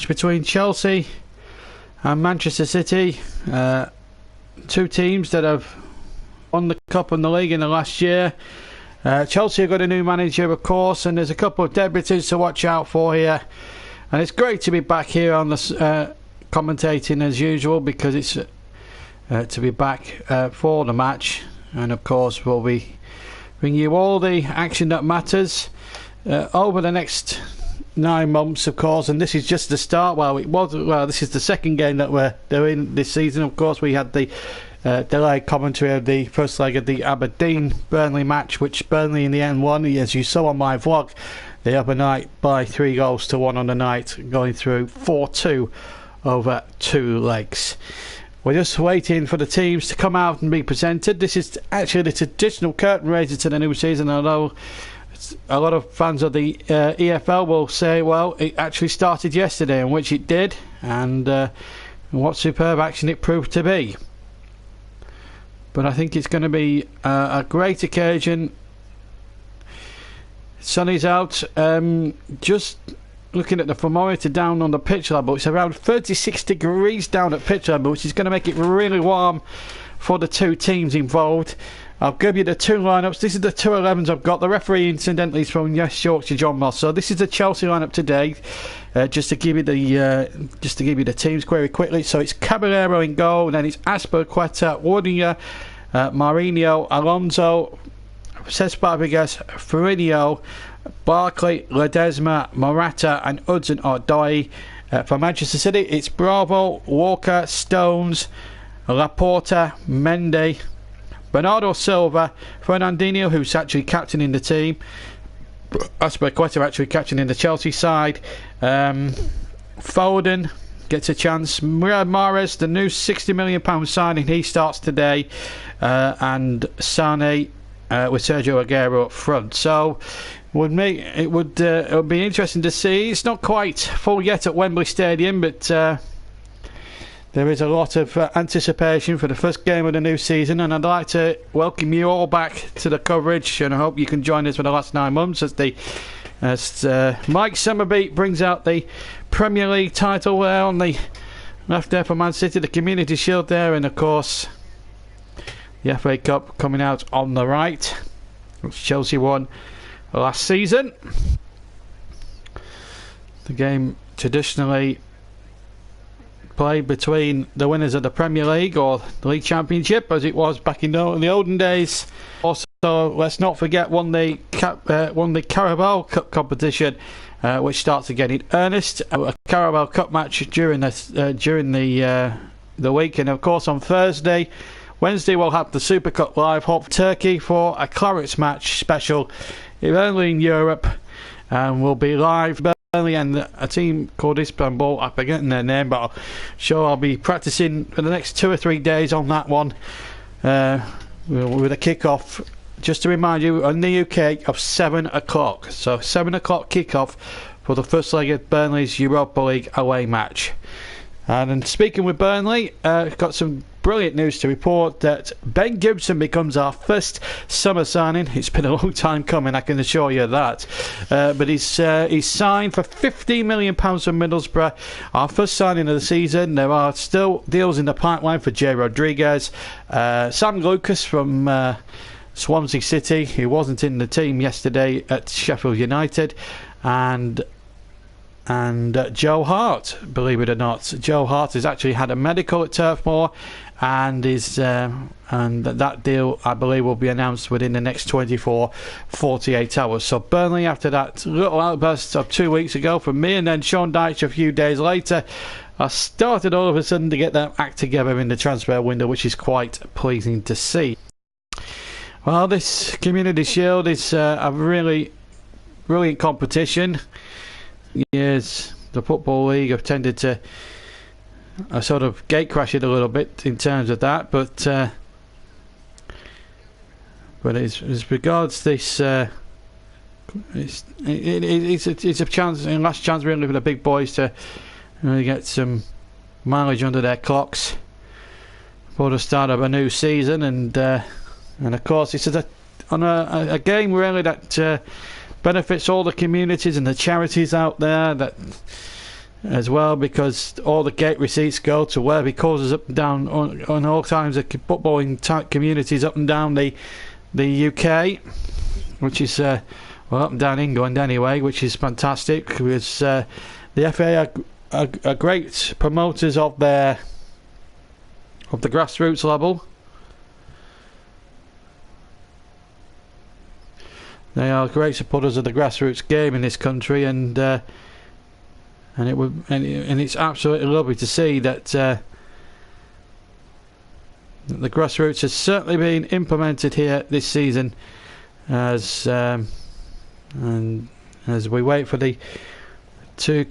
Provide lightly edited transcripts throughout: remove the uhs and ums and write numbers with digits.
match between Chelsea and Manchester City. Two teams that have won the Cup and the League in the last year. Chelsea have got a new manager, of course, and there's a couple of debutantes to watch out for here. And it's great to be back here on the commentating as usual, because it's to be back for the match. And of course, we'll be bringing you all the action that matters over the next 9 months, of course. And this is just the start. This is the second game that we're doing this season. Of course, we had the delayed commentary of the first leg of the Aberdeen Burnley match, which Burnley in the end won, as you saw on my vlog, the other night by 3-1 on the night, going through 4-2 over 2 legs. We're just waiting for the teams to come out and be presented. This is actually the traditional curtain raiser to the new season, although a lot of fans of the EFL will say, well, it actually started yesterday, and which it did, and what superb action it proved to be. But I think it's going to be a great occasion. Sun is out. Just looking at the thermometer down on the pitch level, it's around 36 degrees down at pitch level, which is going to make it really warm for the two teams involved. I'll give you the two lineups. This is the two 11s I've got. The referee, incidentally, is from West Yorkshire, John Moss. So this is the Chelsea lineup today. Just to give you the teams very quickly. So it's Caballero in goal, then it's Azpilicueta, Wardinger, Mourinho, Alonso, Cesc Fabregas, Firmino, Barkley, Ledesma, Morata, and Hudson-Odoi. For Manchester City, it's Bravo, Walker, Stones, Laporta, Mendy, Bernardo Silva, Fernandinho, who's actually captaining the team, Azpilicueta actually captaining the Chelsea side, Foden gets a chance, Riyad Mahrez, the new £60 million signing, he starts today, and Sane with Sergio Aguero up front. So it would be interesting to see. It's not quite full yet at Wembley Stadium, but there is a lot of anticipation for the first game of the new season, and I'd like to welcome you all back to the coverage, and I hope you can join us for the last 9 months as Mike Summerbeat brings out the Premier League title there on the left there for Man City, the Community Shield there, and of course the FA Cup coming out on the right, which Chelsea won last season. The game traditionally played between the winners of the Premier League or the League Championship, as it was back in the olden days. Also, let's not forget won the Carabao Cup competition, which starts again in earnest. A Carabao Cup match during the week, and of course on Wednesday we'll have the Super Cup live. Hope Turkey for a Clarets match special, if only in Europe, and we'll be live. Burnley and a team called Istanbul, I'm forgetting their name, but I'm sure I'll be practicing for the next 2 or 3 days on that one, with a kick-off, just to remind you, in the UK, of 7 o'clock. So 7 o'clock kick-off for the first leg of Burnley's Europa League away match. And speaking with Burnley, got some brilliant news to report that Ben Gibson becomes our first summer signing. It's been a long time coming, I can assure you that. But he's signed for £15 million from Middlesbrough. Our first signing of the season. There are still deals in the pipeline for Jay Rodriguez, Sam Lucas from Swansea City, who wasn't in the team yesterday at Sheffield United, and Joe Hart, believe it or not. Joe Hart has actually had a medical at Turf Moor, and that deal, I believe, will be announced within the next 48 hours. So Burnley, after that little outburst of 2 weeks ago from me and then Sean Dyche a few days later, I started all of a sudden to get their act together in the transfer window, which is quite pleasing to see. Well, this Community Shield is a really brilliant competition. Years the Football League have tended to sort of gatecrash it a little bit in terms of that, but as regards this, it's a chance, and last chance really for the big boys to really get some mileage under their clocks for the start of a new season, and of course it's a game really that benefits all the communities and the charities out there that as well, because all the gate receipts go to where he causes up and down on all kinds of footballing type communities up and down the UK, which is up and down England anyway, which is fantastic. Because the FA are great promoters of the grassroots level. They are great supporters of the grassroots game in this country, and it's absolutely lovely to see that the grassroots has certainly been implemented here this season, as we wait for the two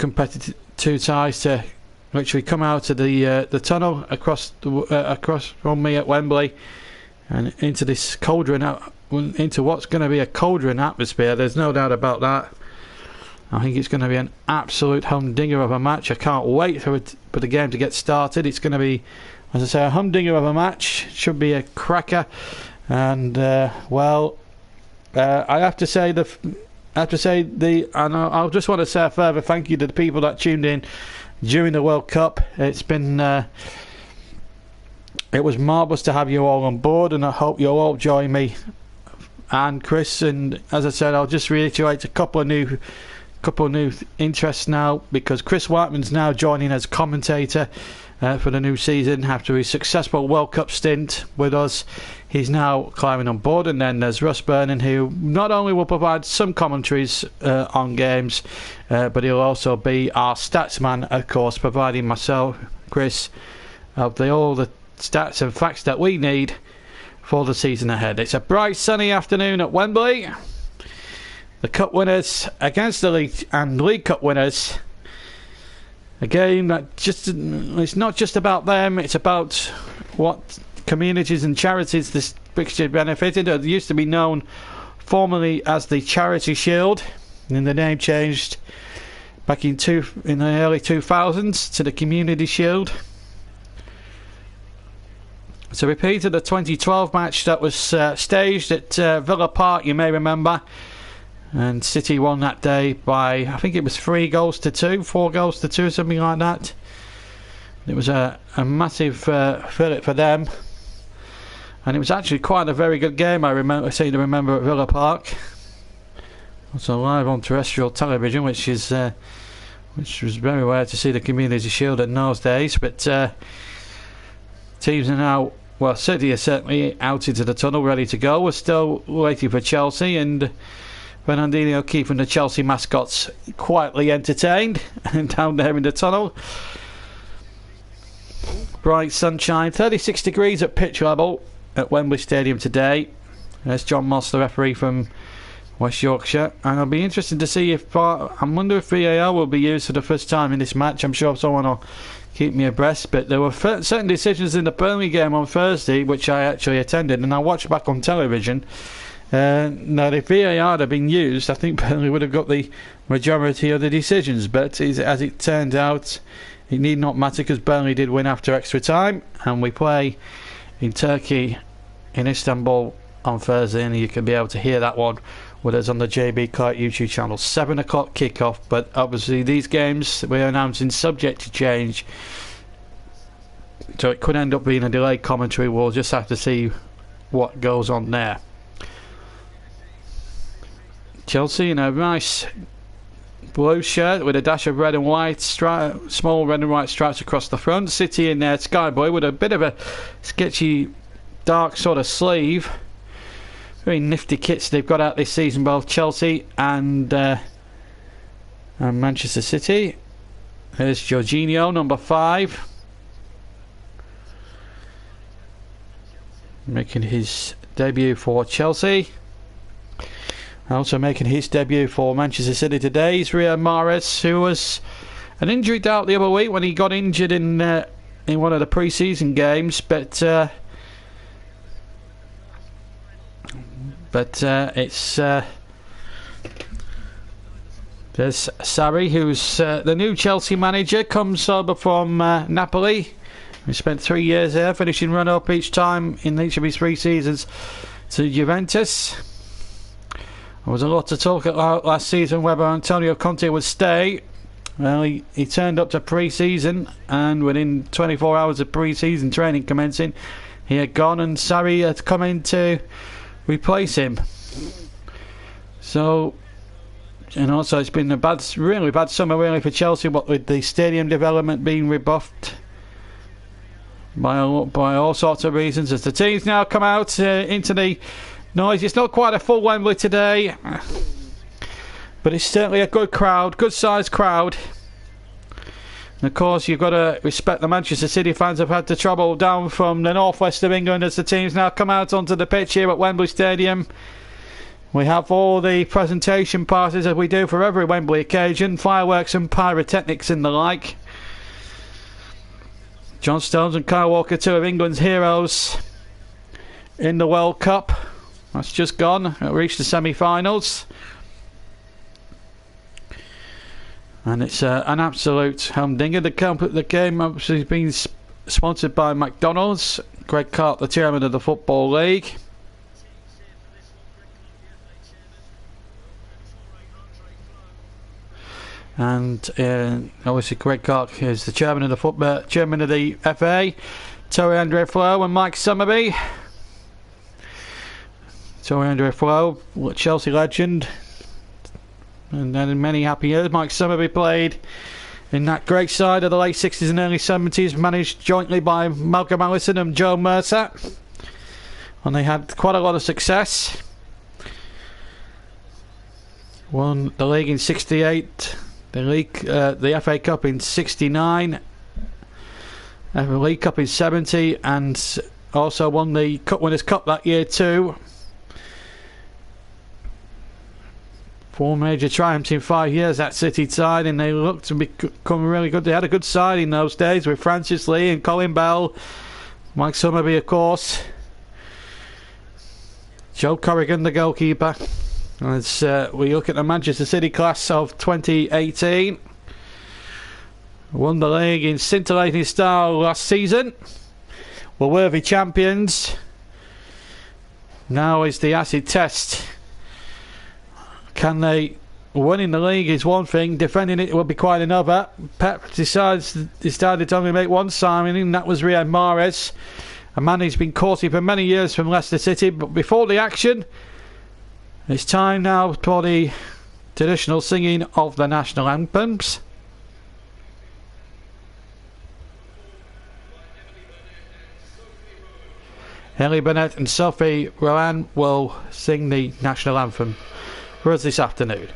ties to literally come out of the tunnel across from me at Wembley and into this cauldron, into what's going to be a cauldron atmosphere. There's no doubt about that. I think it's going to be an absolute humdinger of a match. I can't wait for the game to get started. It's going to be, as I say, a humdinger of a match. Should be a cracker. And I have to say and I'll just want to say a further thank you to the people that tuned in during the World Cup. It's been it was marvellous to have you all on board, and I hope you'll all join me and Chris. And as I said, I'll just reiterate a couple of new interests now, because Chris Whiteman's now joining as commentator for the new season after his successful World Cup stint with us. He's now climbing on board. And then there's Russ Burnham, who not only will provide some commentaries on games, but he'll also be our stats man, of course, providing myself, Chris, of all the stats and facts that we need for the season ahead. It's a bright sunny afternoon at Wembley. The Cup winners against the League Cup winners. A game that it's not just about them, it's about what communities and charities this fixture benefited. It used to be known formerly as the Charity Shield, and the name changed back in the early 2000s to the Community Shield. It's a repeat of the 2012 match that was staged at Villa Park, you may remember. And City won that day by, I think it was 4 goals to 2, something like that. It was a massive fillip for them. And it was actually quite a very good game, I seem to remember, at Villa Park. Also live on terrestrial television, which was very rare to see the Community Shield in those days. But teams are now, well, City are certainly out into the tunnel, ready to go. We're still waiting for Chelsea, and Fernandinho keeping the Chelsea mascots quietly entertained down there in the tunnel. Bright sunshine, 36 degrees at pitch level at Wembley Stadium today. There's John Moss, the referee from West Yorkshire, and I'll be interested to see if I wonder if VAR will be used for the first time in this match. I'm sure someone will keep me abreast, but there were certain decisions in the Burnley game on Thursday which I actually attended, and I watched back on television. Now, if VAR had been used, I think Burnley would have got the majority of the decisions, but as it turned out, it need not matter, because Burnley did win after extra time, and we play in Turkey, in Istanbul, on Thursday, and you can be able to hear that one with us on the JB Clark YouTube channel. 7 o'clock kickoff, but obviously these games we're announcing subject to change, so it could end up being a delayed commentary. We'll just have to see what goes on there. Chelsea in a nice blue shirt with a dash of red and white, small red and white stripes across the front. City in their sky blue with a bit of a sketchy dark sort of sleeve. Very nifty kits they've got out this season, both Chelsea and Manchester City. There's Jorginho, number 5, making his debut for Chelsea. Also making his debut for Manchester City today is Riyad Mahrez, who was an injury doubt the other week when he got injured in one of the pre-season games, but it's there's Sarri, who's the new Chelsea manager, comes over from Napoli. He spent 3 years there, finishing run-up each time in each of his 3 seasons to Juventus. There was a lot to talk about last season whether Antonio Conte would stay Well, he turned up to pre-season, and within 24 hours of pre-season training commencing, he had gone, and Sarri had come in to replace him. So, and also it's been a really bad summer really for Chelsea, what with the stadium development being rebuffed by all sorts of reasons. As the teams now come out into the noise, it's not quite a full Wembley today, but it's certainly a good crowd, good sized crowd. And of course you've got to respect the Manchester City fans have had to travel down from the northwest of England as the teams now come out onto the pitch here at Wembley Stadium. We have all the presentation parties as we do for every Wembley occasion, fireworks and pyrotechnics and the like. John Stones and Kyle Walker, two of England's heroes in the World Cup. That's just gone. It reached the semi-finals. And it's an absolute humdinger. The game obviously has been sponsored by McDonald's. Greg Clark, the chairman of the Football League. And obviously Greg Clark is the chairman of the FA. Terry Andre Flo and Mike Summerby. Terry Andre Flo, Chelsea legend. And then in many happy years, Mike Summerby played in that great side of the late 60s and early 70s, managed jointly by Malcolm Allison and Joe Mercer. And they had quite a lot of success. Won the league in 68, the FA Cup in 69, the League Cup in 70, and also won the Cup Winners' Cup that year too. 4 major triumphs in 5 years, that City side, and they looked to become really good. They had a good side in those days with Francis Lee and Colin Bell, Mike Summerby of course, Joe Corrigan the goalkeeper. As we look at the Manchester City class of 2018, won the league in scintillating style last season, were worthy champions. Now is the acid test. Can they winning the league is one thing, defending it will be quite another. Pep decided to only make one signing, and that was Riyad Mahrez, a man who's been courting for many years from Leicester City. But before the action, it's time now for the traditional singing of the national anthems. Ellie Burnett and Sophie Rowan will sing the national anthem for us this afternoon.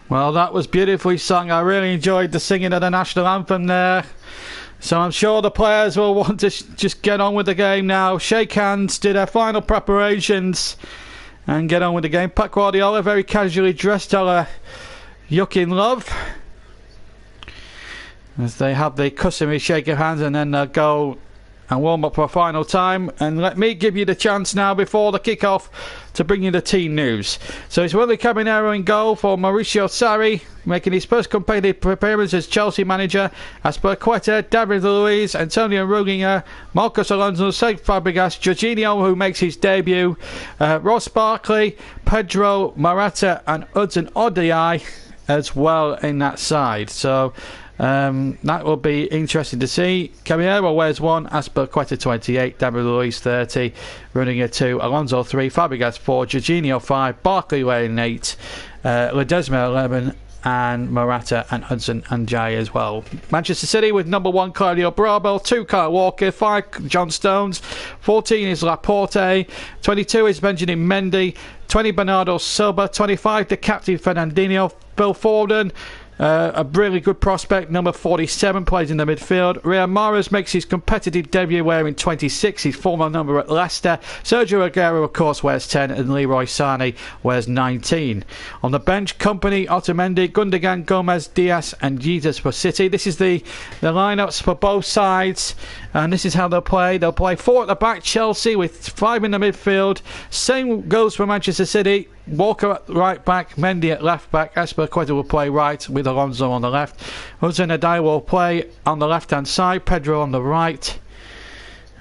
Well, that was beautifully sung. I really enjoyed the singing of the national anthem there. So I'm sure the players will want to just get on with the game now, shake hands, do their final preparations and get on with the game. Pep Guardiola very casually dressed a la Yuck in Love, as they have the customary shake of hands and then they'll go and warm up for a final time. And let me give you the chance now before the kick-off to bring you the team news. So it's Willy Caballero in goal for Mauricio Sarri, making his first competitive appearance as Chelsea manager. Azpilicueta, David Luiz, Antonio Rudiger, Marcos Alonso, Cesc Fabregas, Jorginho, who makes his debut, Ross Barkley, Pedro Morata and Hudson Odoi as well in that side. So that will be interesting to see. Caballero wears 1, Azpilicueta 28, David Luiz 30, Rudiger 2, Alonso 3, Fabregas 4, Jorginho 5, Barkley wearing 8, Ledesma 11, and Morata and Hudson and Jay as well. Manchester City with number 1 Claudio Bravo, 2 Kyle Walker, 5 John Stones, 14 is Laporte, 22 is Benjamin Mendy, 20 Bernardo Silva, 25 the captain Fernandinho, Phil Foden, A really good prospect, number 47, plays in the midfield. Riyad Mahrez makes his competitive debut wearing 26, his former number at Leicester. Sergio Aguero, of course, wears 10, and Leroy Sané wears 19. On the bench, Kompany, Otamendi, Gundogan, Gomez, Diaz and Jesus for City. This is the lineups for both sides, and this is how they'll play. They'll play 4 at the back, Chelsea, with 5 in the midfield. Same goes for Manchester City. Walker at right back, Mendy at left back. Azpilicueta will play right with Alonso on the left. Hudson-Odoi will play on the left hand side, Pedro on the right.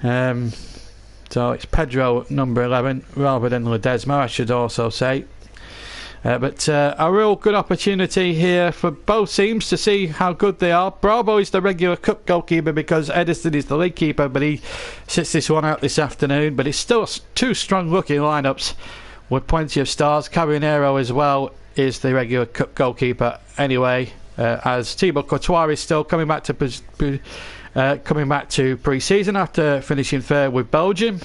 So it's Pedro number 11 rather than Ledesma, I should also say. But a real good opportunity here for both teams to see how good they are. Bravo is the regular cup goalkeeper because Edison is the league keeper, but he sits this one out this afternoon. But it's still 2 strong looking lineups with plenty of stars. Caballero as well is the regular cup goalkeeper anyway, as Thibaut Courtois is still coming back to pre-season after finishing third with Belgium.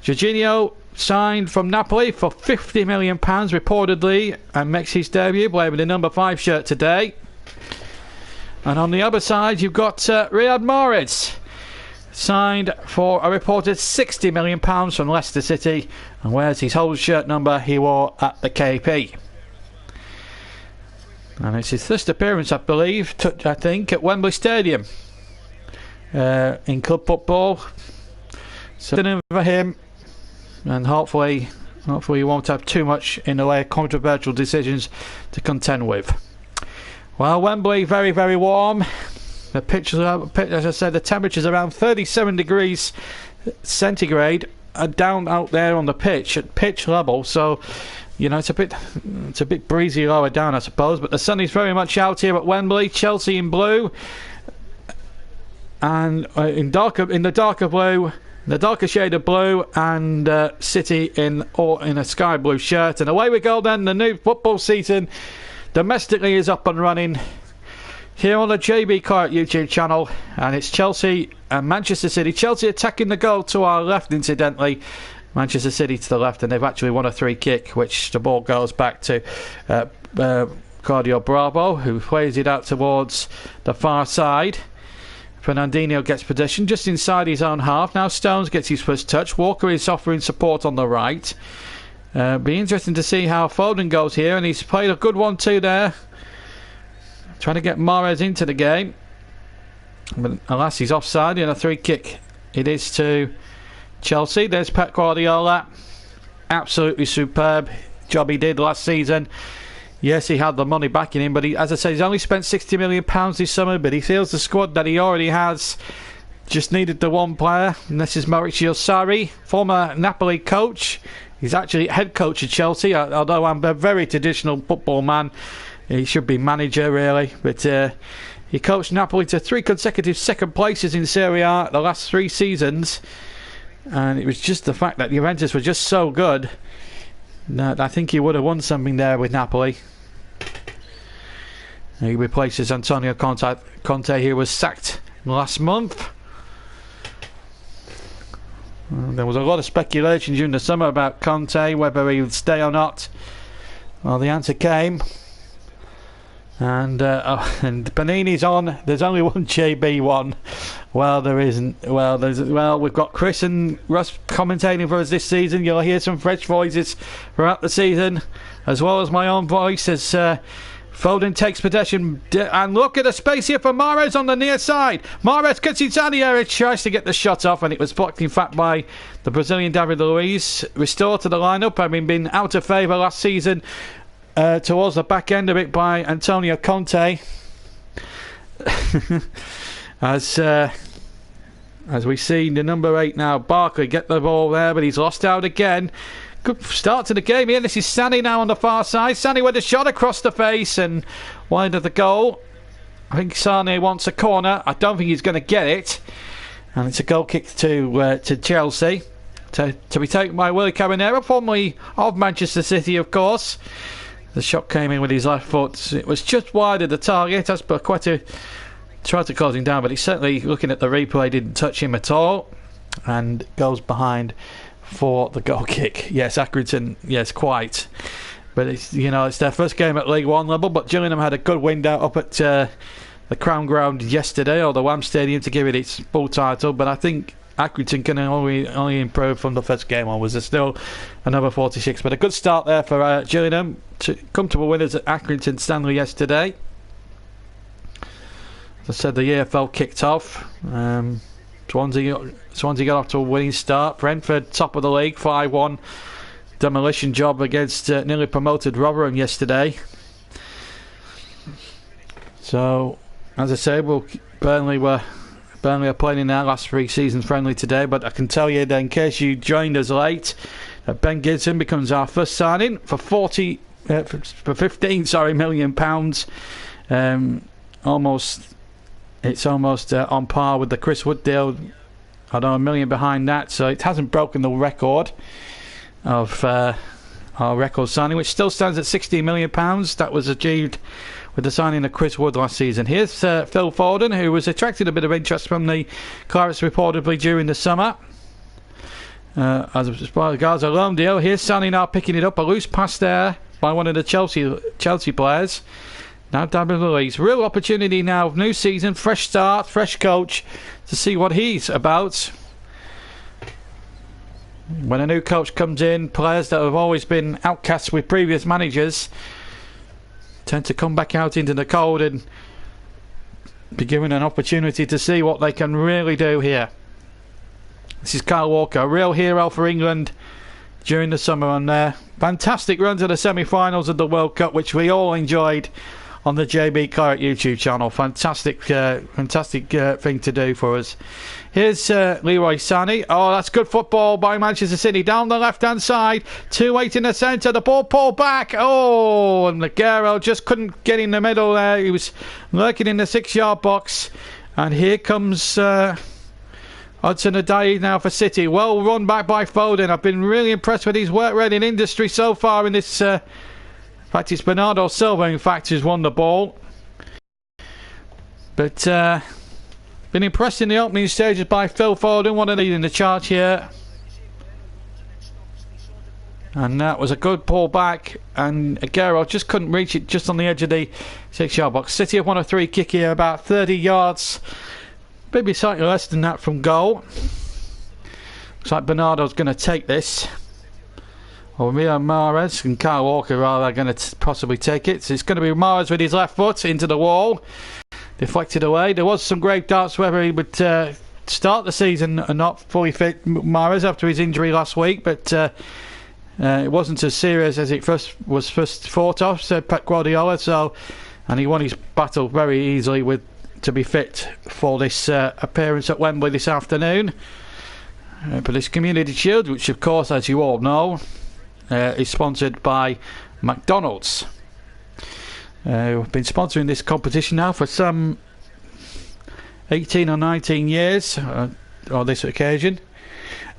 Jorginho signed from Napoli for £50 million reportedly and makes his debut wearing the number 5 shirt today. And on the other side you've got Riyad Mahrez, signed for a reported £60 million from Leicester City, and wears his whole shirt number he wore at the KP. And it's his first appearance, I believe, at Wembley Stadium in club football. So for him, and hopefully he won't have too much in the way of controversial decisions to contend with. Well, Wembley, very, very warm. The pitch, as I said, the temperature's around 37 degrees centigrade down out there on the pitch at pitch level. So, you know, it's a bit breezy lower down, I suppose. But the sun is very much out here at Wembley. Chelsea in blue, and in the darker shade of blue, and City in a sky blue shirt. And away we go then. The new football season domestically is up and running here on the JB Court YouTube channel, and it's Chelsea and Manchester City. Chelsea attacking the goal to our left, incidentally. Manchester City to the left, and they've actually won a free kick, which the ball goes back to Claudio Bravo, who plays it out towards the far side. Fernandinho gets possession just inside his own half. Now Stones gets his first touch. Walker is offering support on the right. Be interesting to see how Foden goes here, and he's played a good one too there, trying to get Mahrez into the game, but alas, he's offside in a free kick. It is to Chelsea. There's Pep Guardiola, absolutely superb job he did last season. Yes, he had the money backing him, but as I say, he's only spent £60 million this summer, but he feels the squad that he already has just needed the one player, and this is Maurizio Sarri, former Napoli coach. He's actually head coach at Chelsea, although I'm a very traditional football man. He should be manager, really. But he coached Napoli to 3 consecutive second places in Serie A the last 3 seasons. And it was just the fact that Juventus were just so good that I think he would have won something there with Napoli. He replaces Antonio Conte, who was sacked last month. There was a lot of speculation during the summer about Conte, whether he would stay or not. Well, the answer came. And Panini's on. There's only one JB one. Well, there isn't. Well, we've got Chris and Russ commentating for us this season. You'll hear some fresh voices throughout the season, as well as my own voice as Foden takes possession. And look at the space here for Mahrez on the near side. Mahrez gets inside the area, tries to get the shot off, and it was blocked, in fact, by the Brazilian David Luiz. Restored to the lineup, having been out of favour last season. Towards the back end of it by Antonio Conte. As we see the number 8 now, Barkley get the ball there, but he's lost out again. Good start to the game here. This is Sané now on the far side. Sané with a shot across the face and wide of the goal. I think Sané wants a corner. I don't think he's going to get it, and it's a goal kick to Chelsea, to be taken by Willy Caballero, formerly of Manchester City, of course. The shot came in with his left foot. It was just wide of the target. Azpilicueta tried to close him down, but he certainly, looking at the replay, didn't touch him at all, and goes behind for the goal kick. Yes, Accrington, yes, quite. But it's, you know, it's their first game at League One level. But Gillingham had a good win out up at the Crown Ground yesterday, or the Wham Stadium, to give it its full title. But I think Accrington can only improve from the first game onwards. There's still another 46, but a good start there for Gillingham. Comfortable winners at Accrington Stanley yesterday. As I said, the EFL kicked off. Swansea got off to a winning start. Brentford top of the league, 5-1 demolition job against newly promoted Rotherham yesterday. So, as I say, Burnley are playing in their last pre-season friendly today, but I can tell you that in case you joined us late, Ben Gibson becomes our first signing for 15 million pounds. It's almost on par with the Chris Wood deal. I don't know, $1 million behind that, so it hasn't broken the record of our record signing, which still stands at £16 million. That was achieved with the signing of Chris Wood last season. Here's Phil Foden, who was attracted a bit of interest from the Clarets reportedly during the summer. As regards a loan deal, here's Sonny now picking it up. A loose pass there by one of the Chelsea players. Now dabbling the leagues. Real opportunity now. New season, fresh start, fresh coach, to see what he's about. When a new coach comes in, players that have always been outcasts with previous managers tend to come back out into the cold and be given an opportunity to see what they can really do here. This is Kyle Walker, a real hero for England during the summer on there. Fantastic run to the semi-finals of the World Cup, which we all enjoyed on the JB Claret YouTube channel. Fantastic thing to do for us. Here's Leroy Sané. Oh, that's good football by Manchester City. Down the left-hand side. 2-8 in the centre. The ball pulled back. Oh, and Leguero just couldn't get in the middle there. He was lurking in the 6-yard box. And here comes Hudson-Odoi now for City. Well run back by Foden. I've been really impressed with his work rate in industry so far in this... in fact, it's Bernardo Silva, in fact, who's won the ball. But... been impressed in the opening stages by Phil Foden, one of leading the charge here. And that was a good pull back, and Aguero just couldn't reach it, just on the edge of the 6-yard box. City have won a free kick here, about 30 yards, maybe slightly less than that from goal. Looks like Bernardo's going to take this. Or Mia Mahrez and Kyle Walker are going to possibly take it. So it's going to be Mahrez with his left foot into the wall. Deflected away. There was some grave doubts whether he would start the season and not fully fit, Mahrez, after his injury last week, but it wasn't as serious as it was first thought of, said Pep Guardiola. And he won his battle very easily to be fit for this appearance at Wembley this afternoon. For this Community Shield, which of course, as you all know, is sponsored by McDonald's. We've been sponsoring this competition now for some 18 or 19 years on this occasion.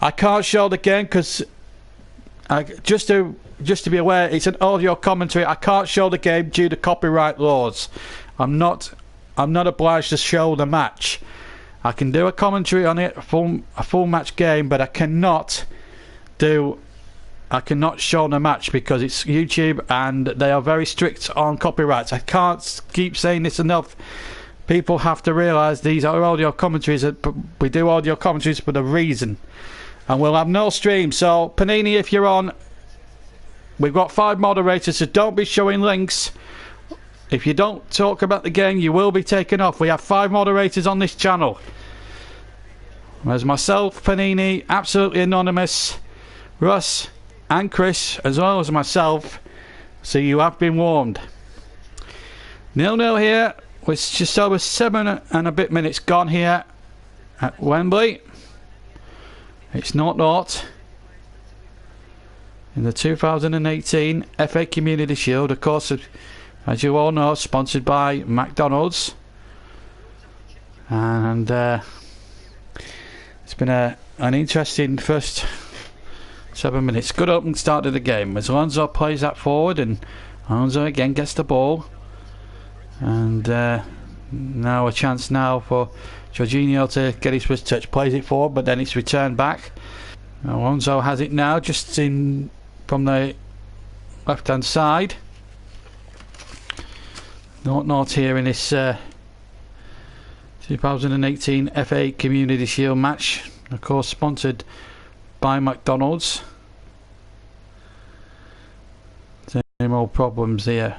I can't show the game because just to be aware, it's an audio commentary. I can't show the game due to copyright laws. I'm not obliged to show the match. I can do a commentary on it, a full match game, but I cannot show the match because it's YouTube and they are very strict on copyrights. I can't keep saying this enough. People have to realise these are audio commentaries. We do audio commentaries for a reason. And we'll have no stream. So, Panini, if you're on, we've got 5 moderators, so don't be showing links. If you don't talk about the game, you will be taken off. We have 5 moderators on this channel. There's myself, Panini, Absolutely Anonymous, Russ, and Chris, as well as myself, so you have been warned. 0-0 here, with just over 7 and a bit minutes gone here at Wembley. It's 0-0 in the 2018 FA Community Shield, of course, as you all know, sponsored by McDonald's. And it's been an interesting first 7 minutes. Good opening start to the game as Alonso plays that forward, and Alonso again gets the ball. And now a chance now for Jorginho to get his first touch. Plays it forward, but then it's returned back. Alonso has it now, just in from the left hand side. 0-0 here in this 2018 FA Community Shield match, of course sponsored by McDonald's. Same old problems here.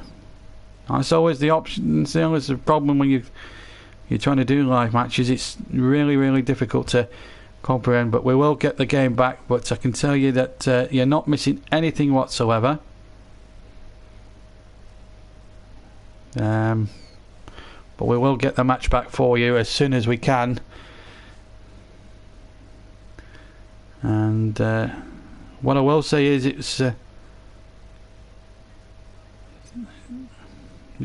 That's always the option. It's always the problem when you're trying to do live matches. It's really difficult to comprehend, but we will get the game back. But I can tell you that you're not missing anything whatsoever. But we will get the match back for you as soon as we can. And what I will say is it's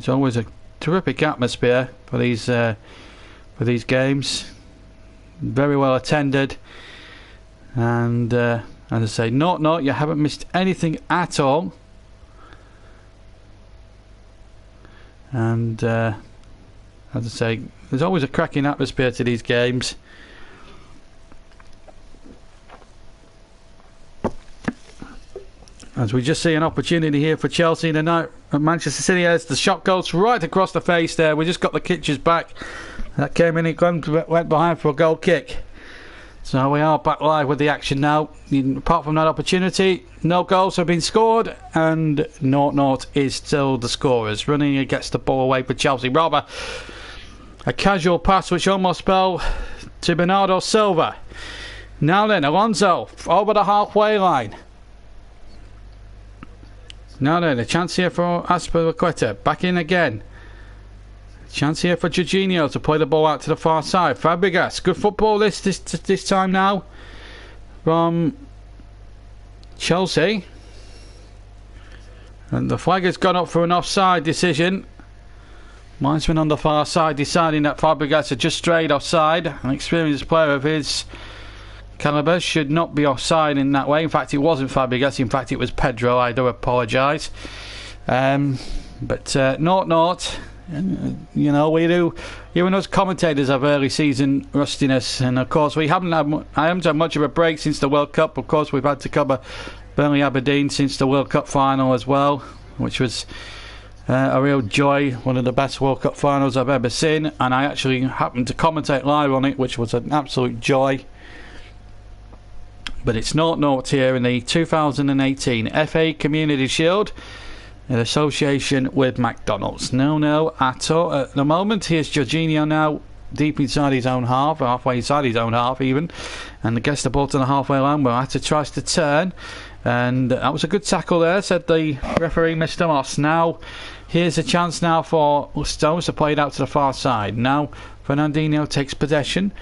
always a terrific atmosphere for these games. Very well attended, and as I say, no, you haven't missed anything at all. And as I say, there's always a cracking atmosphere to these games. As we just see an opportunity here for Chelsea tonight at Manchester City, as the shot goes right across the face there. We just got the kitchens back. That came in, it went behind for a goal kick. So we are back live with the action now. Apart from that opportunity, no goals have been scored, and 0-0 is still the scorers. Running gets the ball away for Chelsea. Rather a casual pass which almost fell to Bernardo Silva. Now then, Alonso over the halfway line. Now then, a chance here for Azpilicueta. Back in again. Chance here for Jorginho to play the ball out to the far side. Fabregas, good football this time now from Chelsea. And the flag has gone up for an offside decision. Linesman on the far side deciding that Fabregas had just strayed offside. An experienced player of his calibre should not be offside in that way. In fact, it wasn't Fabregas. In fact, it was Pedro. I do apologise. But 0-0. You know, we do. Even us commentators have early season rustiness, and of course I haven't had much of a break since the World Cup. Of course, we've had to cover Burnley Aberdeen since the World Cup final as well, which was a real joy. One of the best World Cup finals I've ever seen, and I actually happened to commentate live on it, which was an absolute joy. But it's 0-0 here in the 2018 FA Community Shield in association with McDonald's. No at all at the moment. Here's Jorginho now deep inside his own half, halfway inside his own half even, and gets the ball to the halfway line where Atta tries to turn, and that was a good tackle there, said the referee, Mr. Moss. Now here's a chance now for Stones to play it out to the far side. Now Fernandinho takes possession,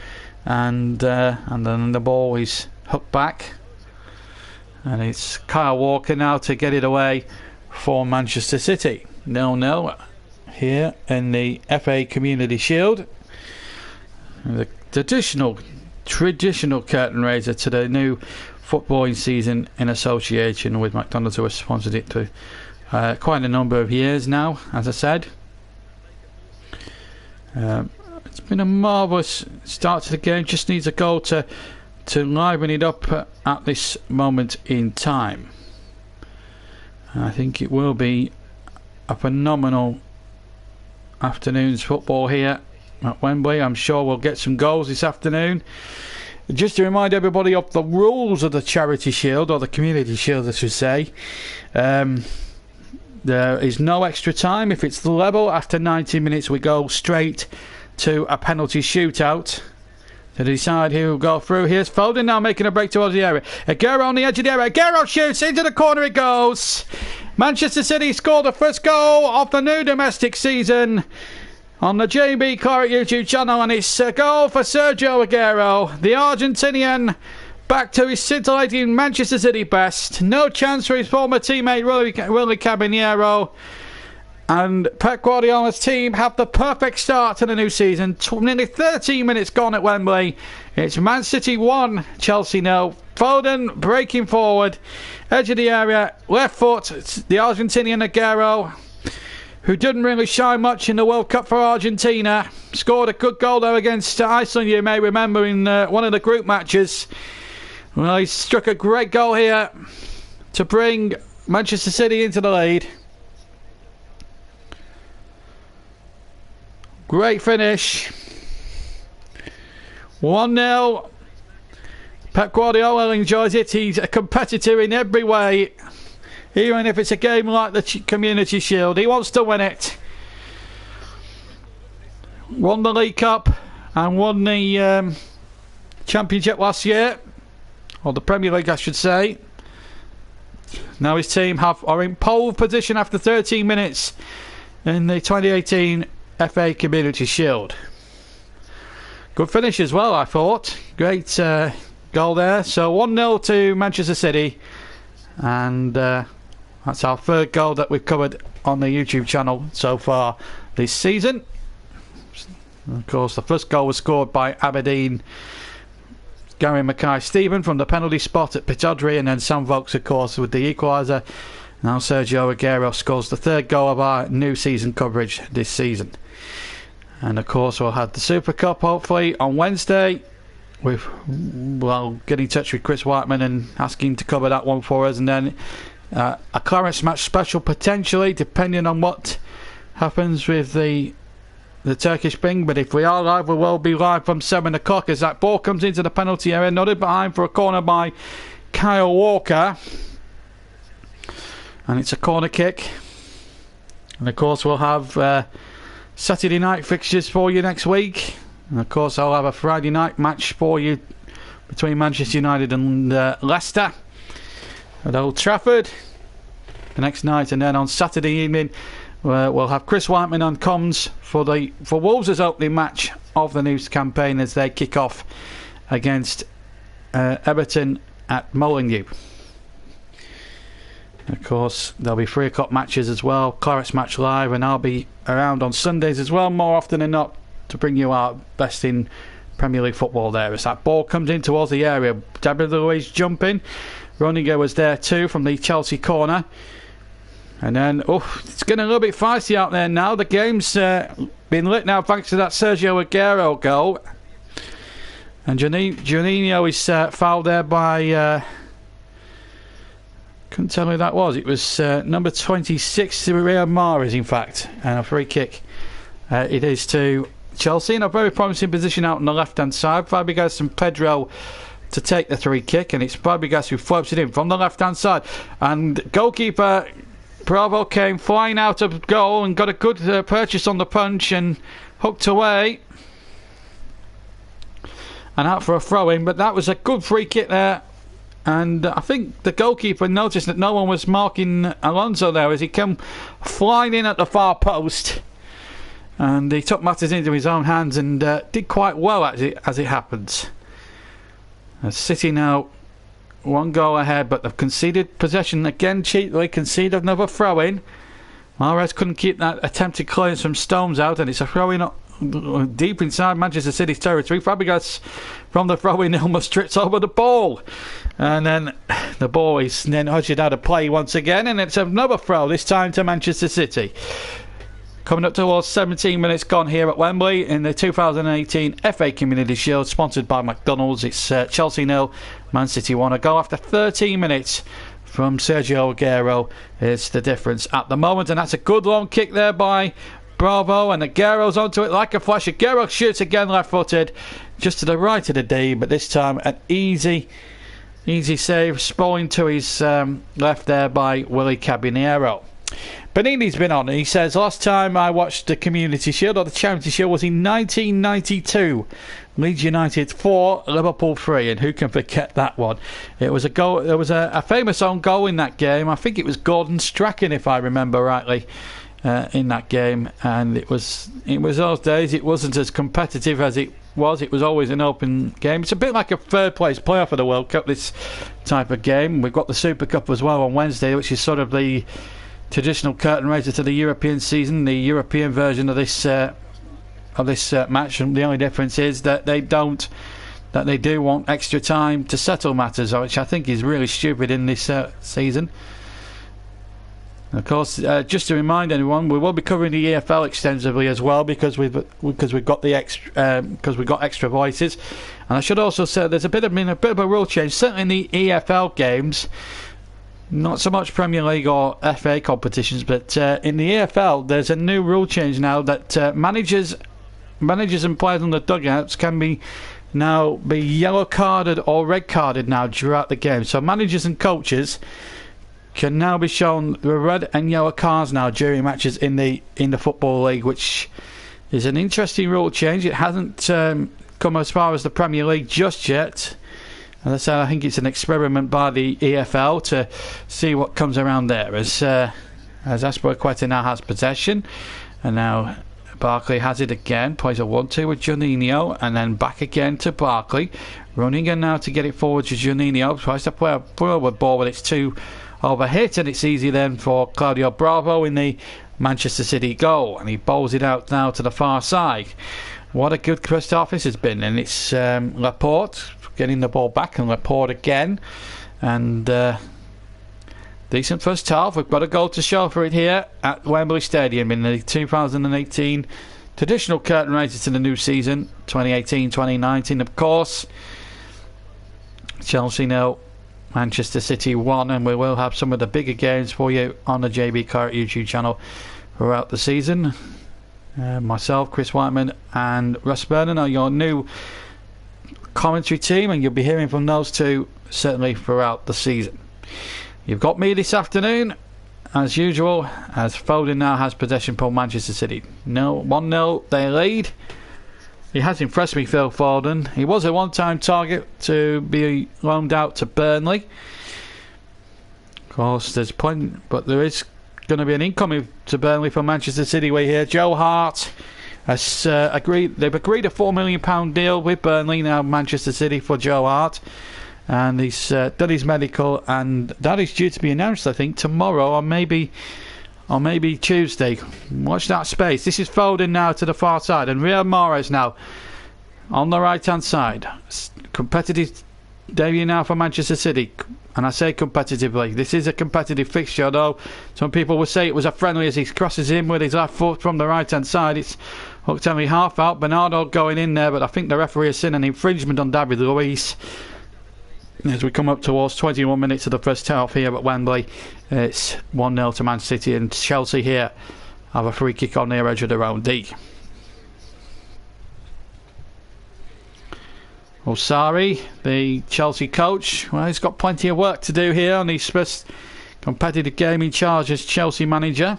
and then the ball is hooked back, and it's Kyle Walker now to get it away for Manchester City. 0-0 here in the FA Community Shield. The traditional curtain raiser to the new footballing season in association with McDonald's, who has sponsored it for quite a number of years now, as I said. It's been a marvellous start to the game. Just needs a goal to liven it up at this moment in time. I think it will be a phenomenal afternoon's football here at Wembley. I'm sure we'll get some goals this afternoon. Just to remind everybody of the rules of the Charity Shield, or the Community Shield I should say. There is no extra time. If it's level after 90 minutes, we go straight to a penalty shootout to decide who will go through. Here's Foden now making a break towards the area. Aguero on the edge of the area. Aguero shoots into the corner. It goes. Manchester City scored the first goal of the new domestic season on the JB Clark YouTube channel, and it's a goal for Sergio Aguero, the Argentinian, back to his scintillating Manchester City best. No chance for his former teammate Willy Caballero. And Pep Guardiola's team have the perfect start to the new season. Nearly 13 minutes gone at Wembley. It's Man City 1, Chelsea 0. Foden breaking forward, edge of the area, left foot. The Argentinian Aguero, who didn't really shine much in the World Cup for Argentina, scored a good goal there against Iceland, you may remember, in one of the group matches. Well, he struck a great goal here to bring Manchester City into the lead. Great finish. 1-0. Pep Guardiola enjoys it. He's a competitor in every way, even if it's a game like the Community Shield. He wants to win it. Won the League Cup and won the Championship last year, or the Premier League I should say. Now his team are in pole position after 13 minutes in the 2018 FA Community Shield. Good finish as well, I thought. Great goal there. So 1-0 to Manchester City, and that's our third goal that we've covered on the YouTube channel so far this season. Of course, the first goal was scored by Aberdeen Gary Mackay-Stephen from the penalty spot at Pittodrie, and then Sam Vokes, of course, with the equaliser. Now Sergio Aguero scores the third goal of our new season coverage this season. And of course we'll have the Super Cup hopefully on Wednesday. We'll get in touch with Chris Whiteman and ask him to cover that one for us, and then a Clarence match special potentially, depending on what happens with the Turkish thing. But if we are live, we will be live from 7 o'clock as that ball comes into the penalty area, nodded behind for a corner by Kyle Walker, and it's a corner kick. And of course we'll have Saturday night fixtures for you next week, and of course I'll have a Friday night match for you between Manchester United and Leicester at Old Trafford the next night. And then on Saturday evening we'll have Chris Whiteman on comms for Wolves' opening match of the new campaign as they kick off against Everton at Molineux. Of course there'll be 3 o'clock matches as well, Claret's match live, and I'll be around on Sundays as well, more often than not, to bring you our best in Premier League football there. As that ball comes in towards the area, David Luiz jumping, Roniger was there too from the Chelsea corner, and then it's getting a little bit feisty out there now. The game's been lit now thanks to that Sergio Aguero goal, and Juninho is fouled there by couldn't tell who that was. It was number 26, Riyad Mahrez, in fact, and a free kick. It is to Chelsea in a very promising position out on the left hand side. Fabregas and Pedro to take the free kick, and it's Fabregas who floats it in from the left hand side, and goalkeeper Bravo came flying out of goal and got a good purchase on the punch and hooked away and out for a throw in. But that was a good free kick there. And I think the goalkeeper noticed that no one was marking Alonso there as he came flying in at the far post, and he took matters into his own hands and did quite well as it happens. City now 1 goal ahead, but they've conceded possession again, cheaply conceded another throw in. Mahrez couldn't keep that attempted clearance from Stones out, and it's a throw in deep inside Manchester City's territory. Fabregas from the throw-in almost trips over the ball, and then the ball is then ushered out of play once again, and it's another throw, this time to Manchester City. Coming up towards 17 minutes gone here at Wembley in the 2018 FA Community Shield, sponsored by McDonald's. It's Chelsea 0, Man City 1. A goal after 13 minutes from Sergio Aguero is the difference at the moment, and that's a good long kick there by Bravo, and Aguero's onto it like a flash. Aguero shoots again left-footed, just to the right of the D, but this time an easy save, sprawling to his left there by Willy Caballero. Benini's been on, and he says, last time I watched the Community Shield or the Charity Shield was in 1992. Leeds United 4, Liverpool 3, and who can forget that one? It was a goal. There was a famous own goal in that game. I think it was Gordon Strachan, if I remember rightly, in that game, and it was those days. It wasn't as competitive as it was. It was always an open game. It's a bit like a third place playoff of the World Cup, this type of game. We've got the Super Cup as well on Wednesday, which is sort of the traditional curtain raiser to the European season, the European version of this match, and the only difference is that they do want extra time to settle matters, which I think is really stupid in this season. Of course, just to remind anyone, we will be covering the EFL extensively as well because we've got extra voices. And I should also say there's been a bit of a rule change, certainly in the EFL games. not so much Premier League or FA competitions, but in the EFL there's a new rule change now that managers and players on the dugouts can be yellow carded or red carded now throughout the game. So managers and coaches can now be shown the red and yellow cards now during matches in the Football League, which is an interesting rule change. It hasn't come as far as the Premier League just yet. As I said, I think it's an experiment by the EFL to see what comes around there. As Azpilicueta now has possession, and now Barkley has it again, plays a 1-2 with Juninho, and then back again to Barkley, running in now to get it forward to Juninho, tries to play a forward ball, but it's too overhit, and it's easy then for Claudio Bravo in the Manchester City goal, and he bowls it out now to the far side. What a good first half this has been, and it's Laporte getting the ball back, and Laporte again, and decent first half. We've got a goal to show for it here at Wembley Stadium in the 2018 traditional curtain raiser to the new season, 2018-2019 of course. Chelsea 0, Manchester City 1, and we will have some of the bigger games for you on the JB Carrot YouTube channel throughout the season. Myself, Chris Whiteman and Russ Vernon are your new commentary team, and you'll be hearing from those two certainly throughout the season. You've got me this afternoon as usual, as Foden now has possession for Manchester City. 1-0 they lead. He has impressed me, Phil Foden. He was a one-time target to be loaned out to Burnley. Of course, there's plenty, but there is going to be an incoming to Burnley from Manchester City. We hear Joe Hart has agreed. They've agreed a £4 million deal with Burnley now. Manchester City for Joe Hart, and he's done his medical, and that is due to be announced, I think, tomorrow or maybe Tuesday. Watch that space. This is Foden now to the far side, and Riyad Mahrez now on the right hand side. Competitive debut now for Manchester City, and I say competitively. This is a competitive fixture, though some people would say it was a friendly as he crosses in with his left foot from the right hand side. It's hooked only half out. Bernardo going in there, but I think the referee has seen an infringement on David Luiz. As we come up towards 21 minutes of the first half here at Wembley, it's 1-0 to Man City, and Chelsea here have a free kick on near edge of their own D. Sarri, the Chelsea coach, well, he's got plenty of work to do here on his first competitive game in charge as Chelsea manager.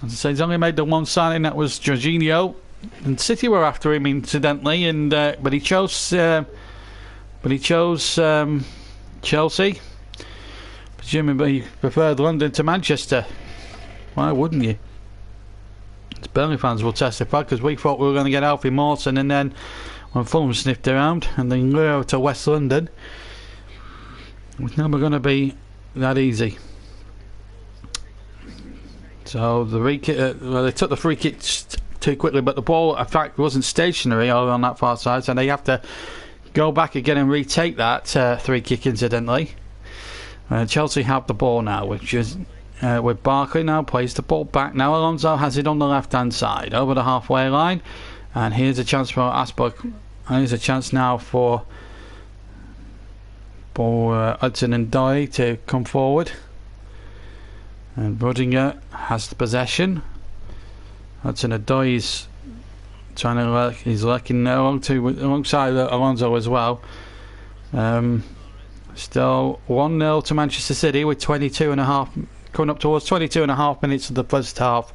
As I say, he's only made the one signing, that was Jorginho, and City were after him incidentally, and but he chose Chelsea. Presumably he preferred London to Manchester. Why wouldn't you? As Burnley fans will testify, because we thought we were going to get Alfie Mawson, and then when Fulham sniffed around and then go to West London, it was never going to be that easy. So they took the free kick too quickly, but the ball in fact wasn't stationary on that far side, so they have to go back again and retake that free kick incidentally. Chelsea have the ball now, which is with Barkley now plays the ball back. Now Alonso has it on the left hand side over the halfway line, and here's a chance for Asbrook. Here's a chance now for Hudson and Doyle to come forward, and Rudiger has the possession. Hudson and Doyle is trying to he's lurking alongside Alonso as well. Still 1-0 to Manchester City with 22.5 coming up towards 22.5 minutes of the first half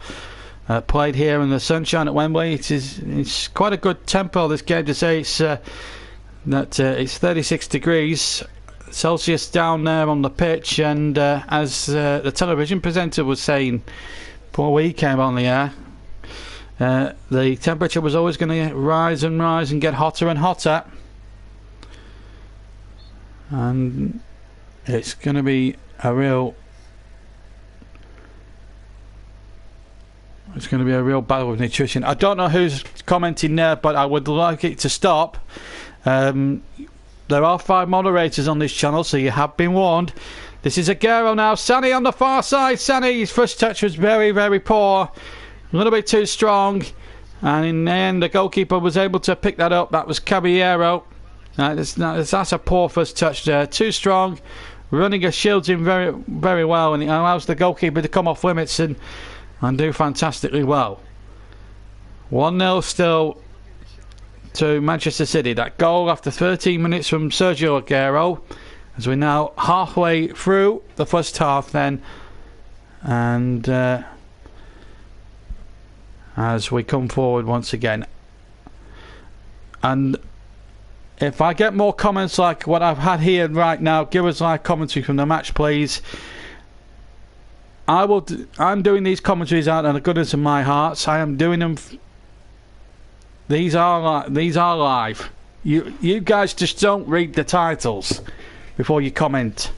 played here in the sunshine at Wembley. It's quite a good tempo, this game, to say it's 36 degrees Celsius down there on the pitch, and as the television presenter was saying before we came on the air, the temperature was always going to rise and rise and get hotter and hotter, and it's going to be a real battle with nutrition. I don't know who's commenting there, but I would like it to stop. There are 5 moderators on this channel, so you have been warned. This is Aguero now. Sané on the far side. Sané, his first touch was very, very poor. A little bit too strong. And in the end, the goalkeeper was able to pick that up. That was Caballero. That's a poor first touch there. Too strong. Runninger shields him very, very well, and it allows the goalkeeper to come off limits and do fantastically well. 1-0 still to Manchester City. That goal after 13 minutes from Sergio Aguero, as we're now halfway through the first half then, and as we come forward once again. And if I get more comments like what I've had here right now, give us live commentary from the match, please. I'm doing these commentaries out of the goodness of my heart. I am doing them. These are live. You guys just don't read the titles before you comment.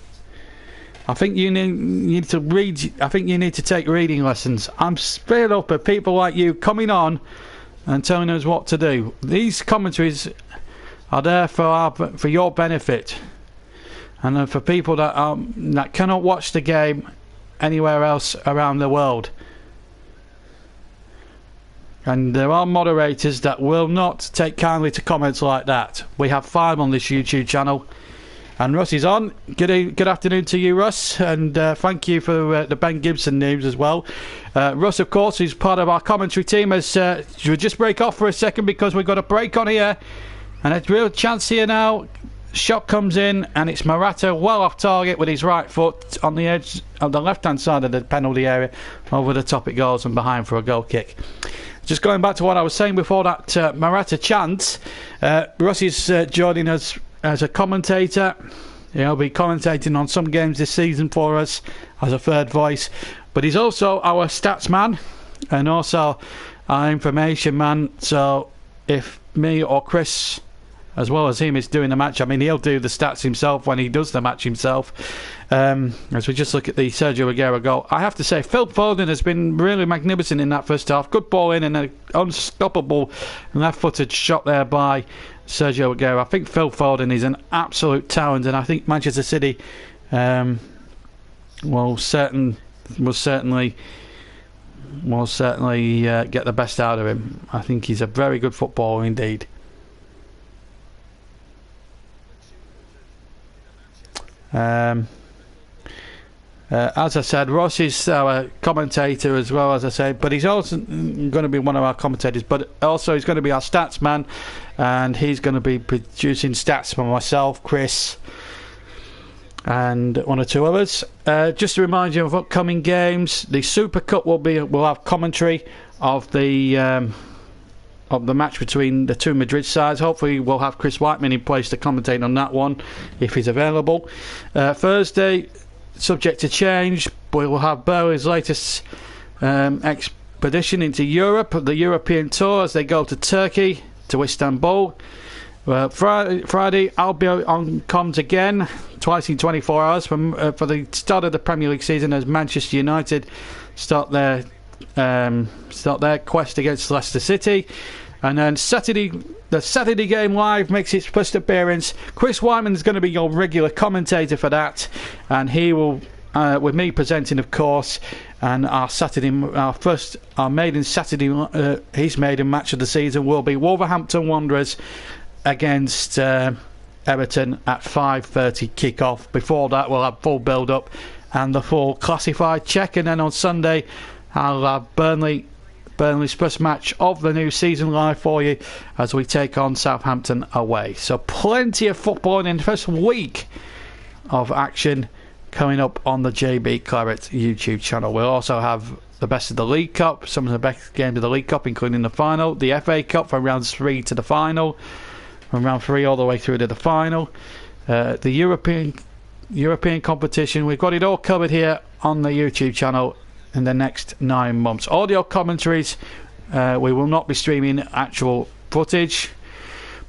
I think you need to read. I think you need to take reading lessons. I'm fed up of people like you coming on and telling us what to do. These commentaries are there for your benefit, and for people that cannot watch the game anywhere else around the world. And there are moderators that will not take kindly to comments like that. We have 5 on this YouTube channel, and Russ is on. Good afternoon to you, Russ, and thank you for the Ben Gibson news as well. Russ, of course, is part of our commentary team. As we'll just break off for a second because we've got a break on here. And a real chance here now. Shot comes in, and it's Morata well off target with his right foot on the edge of the left-hand side of the penalty area. Over the top it goes and behind for a goal kick. Just going back to what I was saying before that Morata chance, Russ is joining us as a commentator. He'll be commentating on some games this season for us as a third voice. But he's also our stats man and also our information man. So if me or Chris, as well as him, is doing the match, I mean, he'll do the stats himself when he does the match himself. As we just look at the Sergio Aguero goal, I have to say Phil Foden has been really magnificent in that first half. Good ball in and an unstoppable left-footed shot there by Sergio Aguero. I think Phil Foden is an absolute talent, and I think Manchester City will certainly get the best out of him. I think he's a very good footballer indeed. As I said, Ross is our commentator as well, as I said, but he's also going to be one of our commentators, but also he's going to be our stats man, and he's going to be producing stats for myself, Chris, and 1 or 2 others. Just to remind you of upcoming games, the Super Cup will have commentary of the match between the 2 Madrid sides. Hopefully we'll have Chris Whiteman in place to commentate on that one if he's available. Thursday, subject to change, we will have Burnley's latest expedition into Europe, the European tour, as they go to Turkey, to Istanbul. Friday I'll be on comms again, twice in 24 hours for the start of the Premier League season, as Manchester United start their quest against Leicester City. And then the Saturday game live makes its first appearance. Chris Wyman is going to be your regular commentator for that, and he will, with me presenting, of course. And our maiden Saturday, his maiden match of the season will be Wolverhampton Wanderers against Everton at 5:30 kick-off. Before that, we'll have full build-up and the full classified check, and then on Sunday I'll have Burnley's first match of the new season live for you as we take on Southampton away. So plenty of football in the first week of action coming up on the JB Claret YouTube channel. We'll also have the best of the League Cup, some of the best games of the League Cup, including the final, the FA Cup from round 3 to the final, from round 3 all the way through to the final, the European competition. We've got it all covered here on the YouTube channel in the next 9 months. Audio commentaries, we will not be streaming actual footage,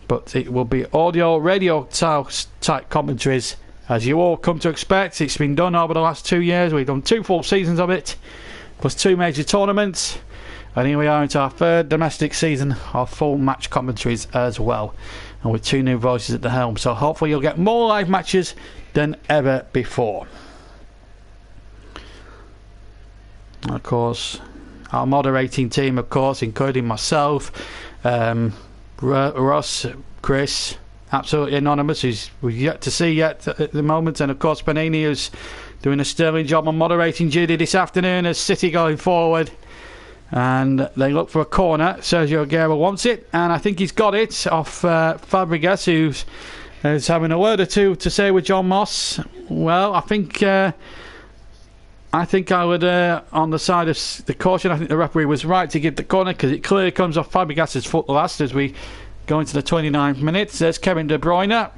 but it will be audio, radio type commentaries, as you all come to expect. It's been done over the last 2 years. We've done 2 full seasons of it, plus 2 major tournaments, and here we are into our 3rd domestic season of full match commentaries as well, and with 2 new voices at the helm. So hopefully you'll get more live matches than ever before. Of course, our moderating team, of course, including myself, Ross, Chris, absolutely anonymous, who's we've yet to see yet at the moment, and of course Panini, who's doing a sterling job on moderating duty this afternoon as City going forward. And they look for a corner. Sergio Aguero wants it, and I think he's got it off Fabregas, who's having a word or two to say with John Moss. Well, I think I would on the side of the caution. I think the referee was right to give the corner because it clearly comes off Fabregas's foot last as we go into the 29th minute. There's Kevin De Bruyne.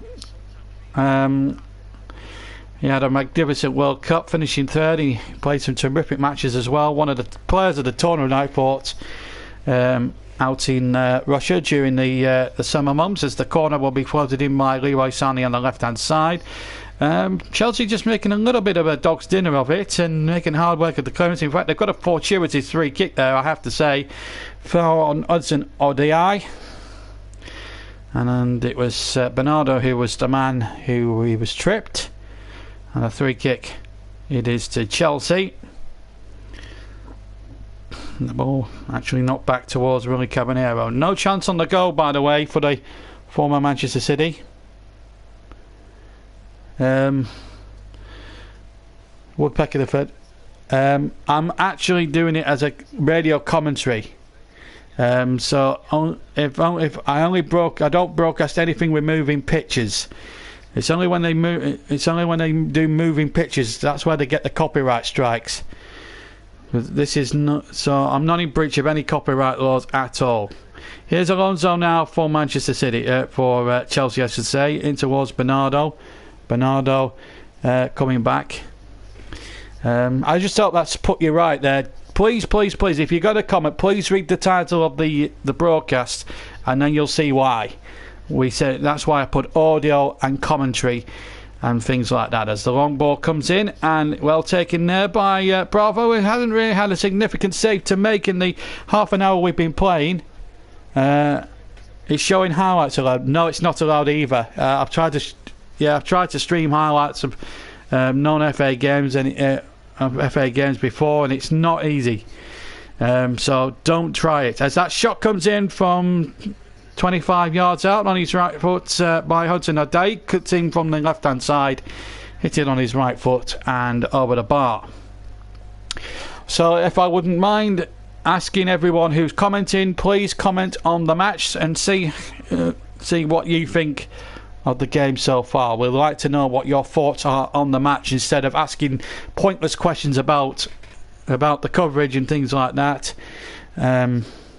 He had a magnificent World Cup, finishing third. He played some terrific matches as well. One of the players of the tournament, I thought, out in Russia during the summer months, as the corner will be floated in by Leroy Sané on the left-hand side. Chelsea just making a little bit of a dog's dinner of it and making hard work at the clearance. In fact, they've got a fortuitous free kick there, I have to say, for Hudson Odoi. And it was Bernardo who was the man who he was tripped. And a free kick it is to Chelsea. And the ball actually knocked back towards Willy Caballero. No chance on the goal, by the way, for the former Manchester City. Woodpecker the third. I'm actually doing it as a radio commentary. So if I don't broadcast anything with moving pictures. It's only when they move. It's only when they do moving pictures. That's where they get the copyright strikes. This is not. So I'm not in breach of any copyright laws at all. Here's Alonso now for Manchester City, for Chelsea, I should say, in towards Bernardo. Bernardo coming back. I just hope that's put you right there. Please, please, please, if you got a comment, please read the title of the broadcast, and then you'll see why. We said that's why I put audio and commentary and things like that as the long ball comes in, and well taken there by Bravo, who hasn't really had a significant save to make in the half an hour we've been playing. It's showing highlights allowed. No, it's not allowed either. I've tried to stream highlights of non-FA games and FA games before, and it's not easy. So don't try it. As that shot comes in from 25 yards out on his right foot by Hudson Odoi, cuts in from the left hand side, hit it on his right foot and over the bar. So if I wouldn't mind asking everyone who's commenting, please comment on the match and see what you think of the game so far. We'd like to know what your thoughts are on the match instead of asking pointless questions about the coverage and things like that.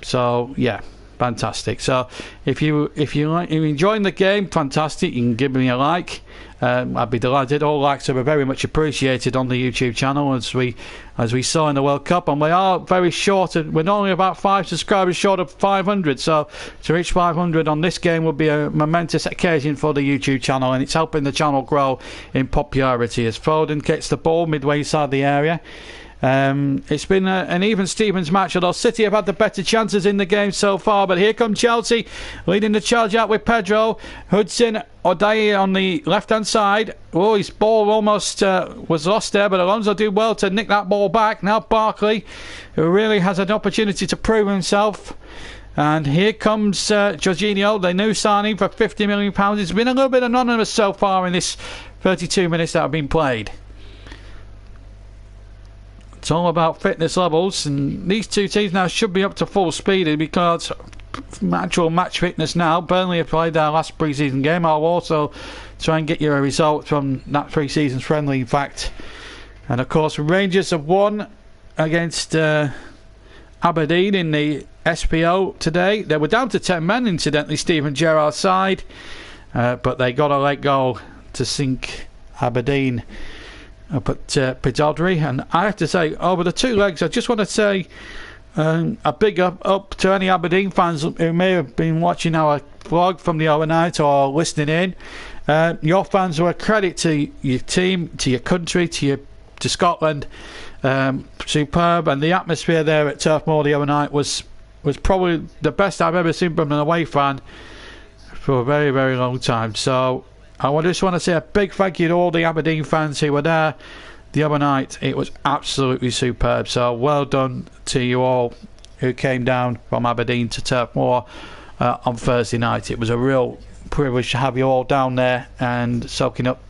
So yeah, fantastic. So if you're enjoying the game, fantastic. You can give me a like. I'd be delighted. All likes are very much appreciated on the YouTube channel, as we saw in the World Cup, and we are very short. We're only about 5 subscribers short of 500. So to reach 500 on this game would be a momentous occasion for the YouTube channel, and it's helping the channel grow in popularity. As Foden gets the ball midway inside the area. It's been an even Stevens match, although City have had the better chances in the game so far. But here come Chelsea leading the charge out with Pedro. Hudson Odoi on the left hand side. Oh, his ball almost was lost there, but Alonso did well to nick that ball back. Now Barkley, who really has an opportunity to prove himself. And here comes Jorginho, the new signing for £50 million. It's been a little bit anonymous so far in this 32 minutes that have been played. It's all about fitness levels, and these two teams now should be up to full speed because actual match fitness now. Burnley have played their last pre-season game. I'll also try and get you a result from that pre-season friendly, in fact. And of course Rangers have won against Aberdeen in the SPO today. They were down to 10 men, incidentally, Steven Gerrard's side, but they got a late goal to sink Aberdeen up at Pittodrie. And I have to say, over the two legs, I just want to say a big up to any Aberdeen fans who may have been watching our vlog from the overnight or listening in. Your fans were a credit to your team, to your country, to Scotland. Superb, and the atmosphere there at Turf Moor the overnight was probably the best I've ever seen from an away fan for a very, very long time. So I just want to say a big thank you to all the Aberdeen fans who were there the other night. It was absolutely superb. So well done to you all who came down from Aberdeen to Turf Moor on Thursday night. It was a real privilege to have you all down there and soaking up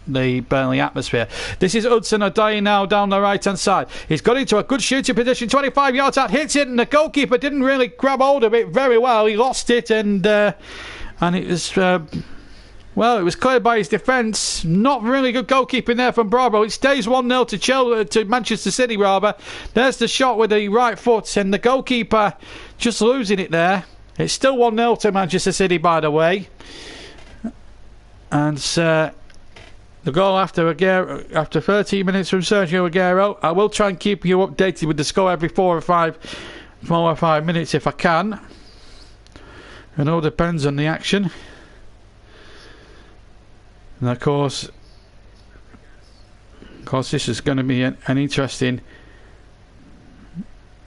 the Burnley atmosphere. This is Hudson-Odoi now down the right hand side. He's got into a good shooting position, 25 yards out, hits it, and the goalkeeper didn't really grab hold of it very well. He lost it, and it was well, it was cleared by his defence. Not really good goalkeeping there from Bravo. It stays 1-0 to Manchester City, rather. There's the shot with the right foot, and the goalkeeper just losing it there. It's still 1-0 to Manchester City, by the way. And the goal after 13 minutes from Sergio Aguero. I will try and keep you updated with the score every 4 or 5 minutes if I can. It all depends on the action. And of course this is going to be an interesting.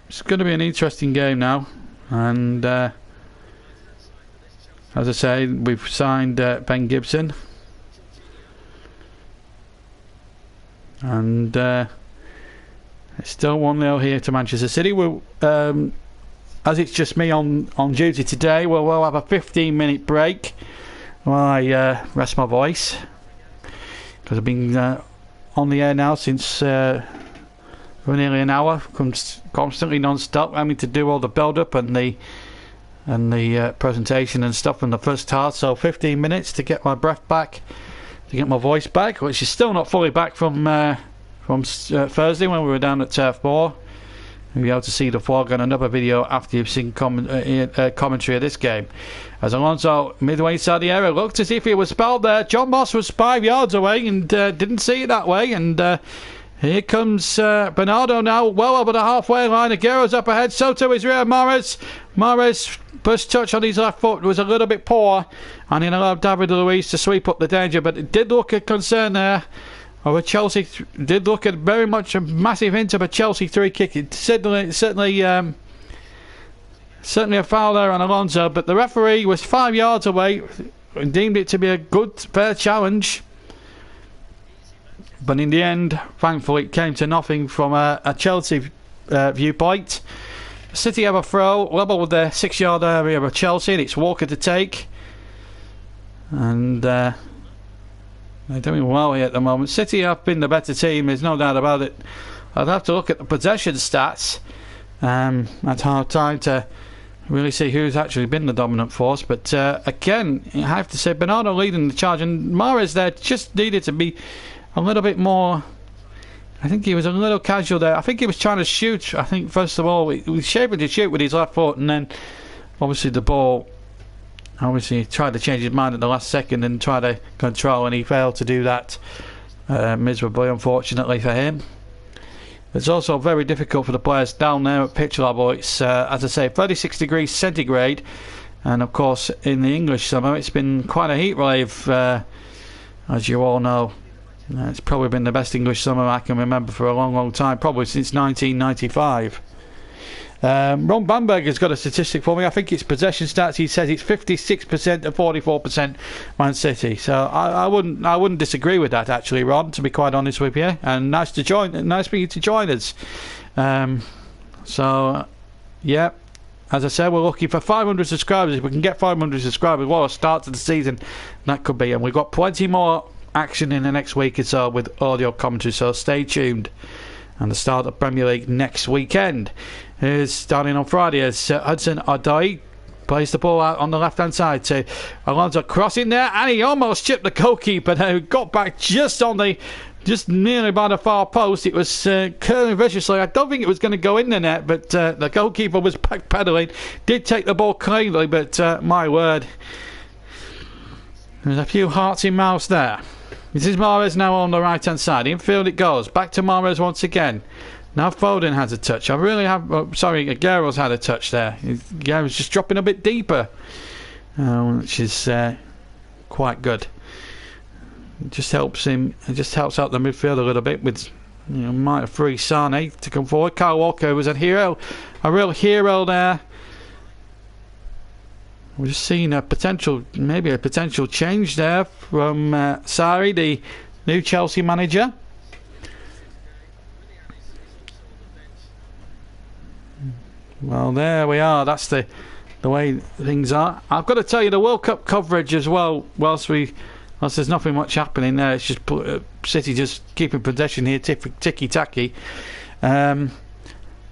It's going to be an interesting game now, and as I say, we've signed Ben Gibson. And it's still 1-0 here to Manchester City. We'll, as it's just me on duty today, we'll have a 15-minute break while I rest my voice, because I've been on the air now since for nearly an hour, constantly non-stop, having to do all the build-up and the presentation and stuff in the first half. So 15 minutes to get my breath back, to get my voice back, which is still not fully back from Thursday when we were down at Turf Moor. You'll be able to see the vlog on another video after you've seen commentary of this game. As Alonso, midway inside the area, looked as if he was spelled there. John Moss was 5 yards away and didn't see it that way. And here comes Bernardo now, well over the halfway line. Aguero's up ahead, Soto is rear. Mahrez first touch on his left foot was a little bit poor, and he allowed David Luiz to sweep up the danger, but it did look a concern there of a Chelsea. Did look at very much a massive hint of a Chelsea 3 kick. It certainly a foul there on Alonso, but the referee was 5 yards away and deemed it to be a good, fair challenge. But in the end, thankfully, it came to nothing from a Chelsea viewpoint. City have a throw level with the 6-yard area of Chelsea, and it's Walker to take. And they're doing well here at the moment. City have been the better team, there's no doubt about it. I'd have to look at the possession stats at half time to really see who's actually been the dominant force. But again, I have to say, Bernardo leading the charge, and Mahrez there just needed to be a little bit more. I think he was a little casual there. I think he was trying to shoot. I think first of all he was shaping to shoot with his left foot, and then obviously the ball, obviously he tried to change his mind at the last second and try to control, and he failed to do that miserably, unfortunately for him. It's also very difficult for the players down there at pitch level. It's as I say, 36 degrees centigrade, and of course in the English summer it's been quite a heat wave, as you all know. It's probably been the best English summer I can remember for a long time, probably since 1995. Ron Bamberger's got a statistic for me. I think it's possession stats. He says it's 56% to 44% Man City. So I wouldn't disagree with that, actually, Ron, to be quite honest with you. And nice for you to join us. So yeah, as I said, we're looking for 500 subscribers. If we can get 500 subscribers, what a start to the season that could be. And we've got plenty more action in the next week or so with audio commentary, so stay tuned. And the start of Premier League next weekend is starting on Friday as Hudson-Odoi plays the ball out on the left hand side to Alonso, crossing there, and he almost chipped the goalkeeper there, who got back just nearly by the far post. It was curling viciously. I don't think it was going to go in the net, but the goalkeeper was backpedaling, did take the ball cleanly, but my word, there's a few hearts in mouths there. This is Mahrez now on the right hand side. Infield it goes. Back to Mahrez once again. Now Foden has a touch. Aguero's had a touch there. Aguero's just dropping a bit deeper, which is quite good. It just helps him. It just helps out the midfield a little bit with, might have free Sane to come forward. Kyle Walker was a real hero there. We're just seeing maybe a potential change there from Sarri, the new Chelsea manager. Well, there we are. That's the the way things are. I've got to tell you, the World Cup coverage as well, whilst there's nothing much happening there, it's just City just keeping possession here, ticky-tacky. I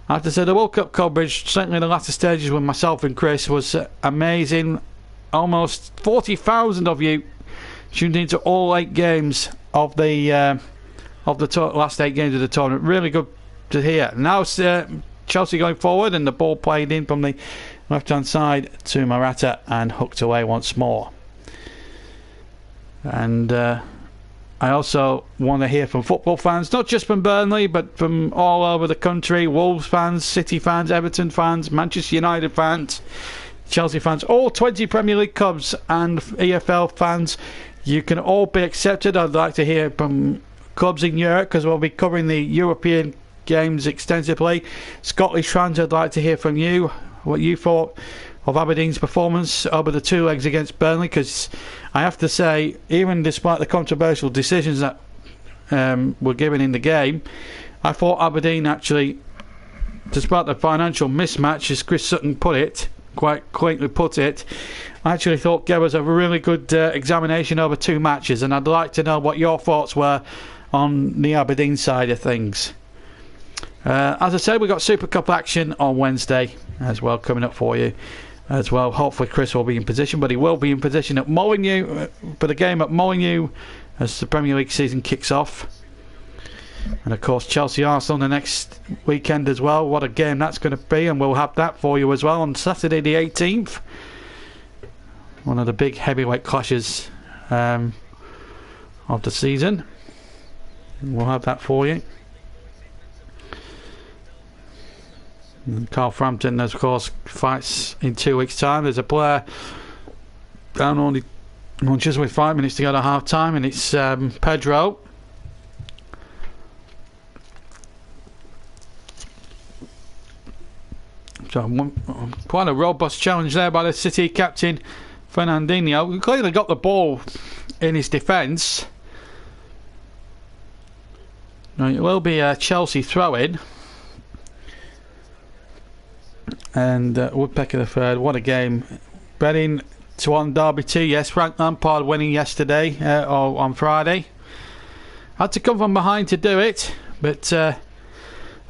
have to say, the World Cup coverage, certainly in the latter stages with myself and Chris, was amazing. Almost 40,000 of you tuned into all 8 games of the last 8 games of the tournament. Really good to hear. Now Chelsea going forward, and the ball played in from the left-hand side to Morata and hooked away once more. And I also want to hear from football fans, not just from Burnley, but from all over the country. Wolves fans, City fans, Everton fans, Manchester United fans, Chelsea fans, all 20 Premier League clubs and EFL fans. You can all be accepted. I'd like to hear from clubs in Europe, because we'll be covering the European games extensively. Scottish fans, I'd like to hear from you what you thought of Aberdeen's performance over the 2 legs against Burnley, because I have to say, even despite the controversial decisions that were given in the game, I thought Aberdeen actually, despite the financial mismatch, as Chris Sutton put it, quite quaintly put it, I actually thought gave us a really good examination over 2 matches, and I'd like to know what your thoughts were on the Aberdeen side of things. As I said, we've got Super Cup action on Wednesday as well coming up for you as well. Hopefully Chris will be in position, but he will be in position at Molineux for the game at Molineux as the Premier League season kicks off. And of course Chelsea Arsenal the next weekend as well. What a game that's going to be, and we'll have that for you as well on Saturday the 18th. One of the big heavyweight clashes of the season. And we'll have that for you. And Carl Frampton, of course, fights in 2 weeks' time. There's a player down only just with 5 minutes to go to half time, and it's Pedro. So quite a robust challenge there by the City captain Fernandinho. He clearly got the ball in his defence. Now it will be a Chelsea throw-in. And Woodpecker the third. What a game. Betting to 1 Derby 2. Yes, Frank Lampard winning yesterday or on Friday. Had to come from behind to do it, but the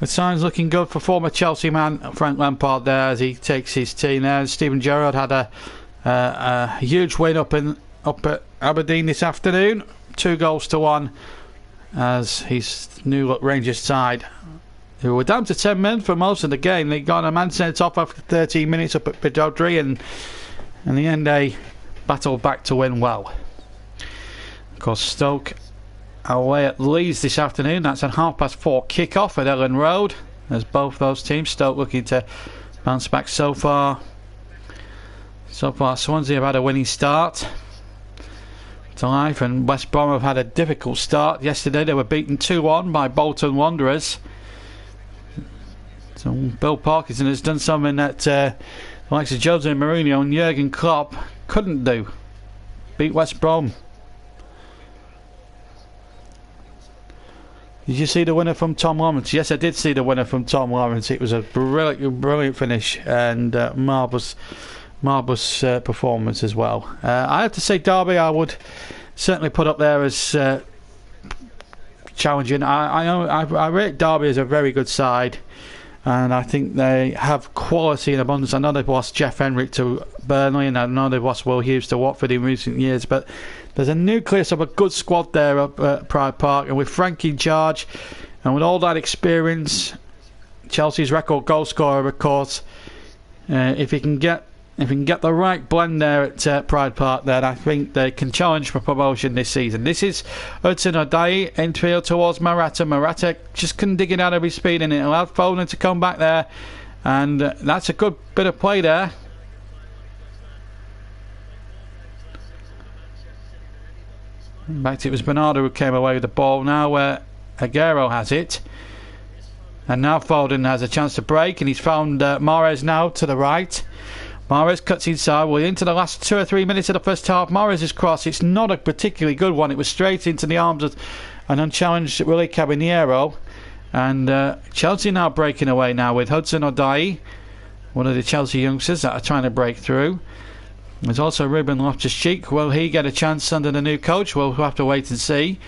signs looking good for former Chelsea man Frank Lampard there as he takes his team there. And Steven Gerrard had a huge win up at Aberdeen this afternoon. 2-1 as his new look Rangers side, who were down to 10 men for most of the game. They got a man sent off after 13 minutes up at Pittodrie, and in the end they battled back to win well. Of course, Stoke away at Leeds this afternoon. That's a 4:30 kick-off at Ellen Road, as both those teams, Stoke looking to bounce back so far. Swansea have had a winning start to life, and West Brom have had a difficult start. Yesterday they were beaten 2-1 by Bolton Wanderers. So Bill Parkinson has done something that the likes of Jose Mourinho and Jurgen Klopp couldn't do. Beat West Brom. Did you see the winner from Tom Lawrence? Yes, I did see the winner from Tom Lawrence. It was a brilliant finish and marvellous performance as well. I have to say Derby I would certainly put up there as challenging. I rate Derby as a very good side, and I think they have quality in abundance. I know they've lost Jeff Henrik to Burnley, and I know they've lost Will Hughes to Watford in recent years, but there's a nucleus of a good squad there up at Pride Park, and with Frank in charge and with all that experience, Chelsea's record goal scorer of course, if he can get the right blend there at Pride Park, then I think they can challenge for promotion this season. This is Hudson-Odoi infield towards Morata. Morata just couldn't dig it out of his speed, and it allowed Foden to come back there, and that's a good bit of play there. In fact, it was Bernardo who came away with the ball. Now Aguero has it, and now Foden has a chance to break, and he's found Mahrez now to the right. Mahrez cuts inside. We're into the last 2 or 3 minutes of the first half. Mahrez's cross, it's not a particularly good one. It was straight into the arms of an unchallenged Willy Caballero. And Chelsea now breaking away now with Hudson-Odoi. one of the Chelsea youngsters that are trying to break through. There's also Ruben Loftus-Cheek. Will he get a chance under the new coach? We'll have to wait and see.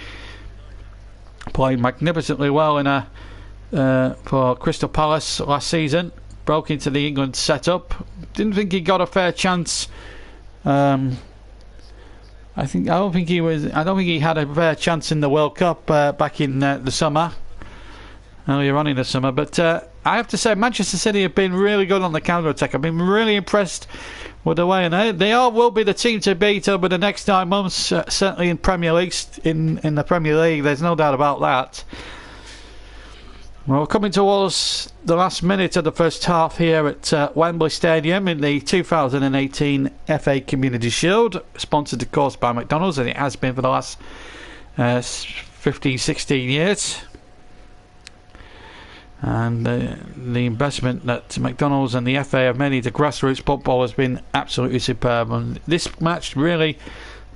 Played magnificently well in for Crystal Palace last season. Broke into the England setup. Didn't think he got a fair chance. I don't think he had a fair chance in the World Cup back in the summer, earlier on in the summer. But I have to say, Manchester City have been really good on the counter-attack. I've been really impressed with the way, and they will be the team to beat over the next 9 months. Certainly in Premier League, in the Premier League, there's no doubt about that. Well, we're coming towards the last minute of the first half here at Wembley Stadium in the 2018 FA Community Shield, sponsored of course by McDonald's, and it has been for the last 15-16 years. And the investment that McDonald's and the FA have made into grassroots football has been absolutely superb. And this match, really,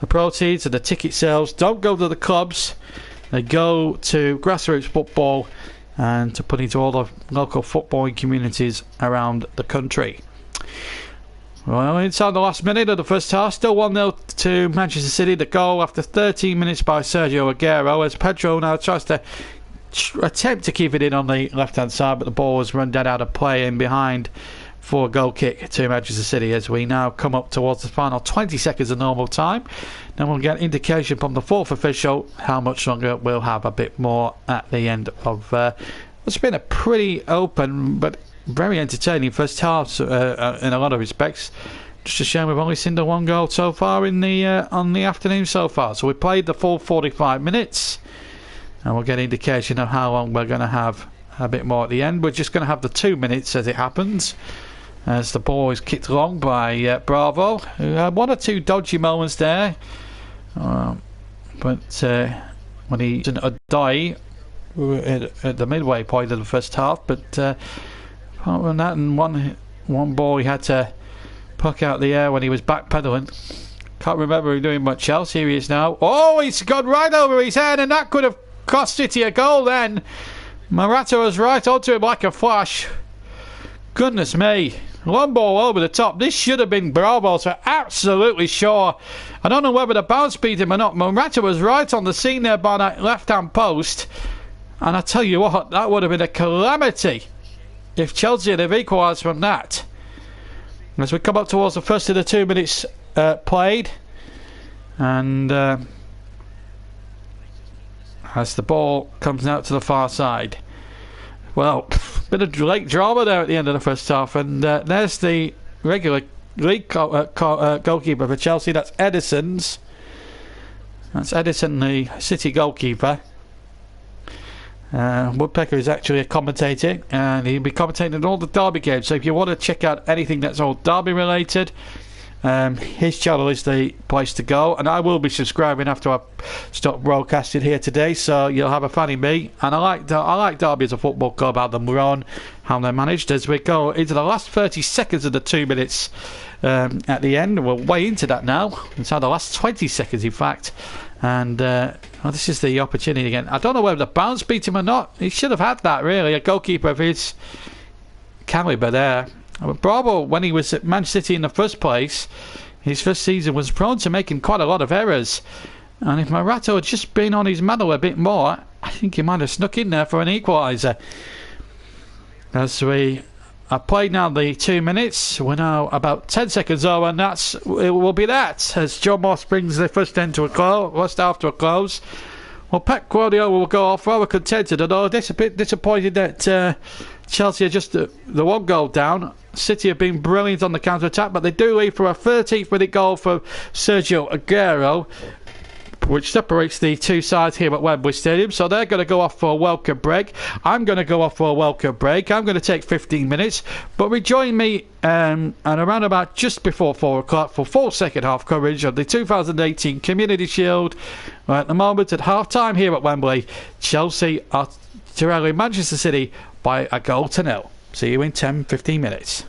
the proceeds of the ticket sales don't go to the clubs, they go to grassroots football and to put into all the local footballing communities around the country. Well, inside the last minute of the first half, still 1-0 to Manchester City. The goal after 13 minutes by Sergio Aguero, as Pedro now tries to attempt to keep it in on the left hand side, but the ball was run dead out of play in behind for a goal kick to Manchester City, as we now come up towards the final 20 seconds of normal time. Then we'll get indication from the fourth official how much longer we'll have, a bit more at the end of what's been a pretty open but very entertaining first half in a lot of respects. Just a shame we've only seen the one goal so far in the on the afternoon so far. So we played the full 45 minutes, and we'll get indication of how long we're going to have a bit more at the end. We're just going to have the 2 minutes as it happens, as the ball is kicked along by Bravo, who had one or two dodgy moments there, but when he didn't die at the midway point of the first half. But apart from that, and one ball he had to puck out the air when he was backpedaling. Can't remember him doing much else. Here he is now. Oh, he's gone right over his head, and that could have cost City a goal then. Morata was right onto him like a flash. Goodness me. One ball over the top. This should have been Bravo's for absolutely sure. I don't know whether the bounce beat him or not. Morata was right on the scene there by that left-hand post. And I tell you what, that would have been a calamity if Chelsea had equalised from that. As we come up towards the first of the 2 minutes played. And as the ball comes out to the far side. Well, bit of late drama there at the end of the first half, and there's the regular league goalkeeper for Chelsea. That's Edison's. That's Edison, the City goalkeeper. Woodpecker is actually a commentator, and he'll be commentating all the Derby games. So if you want to check out anything that's all Derby related, his channel is the place to go, and I will be subscribing after I stop broadcasting here today, so you'll have a fan in me. And I like Derby as a football club, how them run, how they're managed. As we go into the last 30 seconds of the 2 minutes at the end, we're way into that now, inside the last 20 seconds in fact. And this is the opportunity again. I don't know whether the bounce beat him or not. He should have had that, really. A goalkeeper of his calibre there. Bravo, when he was at Man City in the first place, his first season, was prone to making quite a lot of errors. And if Morata had just been on his medal a bit more, I think he might have snuck in there for an equaliser. As we have played now the 2 minutes, we're now about 10 seconds over, and it will be that, as John Moss brings the first half to a close. Well, Pep Guardiola will go off rather contented, although a bit disappointed that Chelsea are just the one goal down. City have been brilliant on the counter-attack, but they do leave for a 13th minute goal for Sergio Aguero, which separates the two sides here at Wembley Stadium. So they're going to go off for a welcome break. I'm going to go off for a welcome break. I'm going to take 15 minutes, but rejoin me and around about just before 4 o'clock for full second half coverage of the 2018 Community Shield. At the moment, at half time here at Wembley, Chelsea are trailing Manchester City by a goal to nil. See you in 10-15 minutes.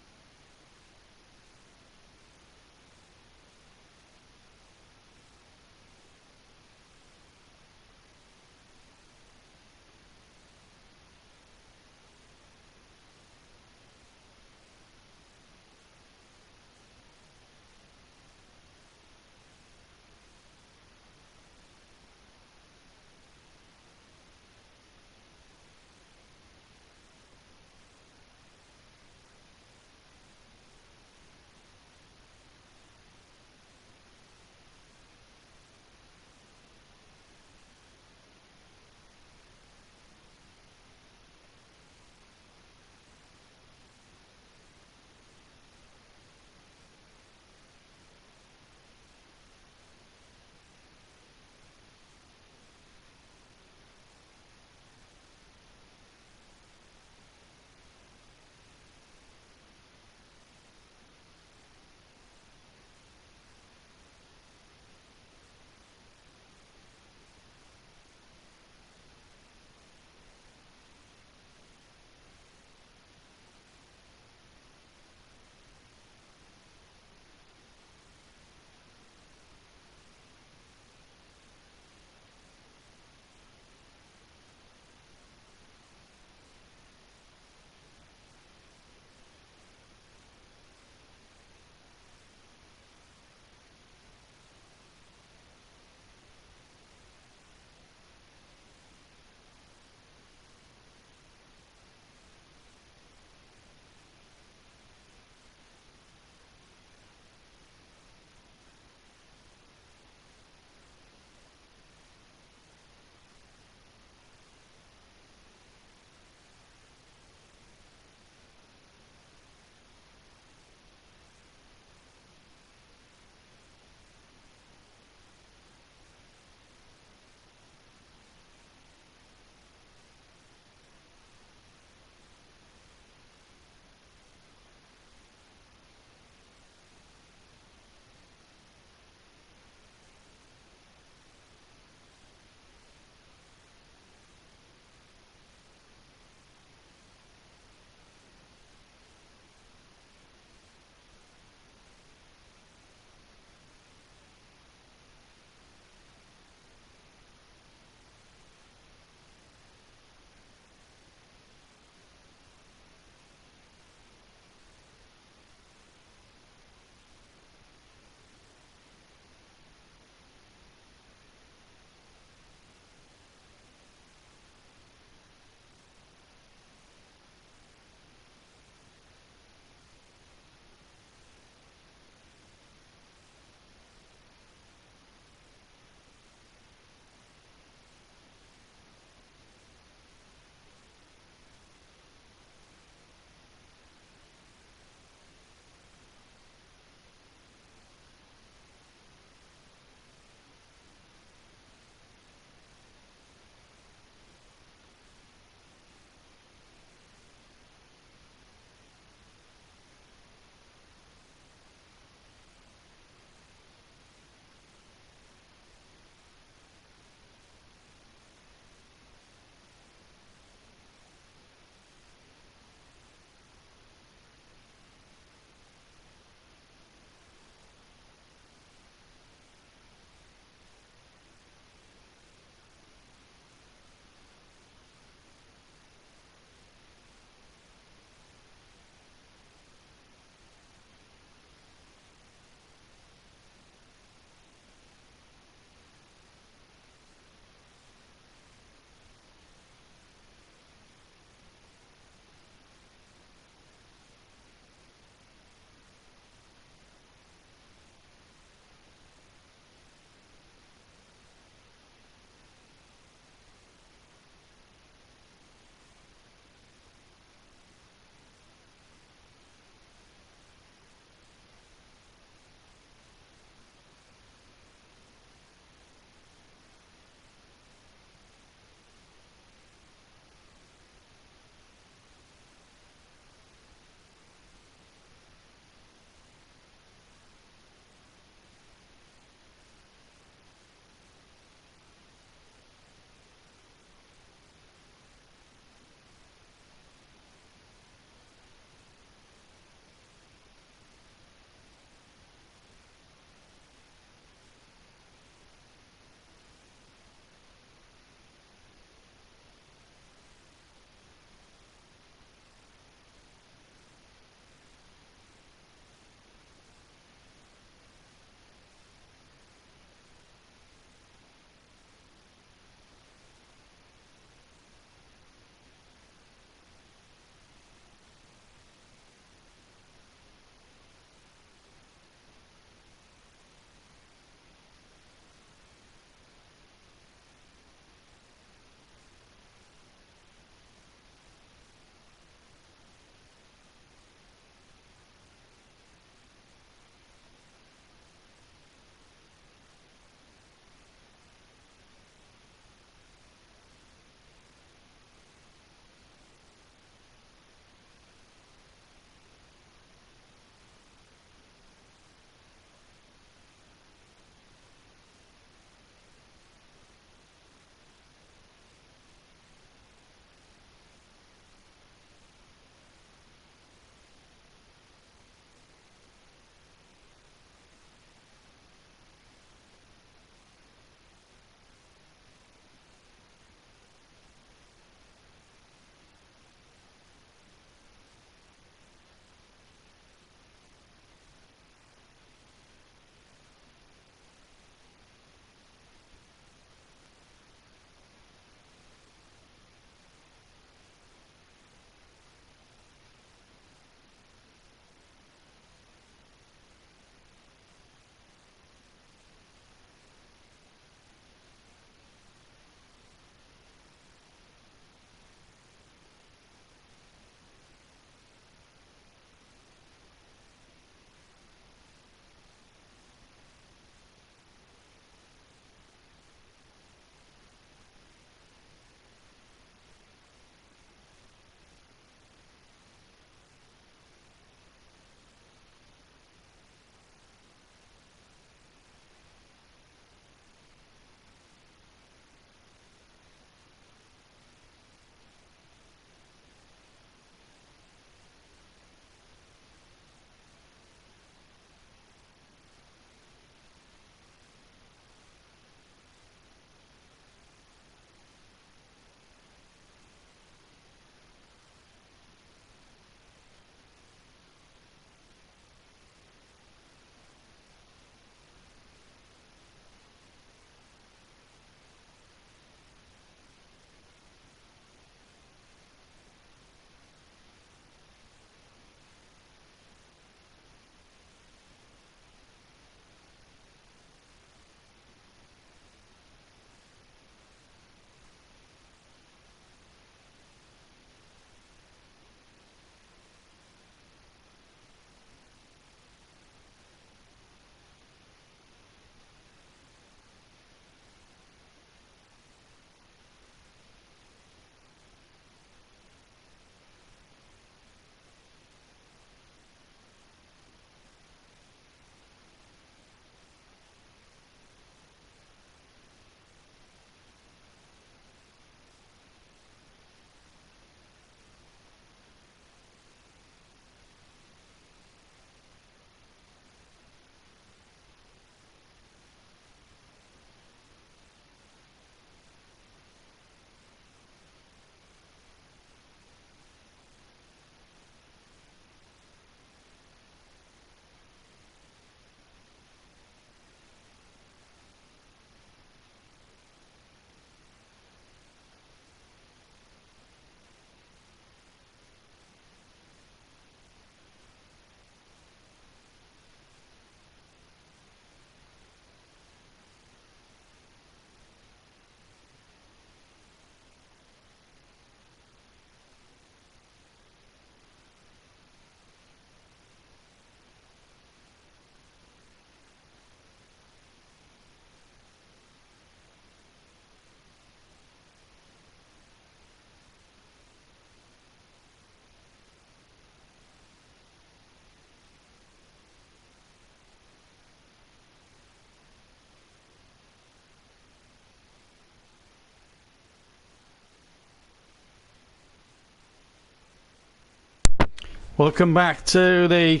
Welcome back to the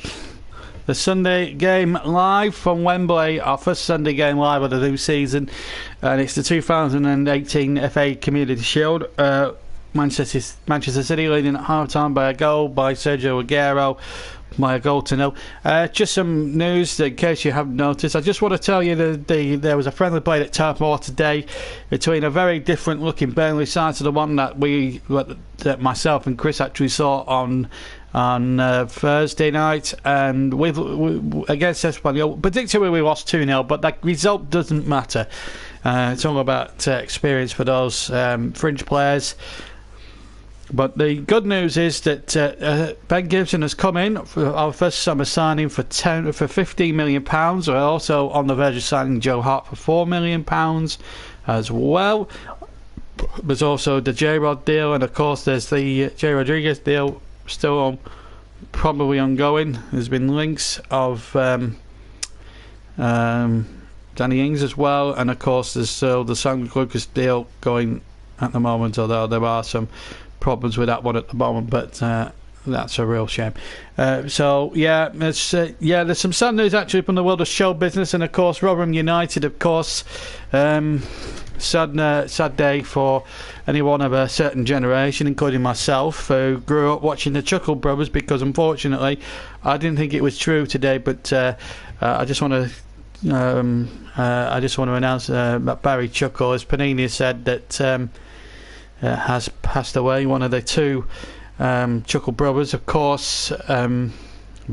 Sunday game live from Wembley, our first Sunday game live of the new season, and it's the 2018 FA Community Shield. Manchester City leading at half-time by a goal by Sergio Aguero, by a goal to nil. Just some news in case you haven't noticed. I just want to tell you that there was a friendly played at Turf Moor today between a very different looking Burnley side to the one that myself and Chris actually saw on Thursday night, and against Espanyol. Predictably we lost 2-0, but that result doesn't matter. It's all about experience for those fringe players. But the good news is that Ben Gibson has come in for our first summer signing for £15 million. We're also on the verge of signing Joe Hart for £4 million as well. There's also the J-Rod deal, and of course there's the J. Rodriguez deal still probably ongoing. There's been links of Danny Ings as well, and of course there's still the Sam Lucas deal going at the moment, although there are some problems with that one at the moment, but that's a real shame. There's some sad news actually from the world of show business, and of course Rotherham United, of course, sad day for anyone of a certain generation, including myself, who grew up watching the Chuckle Brothers, because unfortunately I didn't think it was true today, but I just want to announce that Barry Chuckle, as Panini has said, that has passed away. One of the two Chuckle Brothers, of course,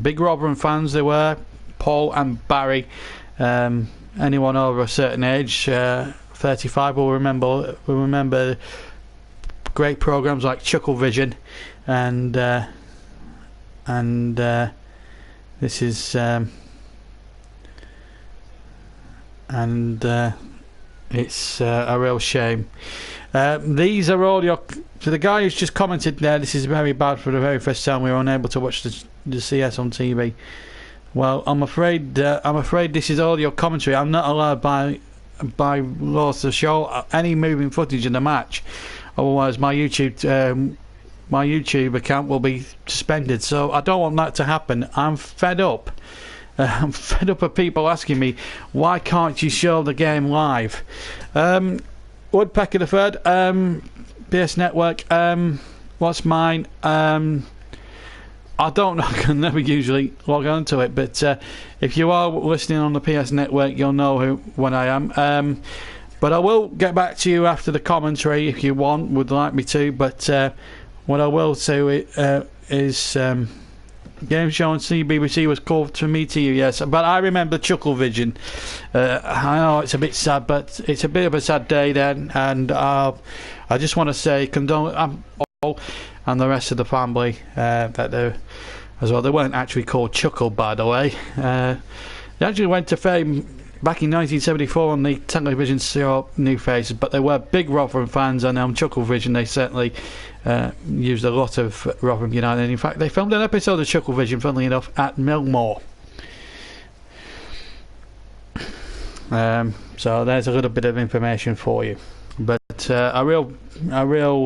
big Rotherham fans they were, Paul and Barry. Anyone over a certain age, 35, will remember great programs like Chuckle Vision, and this is it's a real shame. These are all your. So the guy who's just commented there, this is very bad. For the very first time we were unable to watch the CS on TV. Well, I'm afraid this is all your commentary. I'm not allowed by laws to show any moving footage in the match, otherwise my YouTube account will be suspended. So I don't want that to happen. I'm fed up. I'm fed up of people asking me, why can't you show the game live? Woodpecker the Third, PS Network, what's mine? I don't know, I can never usually log on to it, but if you are listening on the PS Network, you'll know when I am. But I will get back to you after the commentary if you would like me to, but what I will say is game show on CBBC was called to me to you, yes, but I remember Chuckle Vision. I know it's a bit sad, but it's a bit of a sad day then, and I just want to say condolence all and the rest of the family that they as well. They weren't actually called Chuckle, by the way. They actually went to fame back in 1974 on the television show New Faces, but they were big Rotherham fans, and on Chuckle Vision they certainly used a lot of Rotherham United. In fact, they filmed an episode of Chuckle Vision, funnily enough, at Millmore. So there's a little bit of information for you. But a real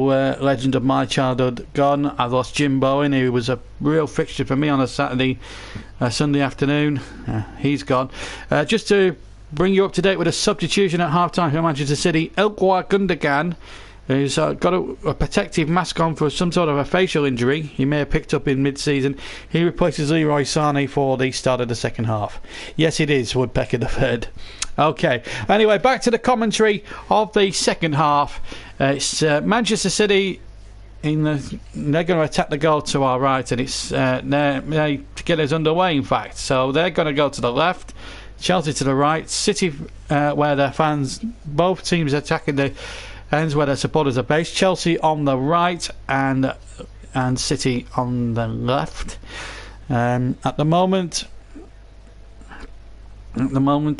legend of my childhood gone. I've lost Jim Bowen, who was a real fixture for me on a Sunday afternoon. He's gone. Just to bring you up to date with a substitution at half-time for Manchester City, Ilkay Gundogan, who's got a protective mask on for some sort of a facial injury he may have picked up in mid-season. He replaces Leroy Sané for the start of the second half. Yes, it is Woodpecker the Third. Okay, anyway, back to the commentary of the second half. It's Manchester City. They're going to attack the goal to our right, and it's to get us underway, in fact. So they're going to go to the left, Chelsea to the right, City where their fans, both teams attacking the ends where their supporters are based. Chelsea on the right and City on the left. At the moment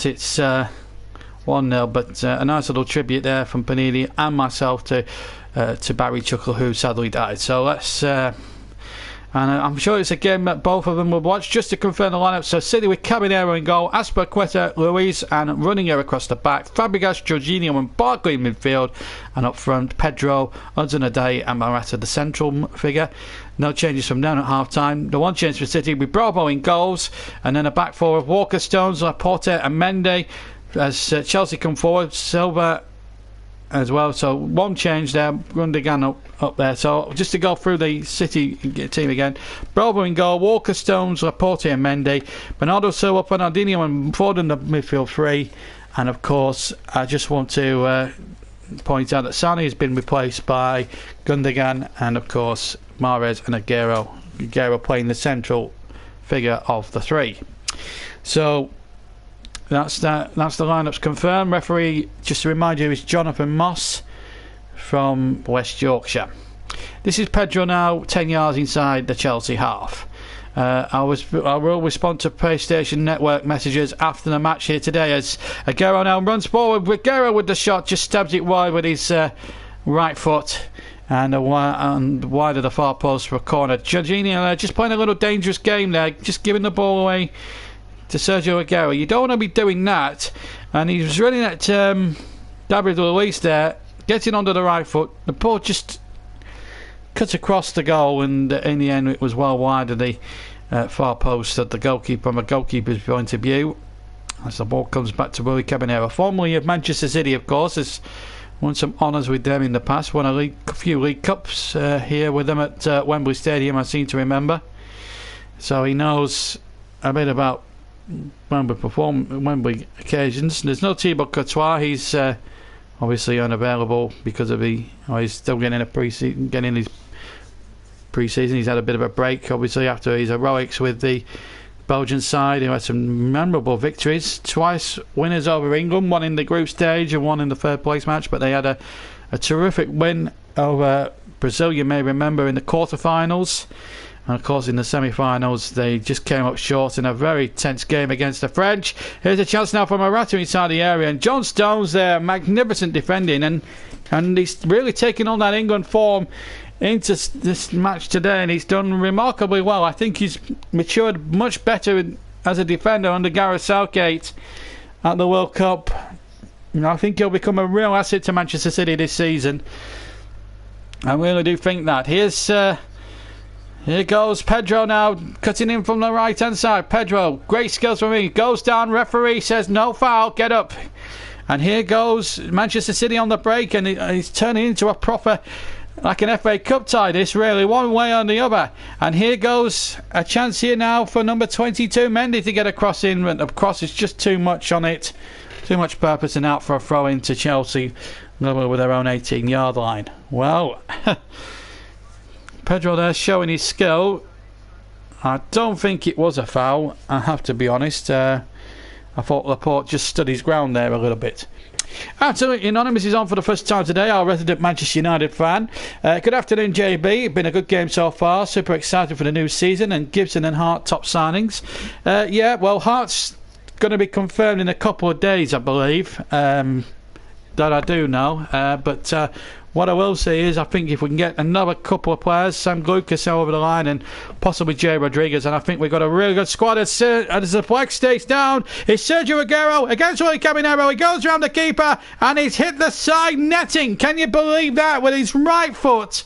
it's 1-0, but a nice little tribute there from Panini and myself to Barry Chuckle, who sadly died. So let's And I'm sure it's a game that both of them will watch. Just to confirm the lineup, so City with Caballero in goal, Azpilicueta, Luiz and Runninger across the back, Fabregas, Jorginho and Barkley in midfield, and up front Pedro, Hudson-Odoi and Morata the central figure. No changes from down at half time. The one change for City with Bravo in goals, and then a back four of Walker, Stones, Laporte and Mendy as Chelsea come forward. Silva as well, so one change there, Gundogan up there. So just to go through the City team again: Bravo in goal, Walker, Stones, Laporte and Mendy, Bernardo Silva, Fernandinho and Ford in the midfield three. And of course I just want to point out that Sane has been replaced by Gundogan, and of course Mahrez and Aguero playing the central figure of the three. So that's the lineups confirmed. Referee, just to remind you, is Jonathan Moss from West Yorkshire. This is Pedro now 10 yards inside the Chelsea half. I will respond to PlayStation Network messages after the match here today, as Aguero now runs forward. Aguero with the shot, just stabs it wide with his right foot, and wide of the far post for a corner. Jorginho just playing a little dangerous game there, just giving the ball away to Sergio Aguero. You don't want to be doing that. And he was running at David Luiz there, getting onto the right foot. The ball just cuts across the goal, and in the end it was well wide of the far post at the goalkeeper, from a goalkeeper's point of view, as the ball comes back to Willy Caballero, formerly of Manchester City, of course. Has won some honours with them in the past, won a few League Cups here with them at Wembley Stadium, I seem to remember. So he knows a bit about Wembley occasions. There's no Thibaut Courtois. He's obviously unavailable because of he's still getting his pre-season. He's had a bit of a break, obviously, after his heroics with the Belgian side, who had some memorable victories. Twice winners over England, one in the group stage and one in the third place match, but they had a terrific win over Brazil, you may remember, in the quarterfinals. And of course in the semi-finals they just came up short in a very tense game against the French. Here's a chance now for Morata inside the area, and John Stones there, magnificent defending, and he's really taken on that England form into this match today, and he's done remarkably well. I think he's matured much better as a defender under Gareth Southgate at the World Cup. I think he'll become a real asset to Manchester City this season. I really do think that. Here goes Pedro now, cutting in from the right hand side. Pedro, great skills from him, goes down, referee says no foul, get up. And here goes Manchester City on the break, and he's turning into a proper, like an FA Cup tie, this really, one way or the other. And here goes a chance here now for number 22 Mendy to get a cross in, but the cross is just too much on it, too much purpose, and out for a throw in to Chelsea, level with their own 18-yard line. Well, Pedro there showing his skill. I don't think it was a foul, I have to be honest. I thought Laporte just stood his ground there a little bit. Absolutely Anonymous is on for the first time today, our resident Manchester United fan. Good afternoon, JB. Been a good game so far. Super excited for the new season, and Gibson and Hart top signings. Yeah, well, Hart's going to be confirmed in a couple of days, I believe. That I do know. But what I will say is, I think if we can get another couple of players, Sam Lucas over the line and possibly Jay Rodriguez, and I think we've got a really good squad. As the flag stays down, it's Sergio Aguero against Willy Caballero. He goes around the keeper and he's hit the side netting. Can you believe that, with his right foot?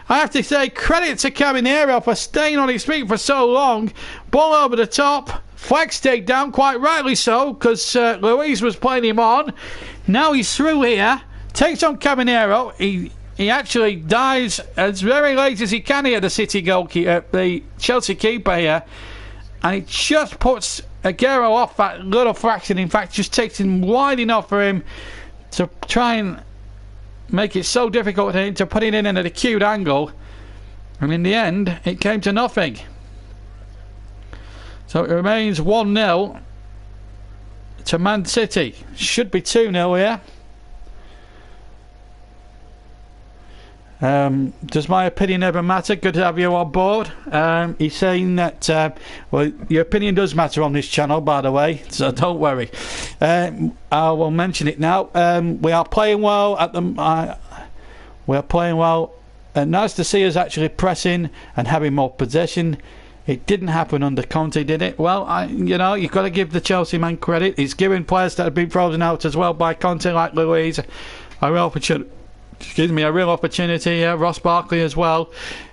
I have to say credit to Caballero for staying on his feet for so long. Ball over the top. Flag stayed down, quite rightly so, because Luiz was playing him on. Now he's through here. Takes on Caballero. He actually dives as very late as he can here, the City goalkeeper, the Chelsea keeper here, and he just puts Aguero off that little fraction. In fact, just takes him wide enough for him to try and make it so difficult for him to put it in at an acute angle, and in the end it came to nothing. So it remains 1-0 to Man City. Should be 2-0 here. Does my opinion ever matter? Good to have you on board. He's saying that well, your opinion does matter on this channel, by the way, so don't worry. I will mention it now. We are playing well at the nice to see us actually pressing and having more possession. It didn't happen under Conte, did it? Well, you know, you've got to give the Chelsea man credit. He's giving players that have been frozen out as well by Conte, like Louise, a real opportunity. Ross Barkley as well.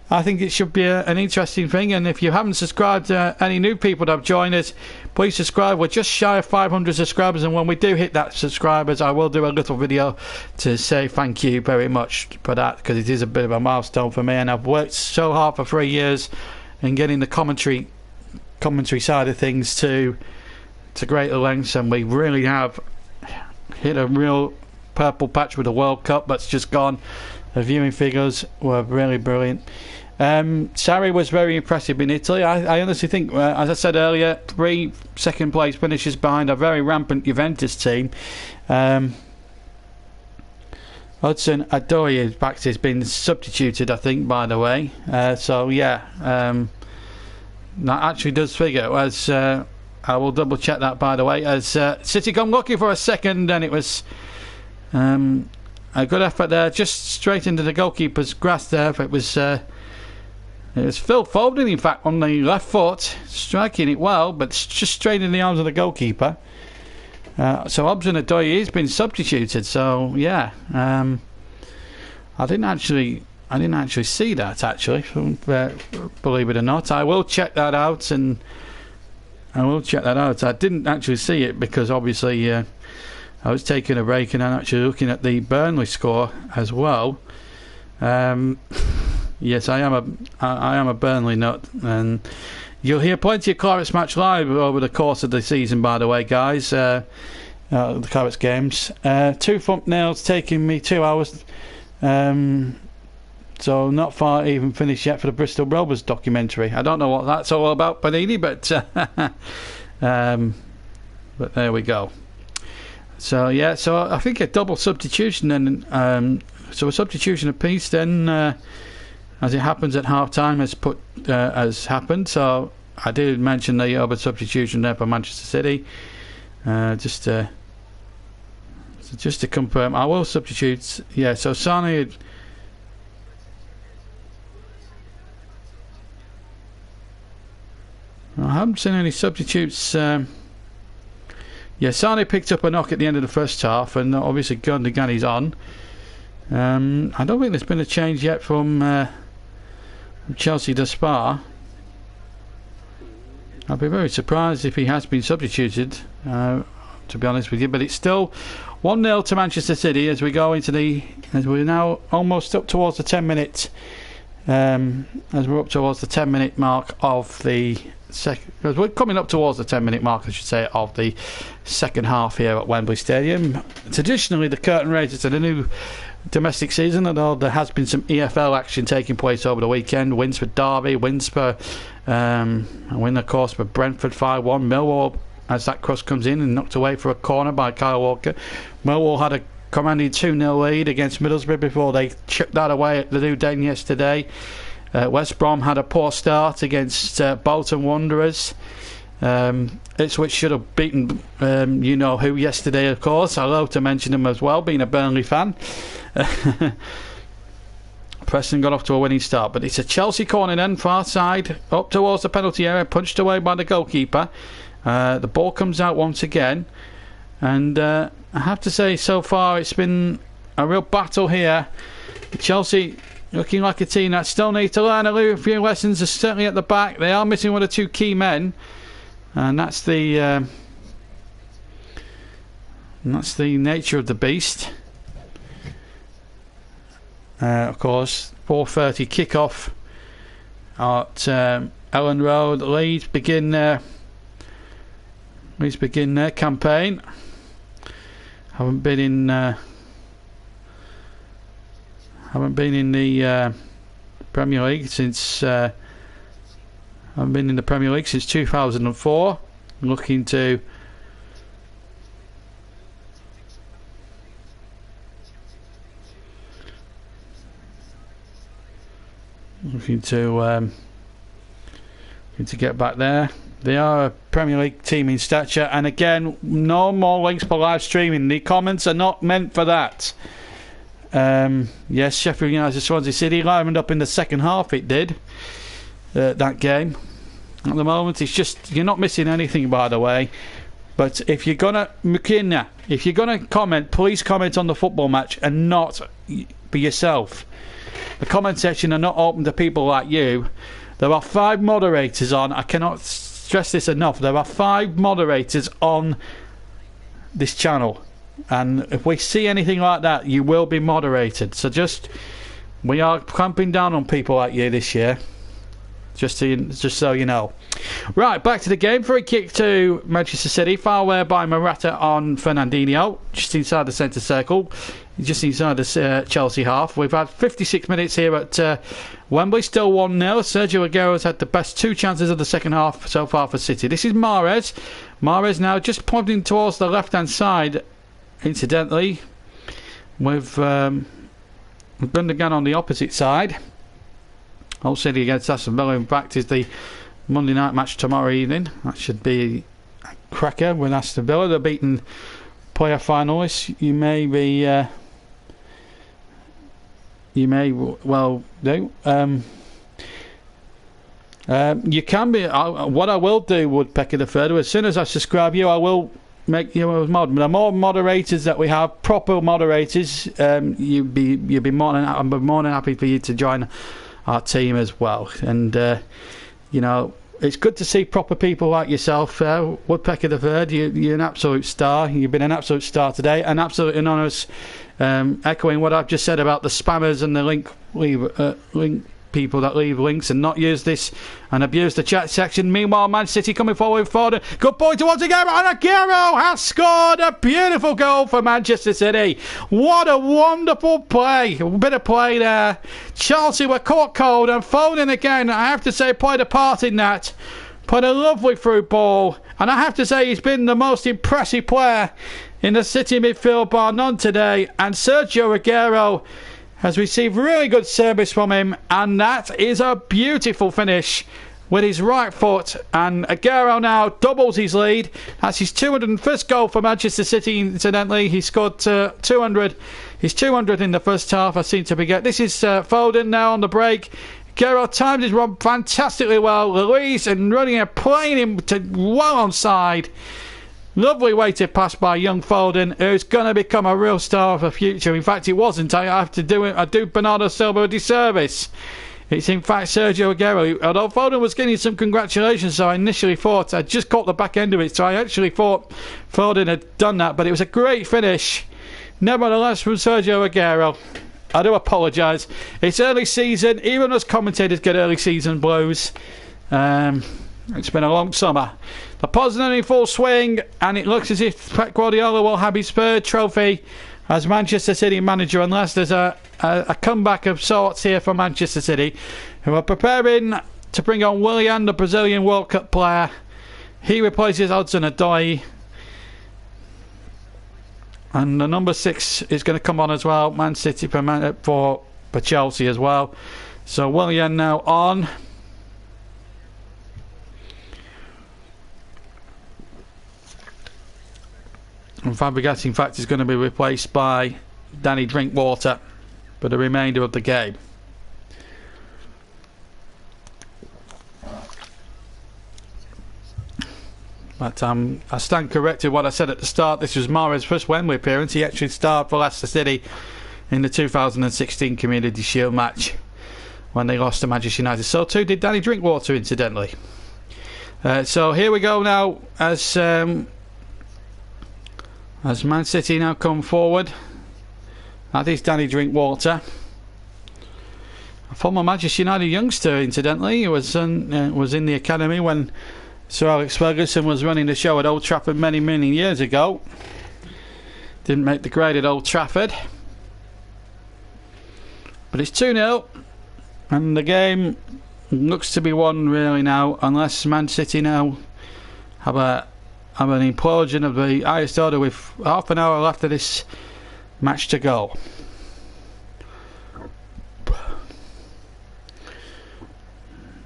I think it should be an interesting thing. And if you haven't subscribed, any new people that have joined us, please subscribe. We're just shy of 500 subscribers, and when we do hit that subscribers, I will do a little video to say thank you very much for that, because it is a bit of a milestone for me, and I've worked so hard for 3 years in getting the commentary side of things to greater lengths, and we really have hit a real purple patch with the World Cup that's just gone. The viewing figures were really brilliant. Sarri was very impressive in Italy. I honestly think, as I said earlier, 3 second place finishes behind a very rampant Juventus team. Hudson Odoi is back. Has been substituted, I think, by the way. So yeah, that actually does figure. As I will double check that, by the way. As City come looking for a second, and it was a good effort there, just straight into the goalkeeper's grasp there. It was Phil Foden, in fact, on the left foot, striking it well, but just straight in the arms of the goalkeeper. So Hudson Odoi has been substituted. So yeah, I didn't actually see that, actually. Believe it or not, I will check that out, I didn't actually see it because obviously I was taking a break and I'm actually looking at the Burnley score as well. Yes, I am a Burnley nut, and you'll hear plenty of Clarets Match Live over the course of the season, by the way, guys. The Clarets games. 2 thumbnails taking me 2 hours. So not far even finished yet for the Bristol Rovers documentary. I don't know what that's all about, Panini, but there we go. So yeah, so I think a double substitution, and so a substitution apiece then, as it happens at half time, has happened. So I did mention the other substitution there for Manchester City. Just to confirm, I will substitute. Yeah, so Sane. I haven't seen any substitutes. Yeah, Sane picked up a knock at the end of the first half, and obviously Gundogan on. I don't think there's been a change yet from Chelsea thus far. I'd be very surprised if he has been substituted, to be honest with you. But it's still 1-0 to Manchester City as we go into as we're now almost up towards the 10-minute, as we're up towards the 10-minute mark of the because we're coming up towards the 10-minute mark, I should say, of the second half here at Wembley Stadium. Traditionally, the curtain raiser to the new domestic season, although there has been some EFL action taking place over the weekend. Wins for Derby, wins for a win, of course, for Brentford 5-1. Millwall, as that cross comes in and knocked away for a corner by Kyle Walker. Millwall had a commanding 2-0 lead against Middlesbrough before they chipped that away at the New Den yesterday. West Brom had a poor start against Bolton Wanderers. Ipswich should have beaten you know who yesterday, of course. I love to mention them as well, being a Burnley fan. Preston got off to a winning start, but it's a Chelsea corner then, far side, up towards the penalty area, punched away by the goalkeeper. The ball comes out once again, and I have to say, so far it's been a real battle here. Chelsea looking like a team that still needs to learn a few lessons, certainly at the back. They are missing one or two key men, and that's the nature of the beast. Of course, 4:30 kickoff at Ellen Road. Leeds begin their campaign. Haven't been in the Premier League since 2004. Looking to get back there. They are a Premier League team in stature, and again, no more links for live streaming. The comments are not meant for that. Yes, Sheffield United, Swansea City livened up in the second half. It did that game. At the moment, it's just you're not missing anything, by the way. But if you're gonna McKenna, if you're gonna comment, please comment on the football match and not be yourself. The comment section are not open to people like you. There are 5 moderators on. I cannot stress this enough. There are 5 moderators on this channel, and if we see anything like that, you will be moderated. So we are clamping down on people like you this year. Just so you know. Right, back to the game. Free kick to Manchester City. Foul there by Morata on Fernandinho, just inside the centre circle, just inside the Chelsea half. We've had 56 minutes here at Wembley, still 1-0. Sergio Aguero's had the best 2 chances of the second half so far for City. This is Mahrez. Mahrez now just pointing towards the left-hand side, incidentally. We've Gundogan on the opposite side. Hull City against Aston Villa, in fact, is the Monday night match tomorrow evening. That should be a cracker with Aston Villa. They're beaten player finalists. You may well do. You can be. What I will do, Woodpecker the Third, as soon as I subscribe you, I will make you a mod. The more moderators that we have, proper moderators, you'd be more than happy for you to join our team as well. And you know, it's good to see proper people like yourself, Woodpecker the Third. You're an absolute star. You've been an absolute star today, and absolutely anonymous, echoing what I've just said about the spammers and the link people that leave links and not use this and abuse the chat section. Meanwhile, Man City coming forward for the good point towards Aguero, and Aguero has scored a beautiful goal for Manchester City. What a wonderful play. A bit of play there. Chelsea were caught cold, and Foden again, I have to say, played a part in that. Played a lovely through ball, and I have to say he's been the most impressive player in the City midfield bar none today. And Sergio Aguero has received really good service from him, and that is a beautiful finish with his right foot. And Aguero now doubles his lead. That's his 201st goal for Manchester City, incidentally. He scored 200. His 200 in the first half, I seem to forget. This is Foden now on the break. Aguero timed his run fantastically well. Luis and running and playing him to well onside. Lovely weighted pass by young Foden, who's going to become a real star of the future. In fact, it wasn't. I have to do it. I do Bernardo Silva a disservice. It's in fact Sergio Aguero. Although Foden was getting some congratulations, so I initially thought, I just caught the back end of it, so I actually thought Foden had done that, but it was a great finish. Nevertheless, from Sergio Aguero. I do apologise. It's early season. Even us commentators get early season blues. It's been a long summer. The Poznan in full swing, and it looks as if Pep Guardiola will have his third trophy as Manchester City manager, unless there's a comeback of sorts here for Manchester City, who are preparing to bring on Willian, the Brazilian World Cup player. He replaces Hudson-Odoi, and the number 6 is going to come on as well, Man City for Chelsea as well. So Willian now on. And Fabregas, in fact, is going to be replaced by Danny Drinkwater for the remainder of the game. But I stand corrected what I said at the start. This was Mahrez's first Wembley appearance. He actually starred for Leicester City in the 2016 Community Shield match when they lost to Manchester United. So too did Danny Drinkwater, incidentally. So here we go now as Man City now come forward. That is Danny Drinkwater, a former Manchester United youngster, incidentally. He was in the academy when Sir Alex Ferguson was running the show at Old Trafford many years ago. Didn't make the grade at Old Trafford. But it's 2-0, and the game looks to be won really now, unless Man City now have an implosion of the highest order with half an hour left of this match to go.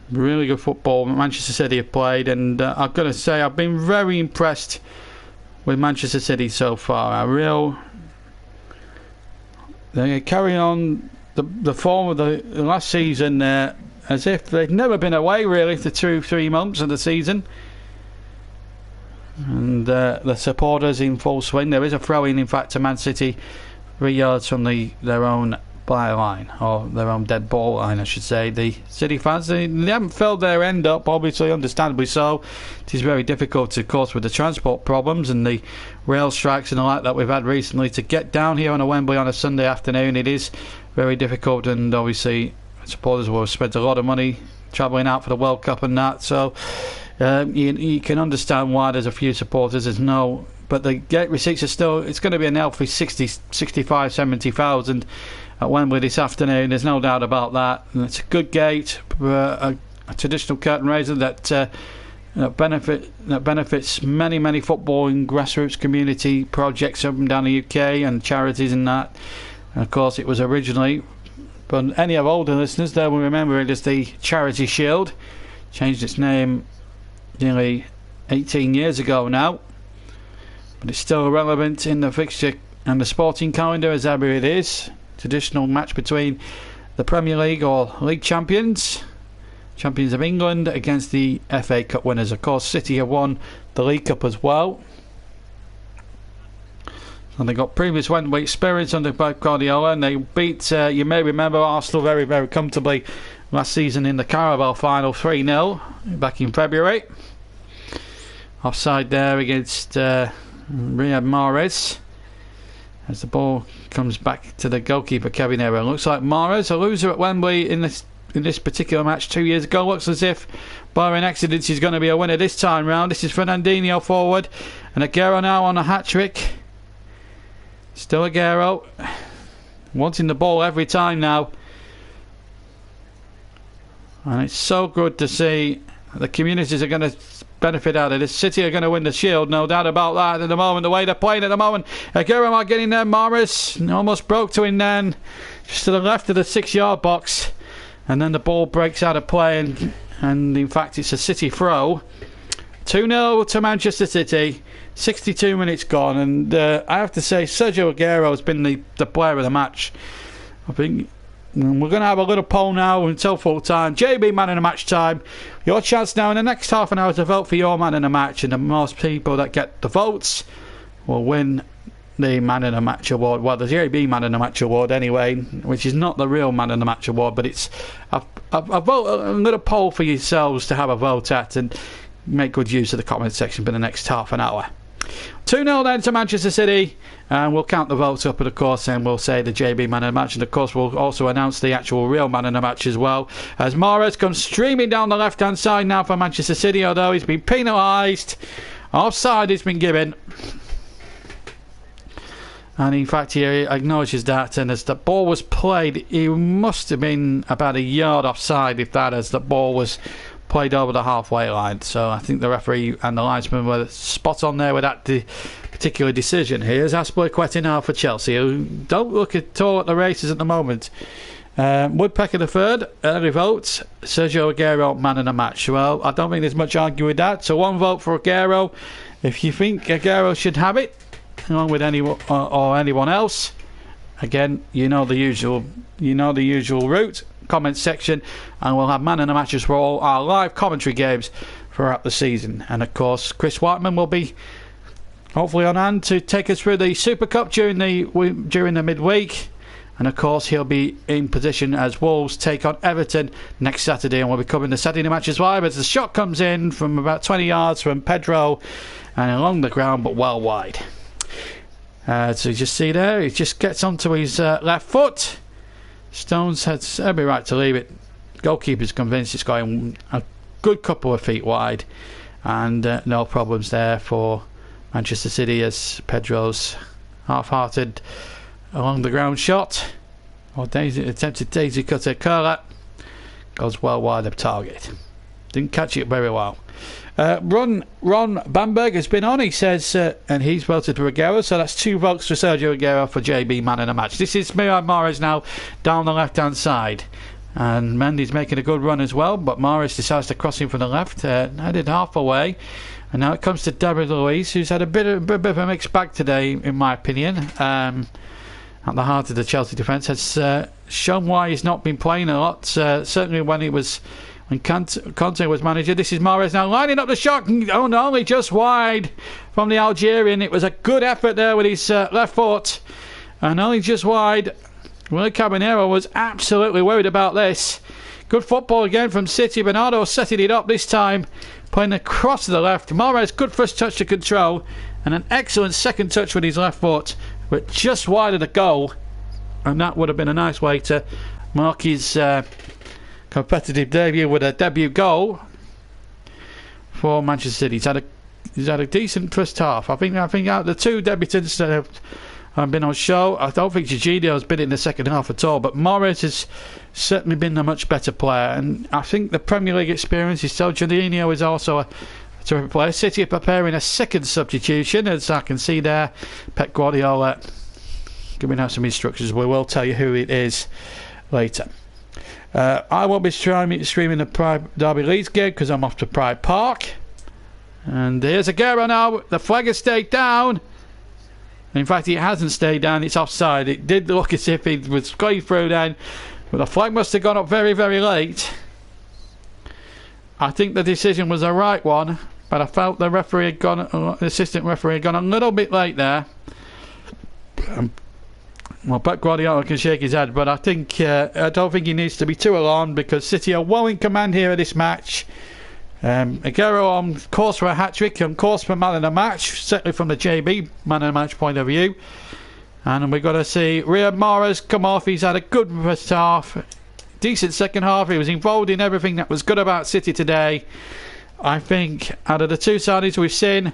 Really good football Manchester City have played, and I've got to say I've been very impressed with Manchester City so far. They're carrying on the form of the last season as if they'd never been away really for 2-3 months of the season. And the supporters in full swing. There is a throw-in fact, to Man City, 3 yards from their own byline, or their own dead ball line, I should say. The City fans, they haven't filled their end up, obviously, understandably so. It is very difficult, of course, with the transport problems and the rail strikes and the like that we've had recently, to get down here on a Wembley on a Sunday afternoon. It is very difficult, and obviously supporters will have spent a lot of money travelling out for the World Cup and that, so you can understand why there's a few supporters. But the gate receipts are still, it's going to be an healthy 60, 65, 70,000 at Wembley this afternoon. There's no doubt about that. And it's a good gate, a traditional curtain raiser that benefits many footballing grassroots community projects up and down the UK and charities and that. And of course, it was originally, but any of older listeners there will remember it as the Charity Shield. Changed its name nearly 18 years ago now, but it's still relevant in the fixture and the sporting calendar as ever it is. Traditional match between the Premier League or League champions of England, against the FA Cup winners. Of course, City have won the League Cup as well, and they got previous Wembley experience under Pep Guardiola, and they beat, you may remember, Arsenal very comfortably last season in the Carabao final 3-0 back in February. Offside there against Riyad Mahrez as the ball comes back to the goalkeeper Kevin Aaron. Looks like Mahrez, a loser at Wembley in this particular match 2 years ago, looks as if, barring accidents, he's going to be a winner this time round. This is Fernandinho forward, and Aguero now on a hat-trick. Still Aguero wanting the ball every time now, and it's so good to see the communities are going to benefit out of this. City are going to win the Shield, no doubt about that. At the moment, the way they're playing at the moment, Aguero might get in there. Mahrez almost broke to him then, just to the left of the 6-yard box, and then the ball breaks out of play, and in fact it's a City throw. 2-0 to Manchester City, 62 minutes gone, and I have to say Sergio Aguero has been the player of the match. I think we're going to have a little poll now until full time. JB man in the match time. Your chance now in the next half an hour to vote for your man in the match, and the most people that get the votes will win the man in the match award. Well, the JB man in the match award anyway, which is not the real man in the match award, but it's a little poll for yourselves to have a vote at, and make good use of the comment section for the next half an hour. 2-0 then to Manchester City, and we'll count the votes up, and of course then we'll say the JB man of the match, and of course we'll also announce the actual real man of the match as well, as Mahrez comes streaming down the left hand side now for Manchester City, although he's been penalised. Offside has been given, and in fact he acknowledges that, and as the ball was played, he must have been about a yard offside, if that, as the ball was played over the halfway line. So I think the referee and the linesman were spot on there with that particular decision. Here's Azpilicueta now for Chelsea, who don't look at all at the races at the moment. Woodpecker the third, early votes. Sergio Aguero man of the match. Well, I don't think there's much arguing with that. So one vote for Aguero. If you think Aguero should have it, along with anyone or anyone else, again, you know the usual route. Comment section, and we'll have man in the matches for all our live commentary games throughout the season. And of course, Chris Whiteman will be hopefully on hand to take us through the Super Cup during the midweek, and of course he'll be in position as Wolves take on Everton next Saturday, and we'll be covering the Saturday matches live as the shot comes in from about 20 yards from Pedro and along the ground, but well wide. So you just see there, he just gets onto his left foot. Stones has every right to leave it. Goalkeeper's convinced it's going a good couple of feet wide, and no problems there for Manchester City, as Pedro's half-hearted along the ground shot, or attempted daisy cutter curler, goes well wide of target. Didn't catch it very well. Ron Bamberg has been on, he says, and he's voted for Aguero, so that's 2 votes for Sergio Aguero for JB man in the match. This is Riyad Mahrez now down the left hand side, and Mendy's making a good run as well, but Mahrez decides to cross him from the left, headed half away, and now it comes to David Luiz, who's had a bit of a mixed bag today in my opinion. at the heart of the Chelsea defence, has shown why he's not been playing a lot. Certainly when Conte was manager. This is Mahrez now lining up the shot. Oh, no, only just wide from the Algerian. It was a good effort there with his left foot, and only just wide. Willy Caballero was absolutely worried about this. Good football again from City. Bernardo setting it up this time, playing across to the left. Mahrez, good first touch to control, and an excellent second touch with his left foot, but just wide of the goal, and that would have been a nice way to mark his competitive debut with a debut goal for Manchester City. He's had a decent first half. I think out of the two debutants that have been on show, I don't think Jorginho has been in the second half at all, but Mahrez has certainly been a much better player, and I think the Premier League experience is so. Jorginho is also a terrific player. City are preparing a second substitution, as I can see there. Pep Guardiola giving out some instructions. We will tell you who it is later. I won't be streaming the Pride Derby Leeds game because I'm off to Pride Park. And here's Aguero now. The flag has stayed down. In fact, it hasn't stayed down. It's offside. It did look as if it was going through then, but the flag must have gone up very, very late. I think the decision was the right one, but I felt the assistant referee had gone a little bit late there. Well, Pep Guardiola can shake his head, but I don't think he needs to be too alarmed, because City are well in command here of this match. Aguero on course for a hat-trick, on course for man of the match, certainly from the JB man of the match point of view. And we've got to see Riyad Mahrez come off. He's had a good first half, decent second half. He was involved in everything that was good about City today. I think out of the two signings we've seen,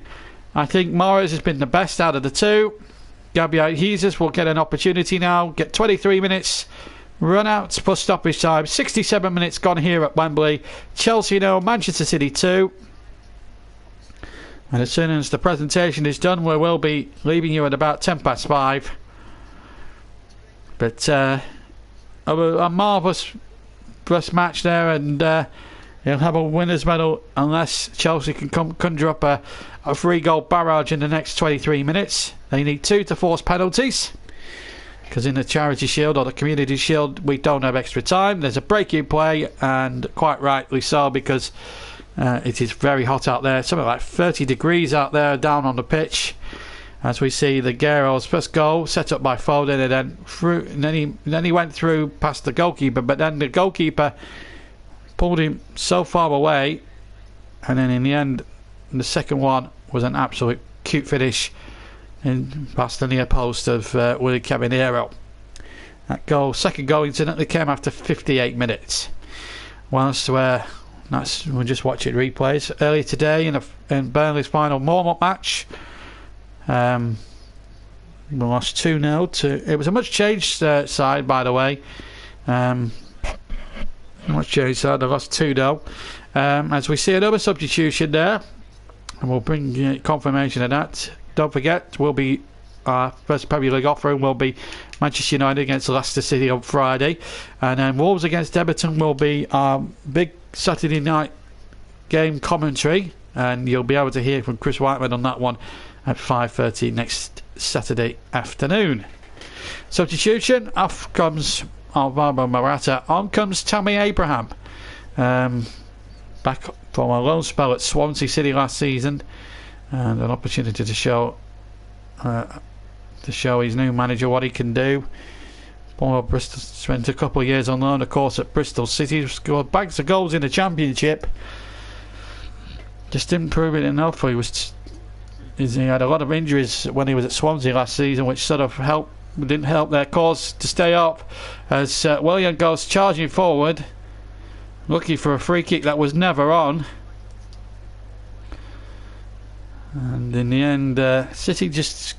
I think Mahrez has been the best out of the two. Gabriel Jesus will get an opportunity now, get 23 minutes, run out for stoppage time. 67 minutes gone here at Wembley. Chelsea 0, Manchester City 2. And as soon as the presentation is done, we will be leaving you at about 5:10. But a marvellous first match there, and he'll have a winner's medal unless Chelsea can conjure up a 3-goal barrage in the next 23 minutes. They need 2 to force penalties, because in the Charity Shield or the Community Shield we don't have extra time. There's a break in play, and quite rightly so, because it is very hot out there, something like 30 degrees out there down on the pitch, as we see the Aguero's first goal set up by Foden, and then he went through past the goalkeeper, but then the goalkeeper pulled him so far away, and then in the end the second one was an absolute cute finish in past the near post of Willy Caballero. That second goal incidentally came after 58 minutes. Whilst we'll just watch it replays. Earlier today in Burnley's final warm-up match, we lost 2-0 to. It was a much changed side, by the way. Much changed side. They lost 2-0. As we see another substitution there, and we'll bring confirmation of that. Don't forget, our first Premier League offering will be Manchester United against Leicester City on Friday, and then Wolves against Everton will be our big Saturday night game commentary, and you'll be able to hear from Chris Whiteman on that one at 5:30 next Saturday afternoon. Substitution, off comes Alvaro Morata, on comes Tammy Abraham, back from a loan spell at Swansea City last season, and an opportunity to show his new manager what he can do. Bristol spent a couple of years on loan, of course, at Bristol City, scored bags of goals in the Championship. Just didn't prove it enough. He had a lot of injuries when he was at Swansea last season, which sort of didn't help their cause to stay up. As Willian goes charging forward, looking for a free kick that was never on. And in the end, City just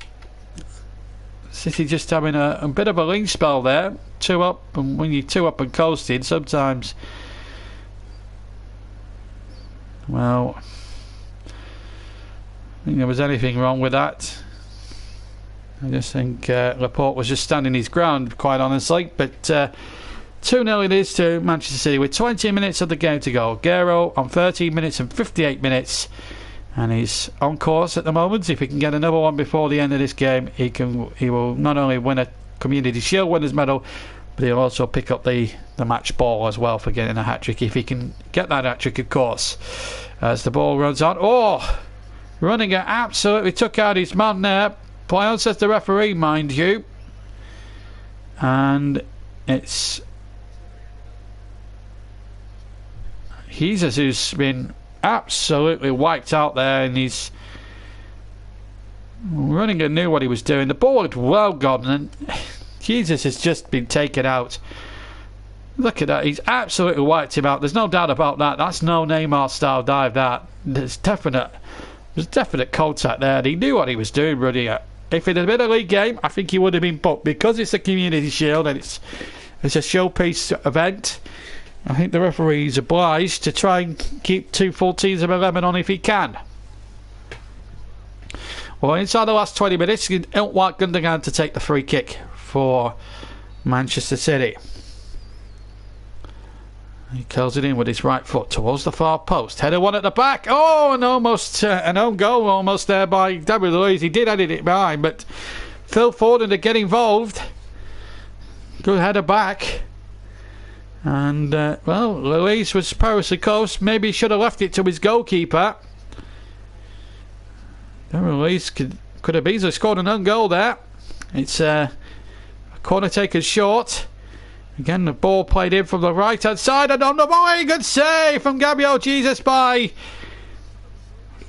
having a bit of a lean spell there. 2 up, and when you're 2 up and coasting, sometimes, well, I think there was anything wrong with that. I just think Laporte was just standing his ground, quite honestly. But 2-0 it is to Manchester City with 20 minutes of the game to go. Aguero on 13 minutes and 58 minutes. And he's on course at the moment. If he can get another one before the end of this game, he will not only win a Community Shield winners medal, but he'll also pick up the match ball as well for getting a hat-trick, if he can get that hat-trick, of course. As the ball runs on. Oh! Running it absolutely took out his man there. Play on, says the referee, mind you. And it's Jesus who's been absolutely wiped out there, and he's running and knew what he was doing. The ball looked well gone, and Jesus has just been taken out. Look at that, he's absolutely wiped him out. There's no doubt about that. That's no Neymar style dive. There's definite contact there, and he knew what he was doing running it. If it had been a league game, I think he would have been booked. Because it's a Community Shield and it's a showpiece event, I think the referee is obliged to try and keep 2 full teams of 11 on if he can. Well, inside the last 20 minutes, Iltwart Gundogan to take the free kick for Manchester City. He curls it in with his right foot towards the far post. Header one at the back. Oh, and almost an own goal almost there by David Luiz. He did edit it behind, but Phil Foden to get involved. Good header back. And, well, Luiz was perilously close. Maybe he should have left it to his goalkeeper. David Luiz could have easily scored an own goal there. It's a corner taken short. Again, the ball played in from the right hand side, and on the volley, good save from Gabriel Jesus by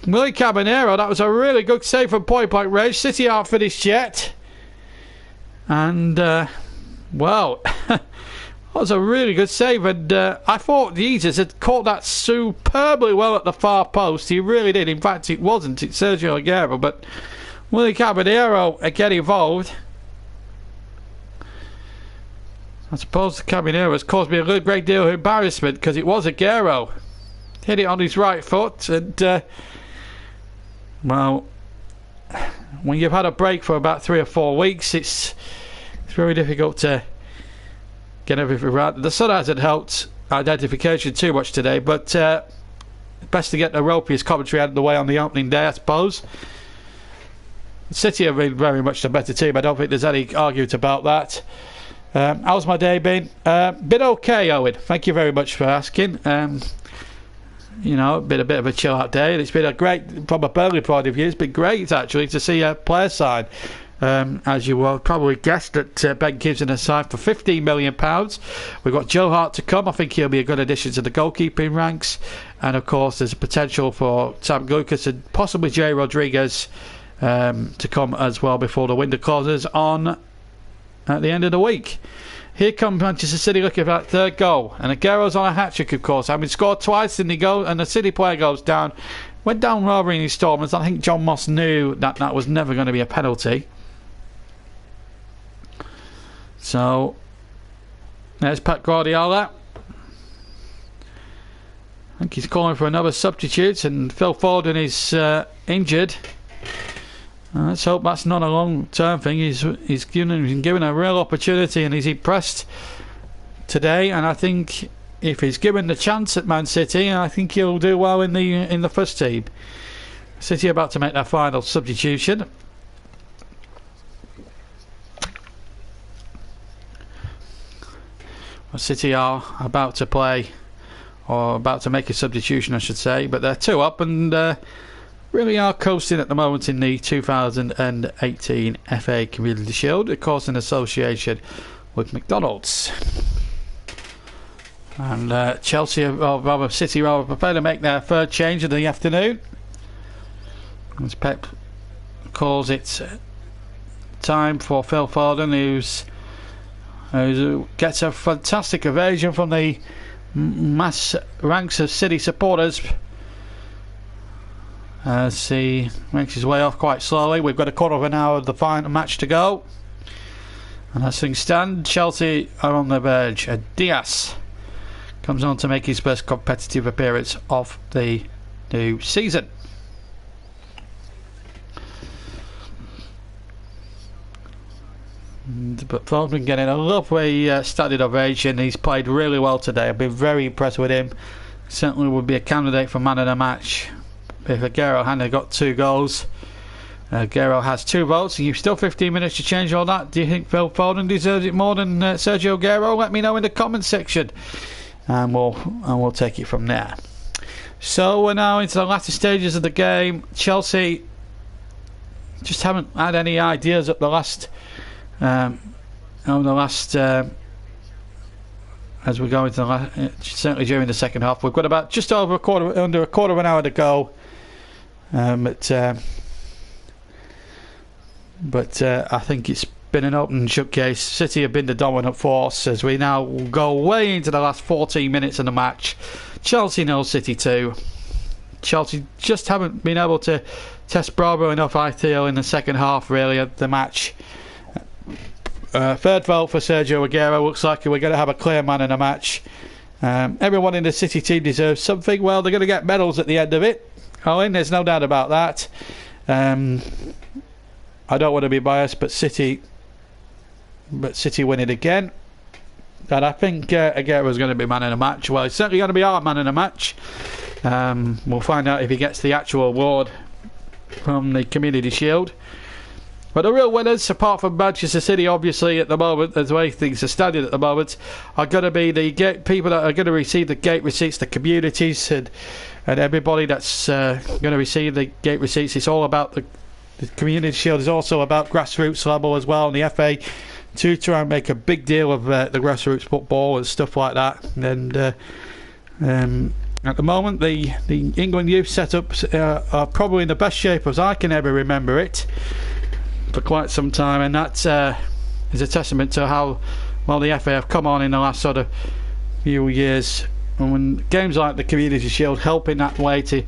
Willie Caballero. That was a really good save from point blank range. City aren't finished yet, and well, that was a really good save. And I thought Jesus had caught that superbly well at the far post. He really did. In fact, it wasn't. It's Sergio Aguero, but Willie Caballero again involved. I suppose the Caballero has caused me a great deal of embarrassment, because it was Aguero. Hit it on his right foot, and well, when you've had a break for about 3 or 4 weeks, it's very difficult to get everything right. The sun hasn't helped identification too much today, but best to get the ropiest commentary out of the way on the opening day, I suppose. City have been very much the better team. I don't think there's any argument about that. How's my day been? Been okay, Owen. Thank you very much for asking. You know, been a bit of a chill out day. It's been a great, from a Burnley point of view, it's been great actually to see a player sign. As you will probably guessed, that Ben Gibson has signed for £15 million. We've got Joe Hart to come. I think he'll be a good addition to the goalkeeping ranks. And of course, there's a potential for Sam Lucas and possibly Jay Rodriguez to come as well before the window closes on at the end of the week. Here comes Manchester City looking for that third goal, and Aguero's on a hat-trick, of course. Having scored twice in the goal, and the City player goes down. Went down rather in installments. I think John Moss knew that that was never going to be a penalty. So there's Pep Guardiola. I think he's calling for another substitute, and Phil Foden is injured. Let's hope that's not a long-term thing. He's given a real opportunity, and he's impressed today. And I think if he's given the chance at Man City, I think he'll do well in the first team. City are about to make their final substitution. City are about to play, or about to make a substitution, I should say, but they're 2 up, and really are coasting at the moment in the 2018 FA Community Shield, of course in association with McDonald's. And Chelsea, or rather City, are prepared to make their third change of the afternoon, as Pep calls it time for Phil Foden, who gets a fantastic ovation from the mass ranks of City supporters as he makes his way off quite slowly. We've got a quarter of an hour of the final match to go, and as things stand, Chelsea are on the verge. Diaz comes on to make his first competitive appearance of the new season. But Foden getting a lovely standing ovation. He's played really well today. I've been very impressed with him. Certainly would be a candidate for man of the match if Aguero hadn't got 2 goals. Aguero has 2 votes, and you've still 15 minutes to change all that. Do you think Phil Foden deserves it more than Sergio Aguero? Let me know in the comments section, and we'll take it from there. So we're now into the latter stages of the game. Chelsea just haven't had any ideas at the last, as we go into the certainly during the second half. We've got about just over under a quarter of an hour to go. But I think it's been an open and shut case. City have been the dominant force as we now go way into the last 14 minutes of the match. Chelsea 0, City 2. Chelsea just haven't been able to test Bravo enough, I feel, in the second half really of the match. Third vote for Sergio Aguero. Looks like we're going to have a clear man in the match. Everyone in the City team deserves something. Well, they're going to get medals at the end of it, Owen, there's no doubt about that. I don't want to be biased, but City win it again. And I think Aguero's going to be man in the match. Well, he's certainly going to be our man in the match. We'll find out if he gets the actual award from the Community Shield. But the real winners, apart from Manchester City, obviously at the moment, as the way things are standing at the moment, are going to be the people that are going to receive the gate receipts, the communities, and everybody that's going to receive the gate receipts. It's all about the Community Shield is also about grassroots level as well, and the FA to try and make a big deal of the grassroots football and stuff like that. And at the moment, the England youth setups are probably in the best shape as I can ever remember it for quite some time, and that is a testament to how well the FA have come on in the last sort of few years. And when games like the Community Shield help in that way to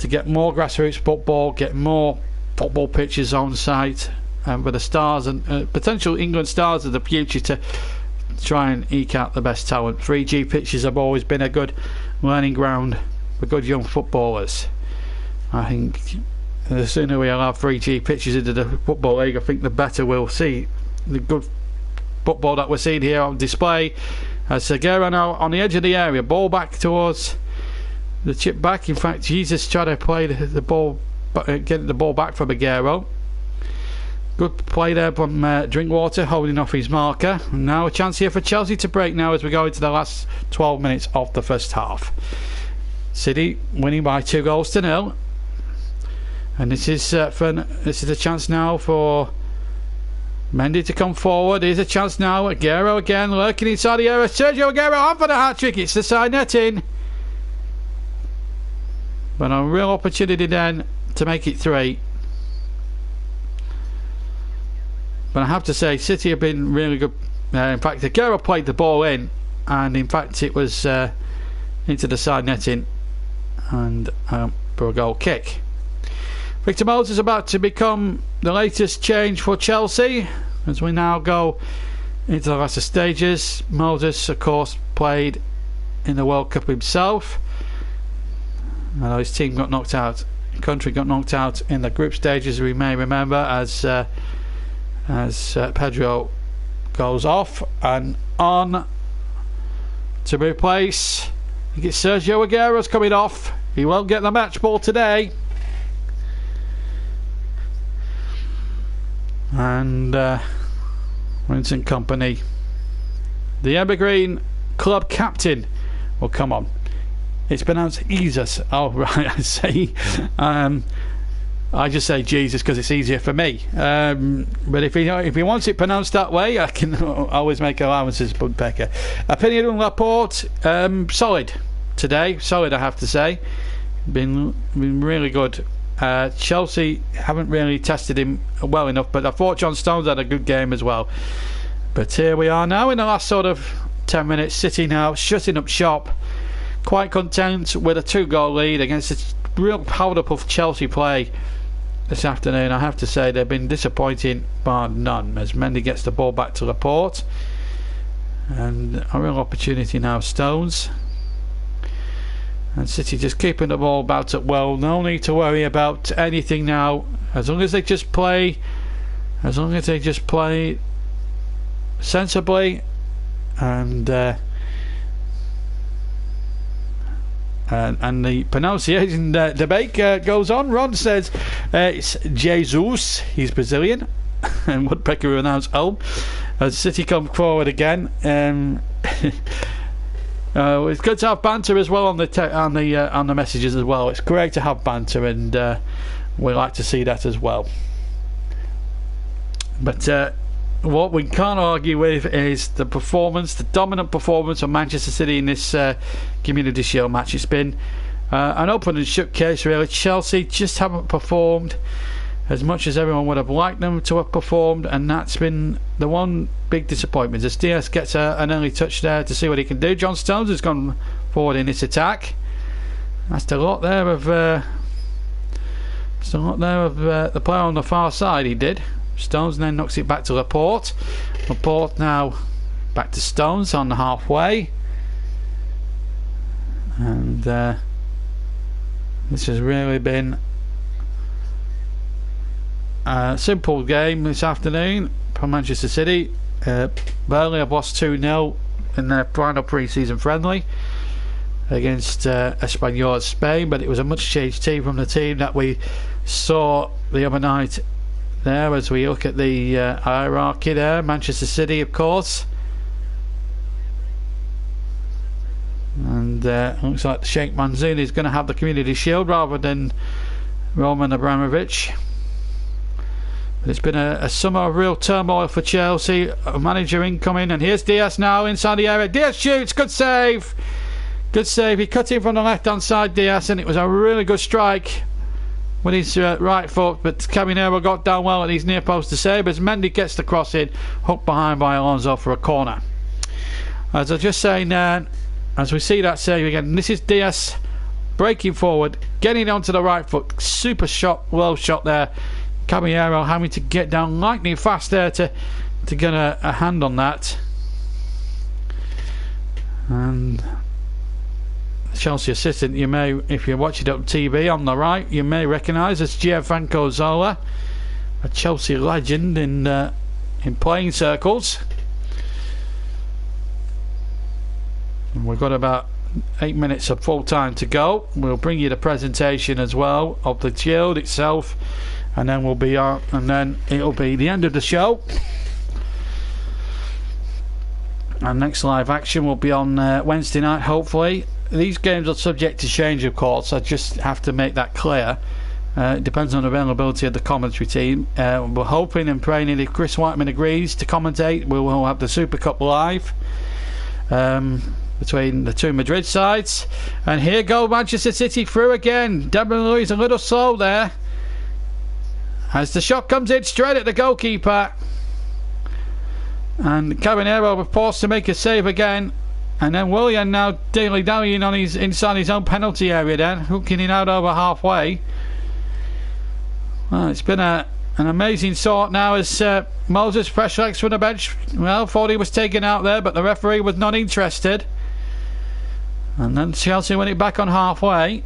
get more grassroots football, get more football pitches on site, for the stars and potential England stars of the future to try and eke out the best talent. 3G pitches have always been a good learning ground for good young footballers. I think the sooner we allow 3G pitches into the Football League, I think the better we'll see the good football that we're seeing here on display. As Aguero now on the edge of the area, ball back towards the chip back. In fact, Jesus tried to play the ball, get the ball back from Aguero. Good play there from Drinkwater, holding off his marker. And now a chance here for Chelsea to break now as we go into the last 12 minutes of the first half. City winning by 2-0. And this is a chance now for Mendy to come forward. Here's a chance now. Aguero again lurking inside the area. Sergio Aguero on for the hat-trick. It's the side netting. But a real opportunity then to make it 3. But I have to say, City have been really good. In fact, Aguero played the ball in, and in fact it was into the side netting and for a goal kick. Victor Moses is about to become the latest change for Chelsea as we now go into the latter stages. Moses, of course, played in the World Cup himself. His team got knocked out. Country got knocked out in the group stages, we may remember, as Pedro goes off and on to replace. I think it's Sergio Aguero's coming off. He won't get the match ball today. And Vincent Kompany, the Evergreen club captain, will come on. It's pronounced Jesus. Oh right, I say. I just say Jesus because it's easier for me. But if he wants it pronounced that way, I can always make allowances. Budpecker. Opinion on Laporte, solid today. Solid, I have to say. Been really good. Chelsea haven't really tested him well enough, but I thought John Stones had a good game as well. But here we are now in the last sort of 10 minutes. City now shutting up shop, quite content with a 2-goal lead against a real powder puff Chelsea play this afternoon. I have to say they've been disappointing bar none as Mendy gets the ball back to Laporte, and a real opportunity now Stones. And City just keeping the ball about it well. No need to worry about anything now. As long as they just play sensibly and And the pronunciation debate goes on. Ron says it's Jesus. He's Brazilian. And Woodpecker announced home as City come forward again. It's good to have banter as well on the messages as well. It's great to have banter, and we like to see that as well. But what we can't argue with is the dominant performance of Manchester City in this Community Shield match. It's been an open and shut case, really. Chelsea just haven't performed as much as everyone would have liked them to have performed, and that's been the one big disappointment. As Diaz gets an early touch there to see what he can do. John Stones has gone forward in this attack. That's a lot there of the player on the far side. He did. Stones then knocks it back to Laporte. Laporte now back to Stones on the halfway, and this has really been a simple game this afternoon for Manchester City. Burnley have lost 2-0 in their final pre-season friendly against Espanyol Spain, but it was a much changed team from the team that we saw the other night there. As we look at the hierarchy there, Manchester City, of course, and looks like Sheikh Manzouni is going to have the Community Shield rather than Roman Abramovich. But it's been a summer of real turmoil for Chelsea. A manager incoming, and here's Diaz now inside the area. Diaz shoots, good save, he cut in from the left hand side, Diaz, and it was a really good strike with his right foot, but Cabinero got down well at his near post to save as Mendy gets the cross in, hooked behind by Alonso for a corner. As I was just saying, as we see that save again, this is Diaz breaking forward, getting onto the right foot, super shot, low shot there. Caballero having to get down lightning fast there to get a hand on that. And Chelsea assistant, you may, if you watch it on TV on the right, you may recognise as Gianfranco Zola, a Chelsea legend in playing circles. And we've got about 8 minutes of full time to go. We'll bring you the presentation as well of the Shield itself, and then we'll be on, and then it'll be the end of the show. And next live action will be on Wednesday night, hopefully. These games are subject to change, of course. I just have to make that clear. It depends on the availability of the commentary team. We're hoping and praying that if Chris Whiteman agrees to commentate, we will have the Super Cup live between the two Madrid sides. And here go Manchester City through again. Debra Louise a little slow there as the shot comes in straight at the goalkeeper, and Caballero was forced to make a save again. And then Willian now dilly-dallying on inside his own penalty area then, hooking it out over halfway. Well, it's been an amazing sort now as Moses, fresh legs from the bench, well, thought he was taken out there, but the referee was not interested. And then Chelsea win it back on halfway.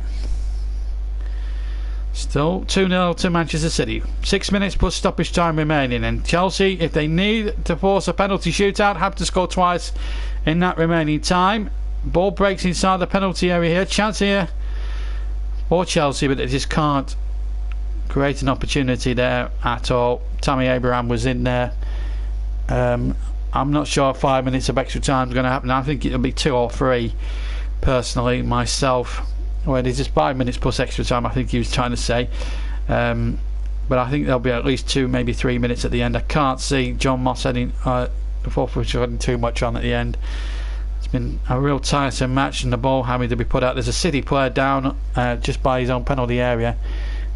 Still 2-0 to Manchester City. 6 minutes plus stoppage time remaining, and Chelsea, if they need to force a penalty shootout, have to score twice in that remaining time. Ball breaks inside the penalty area here. Chance here for Chelsea, but they just can't create an opportunity there at all. Tammy Abraham was in there. I'm not sure 5 minutes of extra time is going to happen. I think it'll be 2 or 3 personally, myself. Well, it's just 5 minutes plus extra time, I think he was trying to say. But I think there'll be at least 2, maybe 3 minutes at the end. I can't see John Moss heading too much on at the end. It's been a real tiresome match, and the ball having to be put out. There's a City player down just by his own penalty area,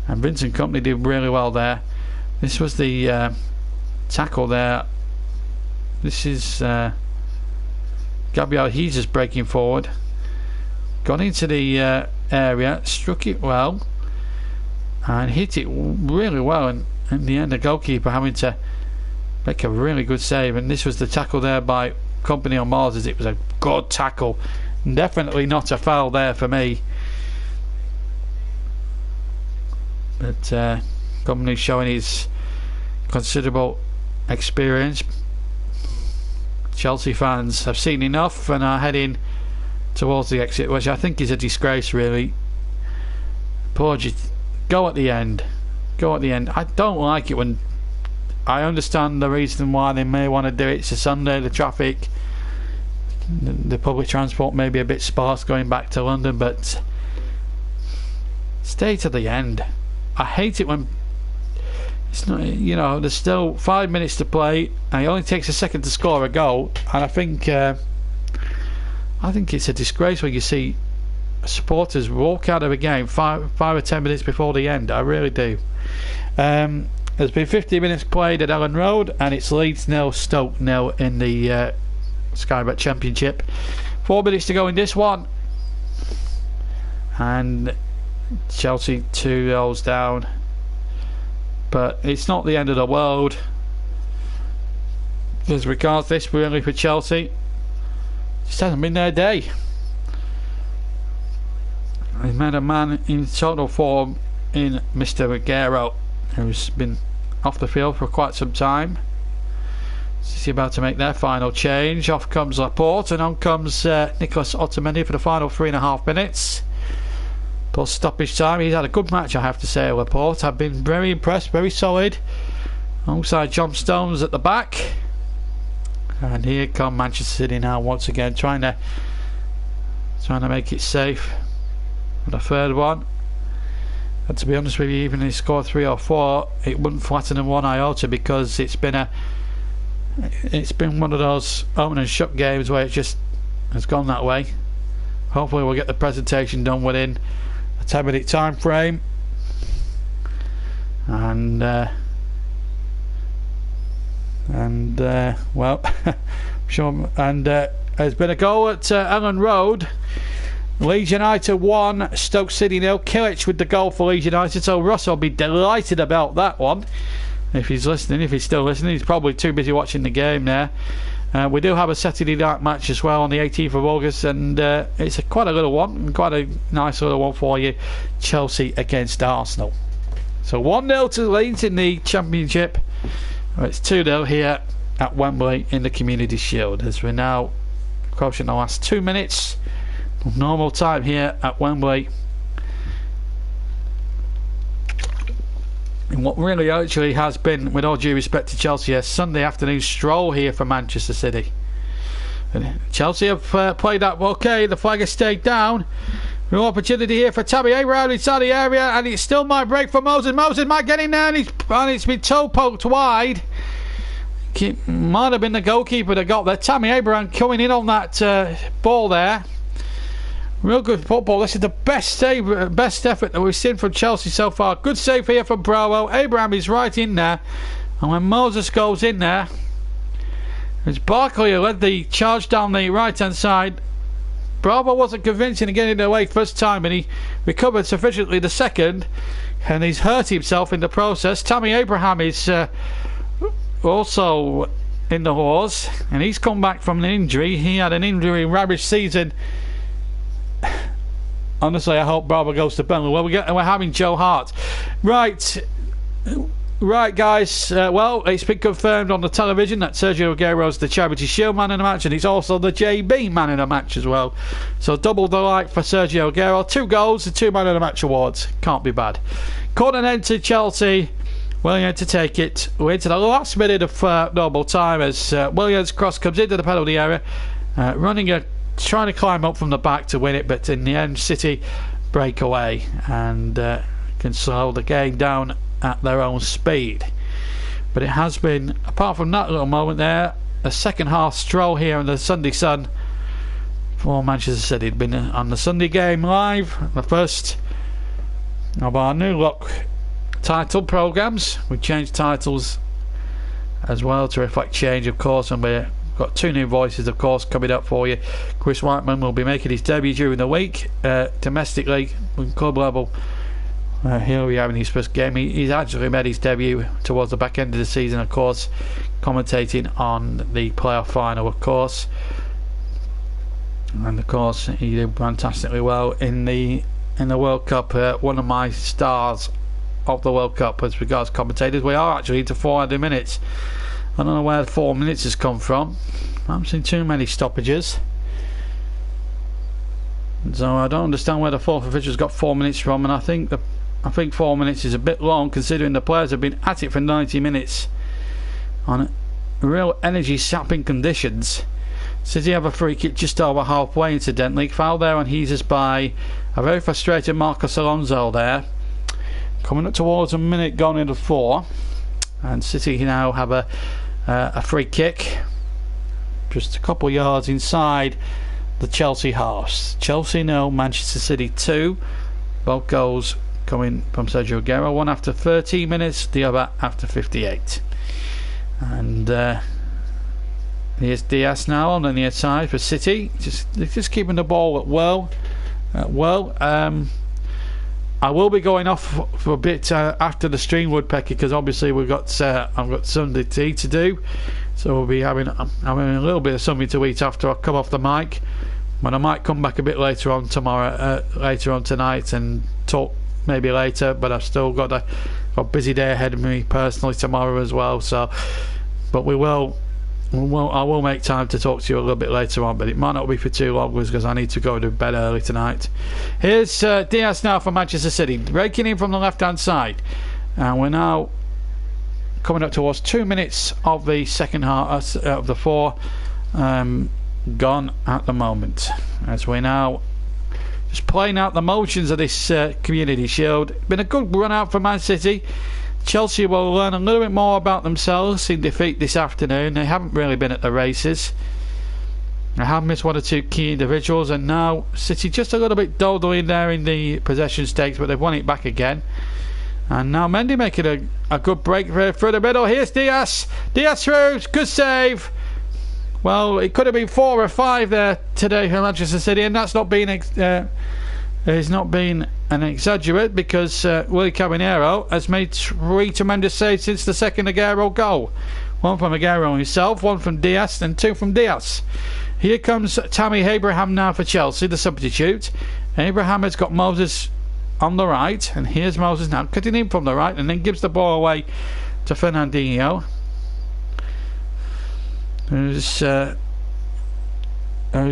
and Vincent Kompany did really well there. This was the tackle there. This is Gabriel Jesus breaking forward, got into the area, struck it well and hit it really well, and in the end the goalkeeper having to make a really good save. And this was the tackle there by Kompany on Moses. It was a good tackle, definitely not a foul there for me, but Kompany showing his considerable experience. Chelsea fans have seen enough and are heading towards the exit, which I think is a disgrace, really. Porges, go at the end. Go at the end. I don't like it when... I understand the reason why they may want to do it. It's a Sunday, the traffic, the public transport may be a bit sparse going back to London, but stay to the end. I hate it when it's not, you know, there's still 5 minutes to play and it only takes a second to score a goal, and I think it's a disgrace when you see supporters walk out of a game 5 or 10 minutes before the end. I really do. There's been 50 minutes played at Ellen Road, and it's Leeds 0, Stoke 0 in the Sky Bet Championship. 4 minutes to go in this one, and Chelsea 2 goals down, but it's not the end of the world. As regards this, really, for Chelsea, just hasn't been their day. They've made a man in total form in Mr. Aguero, who's been off the field for quite some time. Is he about to make their final change? Off comes Laporte, and on comes Nicholas Otamendi for the final 3.5 minutes. Plus stoppage time. He's had a good match, I have to say, Laporte. I've been very impressed, very solid. Alongside John Stones at the back. And here come Manchester City now once again, trying to make it safe for the third one. And to be honest with you, even if he scored 3 or 4, it wouldn't flatten them one iota, because it's been one of those open and shut games where it just has gone that way. Hopefully we'll get the presentation done within a 10-minute time frame. And well, sure. And there's been a goal at Ellen Road. Leeds United 1, Stoke City 0. Kilic with the goal for Leeds United, so Russ will be delighted about that one. If he's listening, if he's still listening, he's probably too busy watching the game there. We do have a Saturday night match as well on the 18th of August, and it's quite a little one, quite a nice little one for you. Chelsea against Arsenal. So 1-0 to Leeds in the Championship. It's 2-0 here at Wembley in the Community Shield, as we're now approaching the last 2 minutes. Normal time here at Wembley. And what really actually has been, with all due respect to Chelsea, a Sunday afternoon stroll here for Manchester City. And Chelsea have played that okay. The flag has stayed down. Real opportunity here for Tammy Abraham inside the area, and it still might break for Moses. Moses might get in there, and it's been toe poked wide. It might have been the goalkeeper that got there. Tammy Abraham coming in on that ball there. Real good football. This is the best effort that we've seen from Chelsea so far. Good save here from Bravo. Abraham is right in there, and when Moses goes in there, it's Barkley who led the charge down the right hand side. Bravo wasn't convincing in getting it away first time, and he recovered sufficiently the second, and he's hurt himself in the process. Tammy Abraham is also in the horse, and he's come back from an injury. He had an injury ravaged season. Honestly, I hope Bravo goes to Burnley. Well, we're having Joe Hart. Right, guys. Well, it's been confirmed on the television that Sergio Aguero's the Charity Shield man in the match, and he's also the JB man in the match as well. So double delight for Sergio Aguero. 2 goals and 2 man of the match awards. Can't be bad. Corner then to Chelsea. Williams to take it. We're into the last minute of normal time as Williams' cross comes into the penalty area, trying to climb up from the back to win it, but in the end City break away and can slow the game down at their own speed. But it has been, apart from that little moment there, a second half stroll here in the Sunday sun for Manchester City. It'd been on the Sunday game live, the first of our new look title programmes. We've changed titles as well to reflect change, of course, and we're got 2 new voices, of course, coming up for you. Chris Whiteman will be making his debut during the week domestically with club level. He'll be having his first game. He's actually made his debut towards the back end of the season, of course, commentating on the playoff final, of course. And of course, he did fantastically well in the World Cup. One of my stars of the World Cup as regards commentators. We are actually into 400 minutes. I don't know where the 4 minutes has come from. I haven't seen too many stoppages. So I don't understand where the fourth official's got 4 minutes from, and I think 4 minutes is a bit long considering the players have been at it for 90 minutes on real energy sapping conditions. City have a free kick just over halfway, incidentally. Foul there on Jesus by a very frustrated Marcos Alonso there. Coming up towards a minute gone into 4, and City now have a free kick just a couple of yards inside the Chelsea halves. Chelsea 0, Manchester City 2. Both goals coming from Sergio Aguero, one after 13 minutes, the other after 58. And here's Diaz now on the near side for City, just keeping the ball at well. I will be going off for a bit after the stream, Woodpecker, because obviously I've got Sunday tea to do, so we'll be having a little bit of something to eat after I come off the mic. But I might come back a bit later on later on tonight and talk maybe later. But I've still got a busy day ahead of me personally tomorrow as well. So, but I will make time to talk to you a little bit later on, but it might not be for too long because I need to go to bed early tonight. Here's Diaz now for Manchester City, breaking in from the left hand side, and we're now coming up towards 2 minutes of the second half of the 4 gone at the moment, as we're now just playing out the motions of this Community Shield. Been a good run out for Man City. Chelsea will learn a little bit more about themselves in defeat this afternoon. They haven't really been at the races. They have missed 1 or 2 key individuals, and now City just a little bit dawdling there in the possession stakes, but they've won it back again. And now Mendy making a good break through the middle. Here's Diaz. Diaz through. Good save. Well, it could have been 4 or 5 there today for Manchester City, and that's not been an exaggerate, because Willy Caballero has made 3 tremendous saves since the second Aguero goal. 1 from Aguero himself, 1 from Diaz, and 2 from Diaz. Here comes Tammy Abraham now for Chelsea, the substitute. Abraham has got Moses on the right, and here's Moses now cutting in from the right, and then gives the ball away to Fernandinho, who's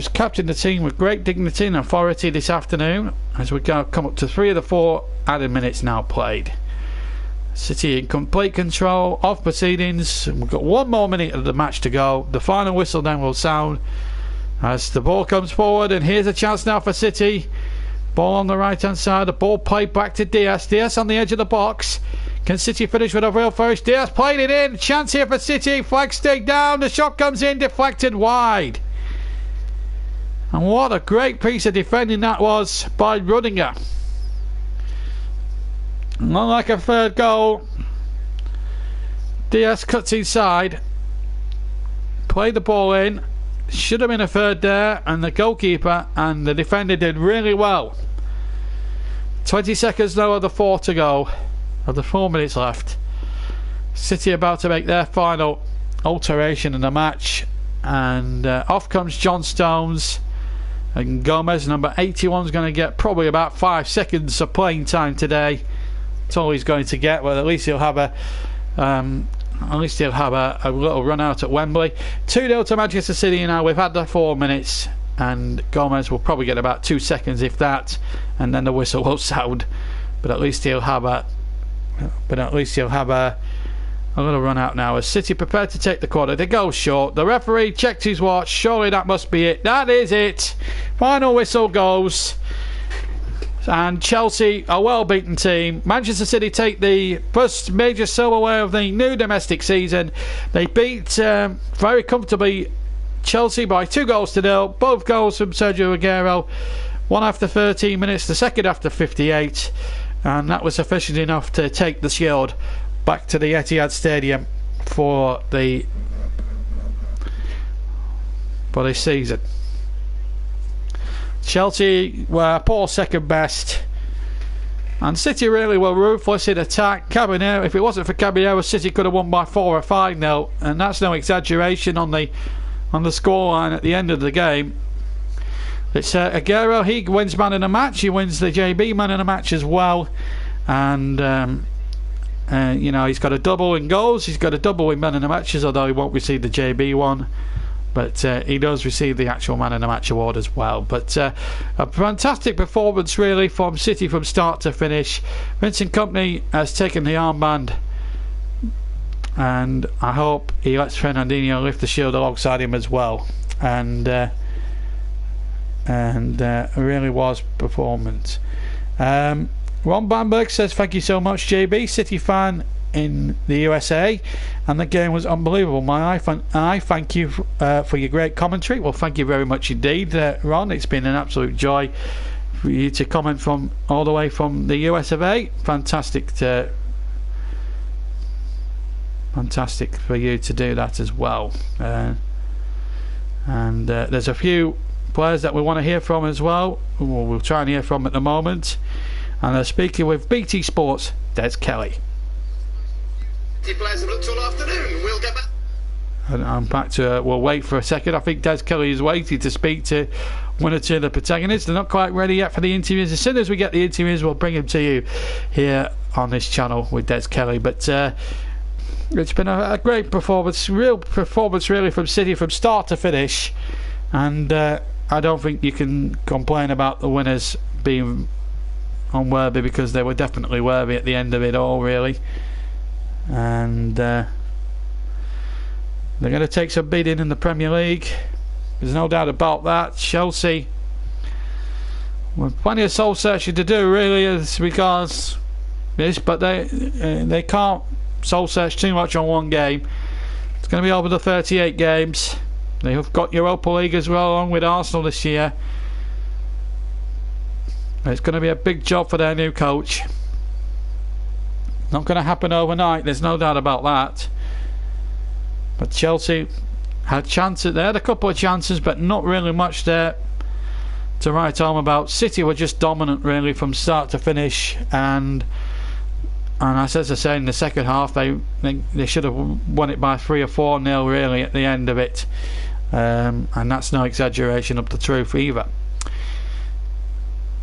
captained the team with great dignity and authority this afternoon, as we come up to 3 of the 4 added minutes now played. City in complete control of proceedings, and we've got 1 more minute of the match to go. The final whistle then will sound as the ball comes forward, and here's a chance now for City. Ball on the right hand side, the ball played back to Diaz. Diaz on the edge of the box. Can City finish with a real flourish? Diaz played it in. Chance here for City. Flag stake down. The shot comes in, deflected wide. And what a great piece of defending that was by Rudiger. Not like a third goal. Diaz cuts inside. Played the ball in. Should have been a third there, and the goalkeeper and the defender did really well. 20 seconds now of the 4 to go. Of the 4 minutes left. City about to make their final alteration in the match, and off comes John Stones, and Gomez, number 81, is going to get probably about 5 seconds of playing time today. That's all he's going to get. Well, at least he'll have a little run out at Wembley. 2-0 to Manchester City now. We've had the 4 minutes, and Gomez will probably get about 2 seconds, if that, and then the whistle will sound. But at least he'll have a little run out now, as City prepared to take the corner. They go short. The referee checked his watch. Surely that must be it. That is it. Final whistle goes, and Chelsea, a well beaten team. Manchester City take the first major silverware of the new domestic season. They beat very comfortably Chelsea by 2-0. Both goals from Sergio Aguero. 1 after 13 minutes, the second after 58. And that was sufficient enough to take the Shield back to the Etihad Stadium for this season. Chelsea were poor second best, and City really were ruthless in attack. Caballero, if it wasn't for Caballero, City could have won by 4 or 5-0, and that's no exaggeration on the scoreline at the end of the game. It's Aguero. He wins man of the match. He wins the JB man of the match as well, and he's got a double in goals. He's got a double in man of the matches, although he won't receive the JB one. but he does receive the actual man of the match award as well. But a fantastic performance really from City from start to finish. Vincent Kompany has taken the armband, and I hope he lets Fernandinho lift the shield alongside him as well. And really was performance. Ron Bamberg says thank you so much, JB, City fan in the USA, and the game was unbelievable. I thank you for your great commentary. Well, thank you very much indeed, Ron. It's been an absolute joy for you to comment from all the way from the US of A. Fantastic for you to do that as well. And there's a few players that we want to hear from as well. We'll try and hear from at the moment. And they're speaking with BT Sports, Des Kelly. Players have looked all afternoon. We'll get back. And I'm back to we'll wait for a second. I think Des Kelly is waiting to speak to one or two of the protagonists. They're not quite ready yet for the interviews. As soon as we get the interviews, we'll bring them to you here on this channel with Des Kelly. But it's been a great performance, real performance really from City from start to finish. And I don't think you can complain about the winners being unworthy, because they were definitely worthy at the end of it all really. And they're going to take some beating in the Premier League, there's no doubt about that. Chelsea with plenty of soul searching to do really as regards this, but they can't soul search too much on one game. It's going to be over the 38 games. They have got Europa League as well, along with Arsenal this year. It's going to be a big job for their new coach. Not going to happen overnight, there's no doubt about that. But Chelsea had chances. They had a couple of chances, but not really much there to write home about. City were just dominant really from start to finish, and as I say, in the second half they should have won it by 3 or 4-0 really at the end of it. And that's no exaggeration of the truth either.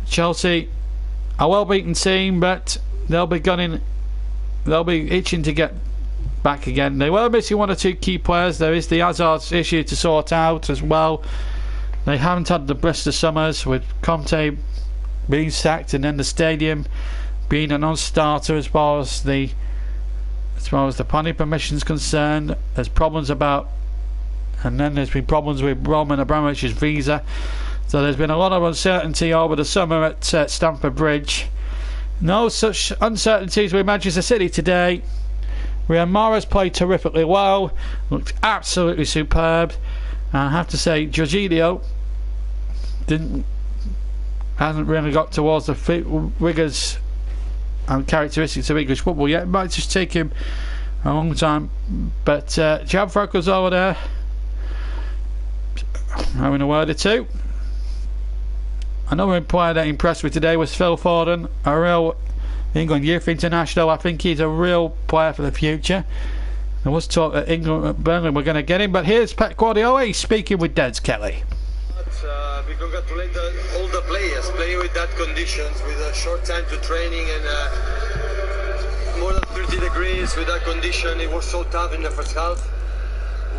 Chelsea, a well-beaten team, but they'll be itching to get back again. They were missing one or two key players. There is the Hazard issue to sort out as well. They haven't had the best of summers, with Conte being sacked and then the stadium being a non-starter as far as the planning permission is concerned. There's problems and then there's been problems with Roman Abramovich's visa. So there's been a lot of uncertainty over the summer at Stamford Bridge. No such uncertainties with Manchester City today. Riyad Mahrez played terrifically well, looked absolutely superb. And I have to say, Jorginho hasn't really got towards the rigours and characteristics of English football yet. It might just take him a long time. But Gianfranco's over there having a word or two. Another player that impressed me today was Phil Foden, a real England youth international. I think he's a real player for the future. There was talk that England at Burnley were going to get him, but here's Pep Guardiola. He's speaking with Des Kelly. We congratulate all the players playing with that conditions, with a short time to training and more than 30 degrees with that condition. It was so tough in the first half.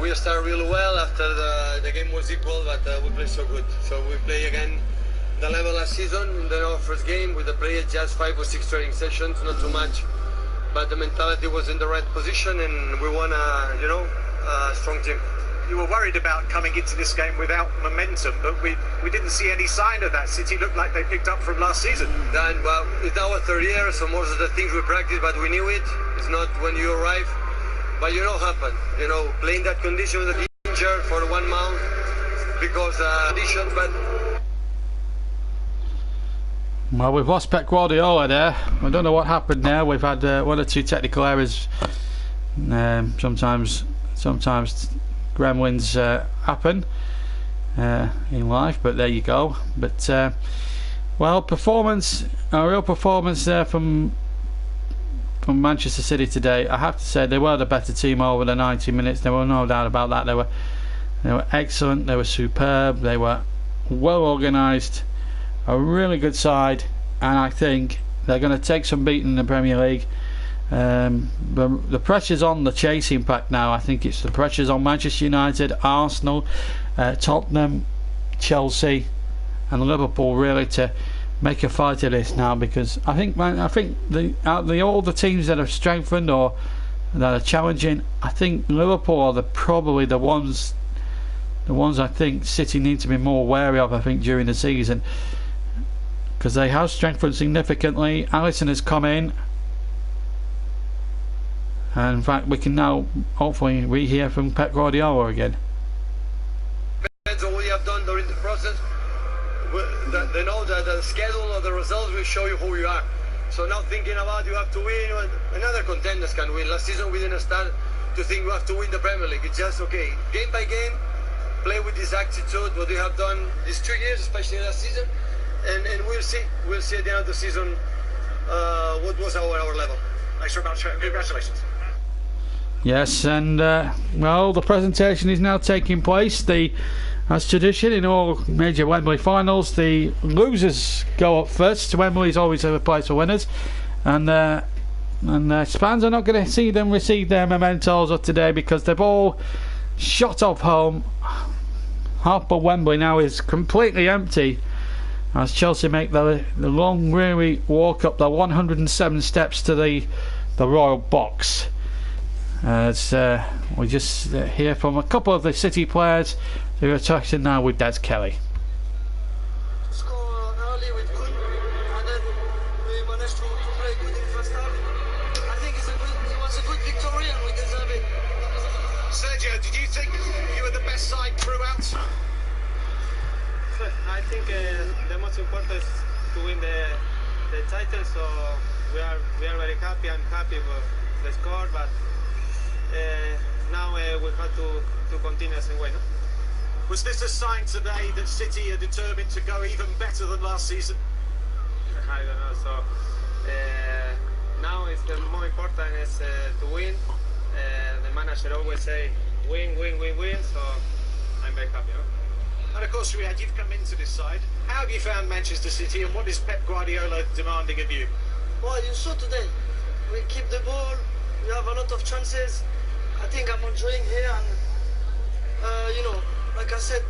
We started really well after the game was equal, but we played so good. So we play again the level last season in our first game with the players, just 5 or 6 training sessions, not too much, but the mentality was in the right position and we won a strong team. You were worried about coming into this game without momentum, but we didn't see any sign of that. City looked like they picked up from last season. And well, it's our third year, so most of the things we practice, but we knew it. It's not when you arrive, but happened. Playing that condition with the injured for 1 month because conditions, but. Well, we've lost Pep Guardiola there. I don't know what happened there. We've had 1 or 2 technical errors. Sometimes gremlins happen in life, but there you go. But well, a real performance there from Manchester City today. I have to say they were the better team over the 90 minutes. There were no doubt about that. They were excellent. They were superb. They were well organised. A really good side, and I think they're going to take some beating in the Premier League. The pressure's on the chasing pack now. I think it's the pressure's on Manchester United, Arsenal, Tottenham, Chelsea and Liverpool really to make a fight of this now, because I think all the teams that have strengthened or that are challenging, I think Liverpool are probably the ones I think City need to be more wary of, I think, during the season, because they have strengthened significantly. Alisson has come in, and in fact we can now hopefully re-hear from Pep Guardiola again. Depends on what you have done during the process. They know that the schedule or the results will show you who you are. So now thinking about you have to win, and other contenders can win. Last season we didn't start to think we have to win the Premier League. It's just okay, game by game, play with this attitude, what we have done these 2 years, especially last season, and we'll see at the end of the season what was our level. Thanks very much. Congratulations. Yes, and well, the presentation is now taking place. As tradition in all major Wembley finals, the losers go up first. Wembley's always a place for winners, and fans are not going to see them receive their mementos of today, because they've all shot off home. Half of Wembley now is completely empty as Chelsea make the long weary walk up the 107 steps to the Royal Box. As we just hear from a couple of the City players who are touching now with Des Kelly. To score early with good, and then we managed to play good in first half. I think it was a good victory and we deserve it. Sergio, did you think you were the best side throughout? I think the most important is to win the title, so we are very happy. I'm happy with the score, but now we have to continue the same way. No? Was this a sign today that City are determined to go even better than last season? I don't know. So now it's the more important is to win. The manager always say win, win, win, win. So I'm very happy. No? And of course, Riyad, you've come into this side. How have you found Manchester City, and what is Pep Guardiola demanding of you? Well, you saw today, we keep the ball, we have a lot of chances. I think I'm enjoying here, and like he said,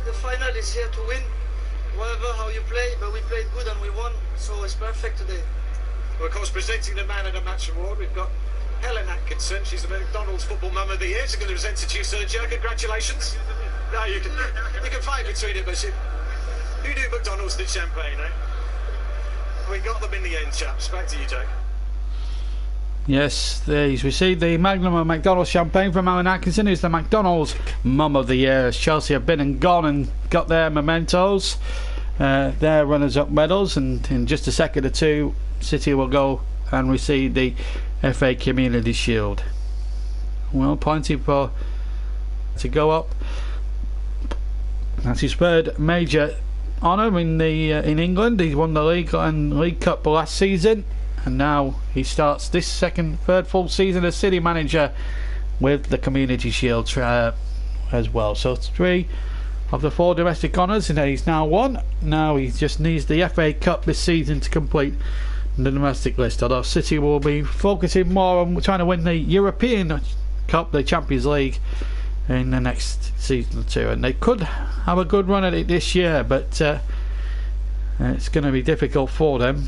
the final is here to win. Whatever how you play, but we played good and we won, so it's perfect today. Well, of course, presenting the Man of the Match award, we've got Helen Atkinson. She's the McDonald's Football Mum of the Year. She's going to present it to you, Sergio. Congratulations. No, you can fight between it, but who knew McDonald's did champagne, eh? We got them in the end, chaps. Back to you, Jake. Yes, he's received the Magnum of McDonald's champagne from Alan Atkinson, who's the McDonald's Mum of the Year, as Chelsea have been and gone and got their mementos, their runners-up medals, and in just a second or two, City will go and receive the FA Community Shield. Well, plenty to go up. That's his third major honour in England. He won the League and League Cup last season, and now he starts this third full season as City manager with the Community Shield as well. So 3 of the 4 domestic honours, and he's now won. Now he just needs the FA Cup this season to complete the domestic list. Although City will be focusing more on trying to win the European Cup, the Champions League, in the next season or two, and they could have a good run at it this year, but it's going to be difficult for them.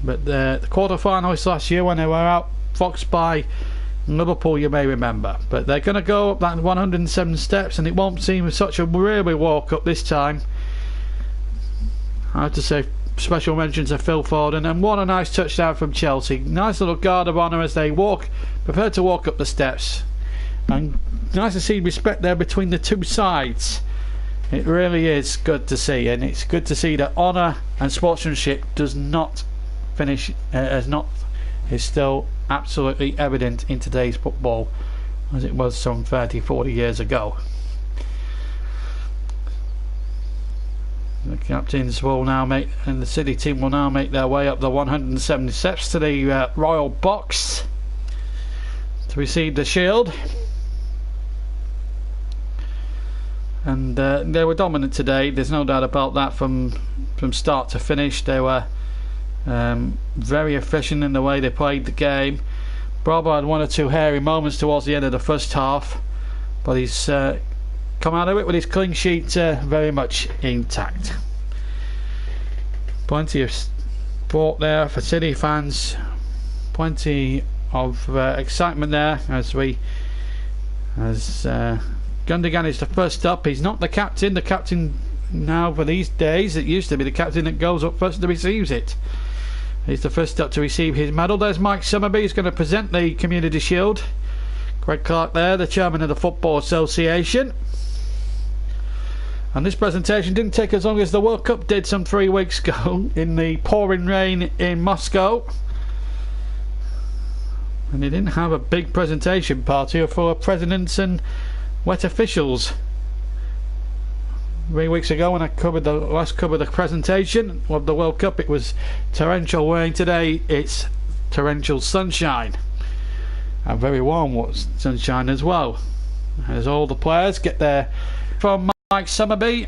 But the quarter-finalists last year, when they were outfoxed by Liverpool, you may remember, but they're going to go up that 107 steps, and it won't seem such a really walk up this time. I have to say special mentions to Phil Foden, and what a nice touchdown from Chelsea. Nice little guard of honour as they prepare to walk up the steps, and nice to see respect there between the two sides. It really is good to see, and it's good to see that honour and sportsmanship does not finish is still absolutely evident in today's football as it was some 30-40 years ago. The captains will now and the City team will now make their way up the 170 steps to the Royal Box to receive the shield. And they were dominant today, there's no doubt about that. From start to finish, they were Very efficient in the way they played the game. Bravo had one or two hairy moments towards the end of the first half, but he's come out of it with his clean sheet very much intact. Plenty of sport there for City fans, plenty of excitement there as Gundogan is the first up. He's not the captain. The captain now for these days, it used to be the captain that goes up first and receives it. He's the first up to receive his medal. There's Mike Summerby, who's going to present the Community Shield. Greg Clark there, the chairman of the Football Association. And this presentation didn't take as long as the World Cup did some 3 weeks ago in the pouring rain in Moscow. And they didn't have a big presentation party for presidents and wet officials. 3 weeks ago when I covered the presentation of the World Cup, it was torrential rain. Today it's torrential sunshine, and very warm sunshine as well, as all the players get there from Mike Summerby.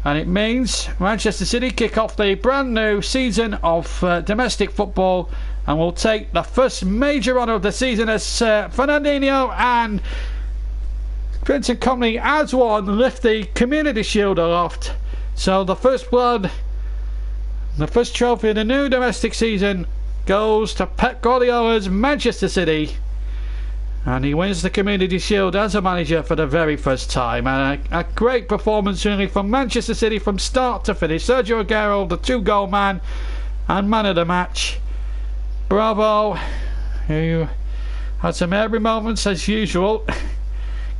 And it means Manchester City kick off the brand new season of domestic football and will take the first major honour of the season as Fernandinho and Vincent Kompany as one lift the Community Shield aloft. So the first blood, the first trophy of the new domestic season goes to Pep Guardiola's Manchester City, and he wins the Community Shield as a manager for the very first time. And a great performance really from Manchester City from start to finish. Sergio Aguero, the 2-goal man and man of the match. Bravo, who had some airy moments as usual,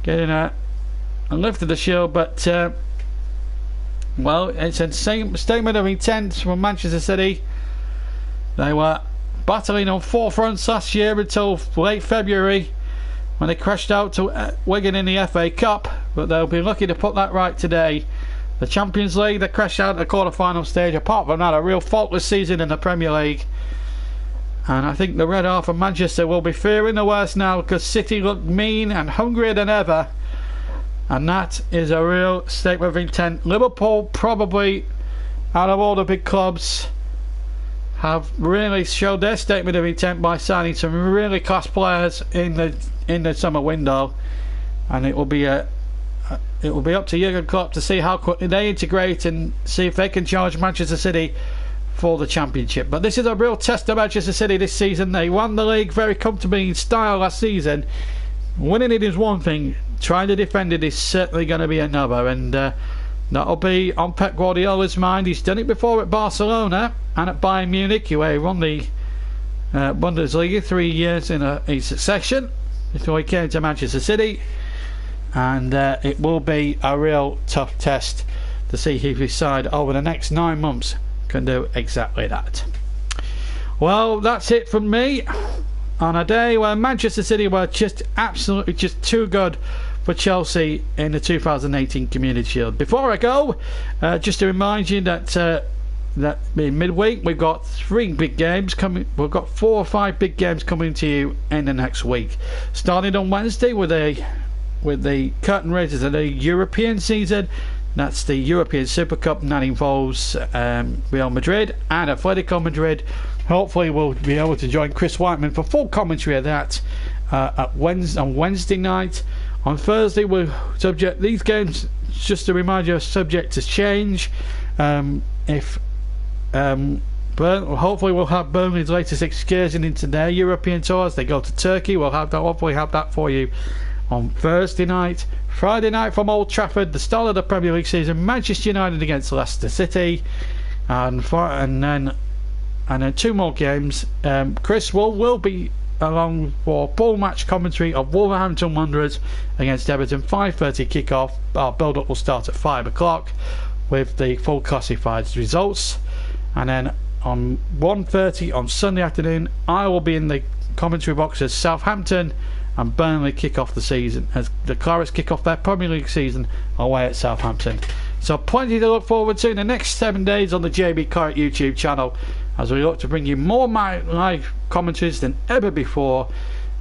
getting a lift of the shield, but well, it's a statement of intent from Manchester City. They were battling on 4 fronts last year until late February when they crashed out to Wigan in the FA Cup, but they'll be lucky to put that right today. The Champions League, they crashed out at the quarter-final stage. Apart from that, a real faultless season in the Premier League. And I think the Red Half of Manchester will be fearing the worst now, because City look mean and hungrier than ever. And that is a real statement of intent. Liverpool, probably, out of all the big clubs, have really showed their statement of intent by signing some really class players in the summer window. And it will be up to Jurgen Klopp to see how quickly they integrate and see if they can challenge Manchester City for the championship. But this is a real test of Manchester City this season. They won the league very comfortably in style last season. Winning it is one thing, trying to defend it is certainly going to be another, and that'll be on Pep Guardiola's mind. He's done it before at Barcelona and at Bayern Munich, where he won the Bundesliga 3 years in succession before he came to Manchester City. And it will be a real tough test to see if his side over the next 9 months can do exactly that. Well, that's it from me on a day where Manchester City were just absolutely just too good for Chelsea in the 2018 Community Shield. Before I go, just to remind you that in midweek we've got 3 big games coming. We've got 4 or 5 big games coming to you in the next week, starting on Wednesday with the curtain raisers of the European season. That's the European Super Cup, and that involves Real Madrid and Atletico Madrid. Hopefully we'll be able to join Chris Whiteman for full commentary of that on Wednesday night. On Thursday, we're subject these games, just to remind you, are subject to change. Hopefully we'll have Burnley's latest excursion into their European tours. They go to Turkey. We'll hopefully have that for you on Thursday night. Friday night from Old Trafford, the start of the Premier League season, Manchester United against Leicester City, and then 2 more games. Chris will be along for full match commentary of Wolverhampton Wanderers against Everton. 5:30 kick-off. Our build-up will start at 5 o'clock with the full classified results, and then on 1:30 on Sunday afternoon I will be in the commentary box as Southampton and Burnley kick off the season, as the Clarets kick off their Premier League season away at Southampton. So plenty to look forward to in the next 7 days on the JB Claret YouTube channel, as we look to bring you more live commentaries than ever before.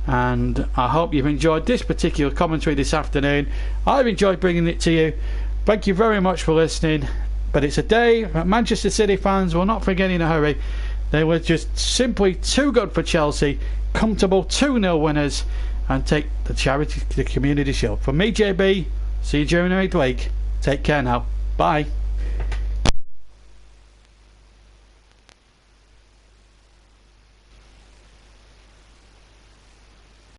And I hope you've enjoyed this particular commentary this afternoon. I've enjoyed bringing it to you. Thank you very much for listening. but it's a day that Manchester City fans will not forget in a hurry. They were just simply too good for Chelsea, comfortable 2-0 winners, and take the Community Shield. From me, JB, see you during the week. Take care now. Bye.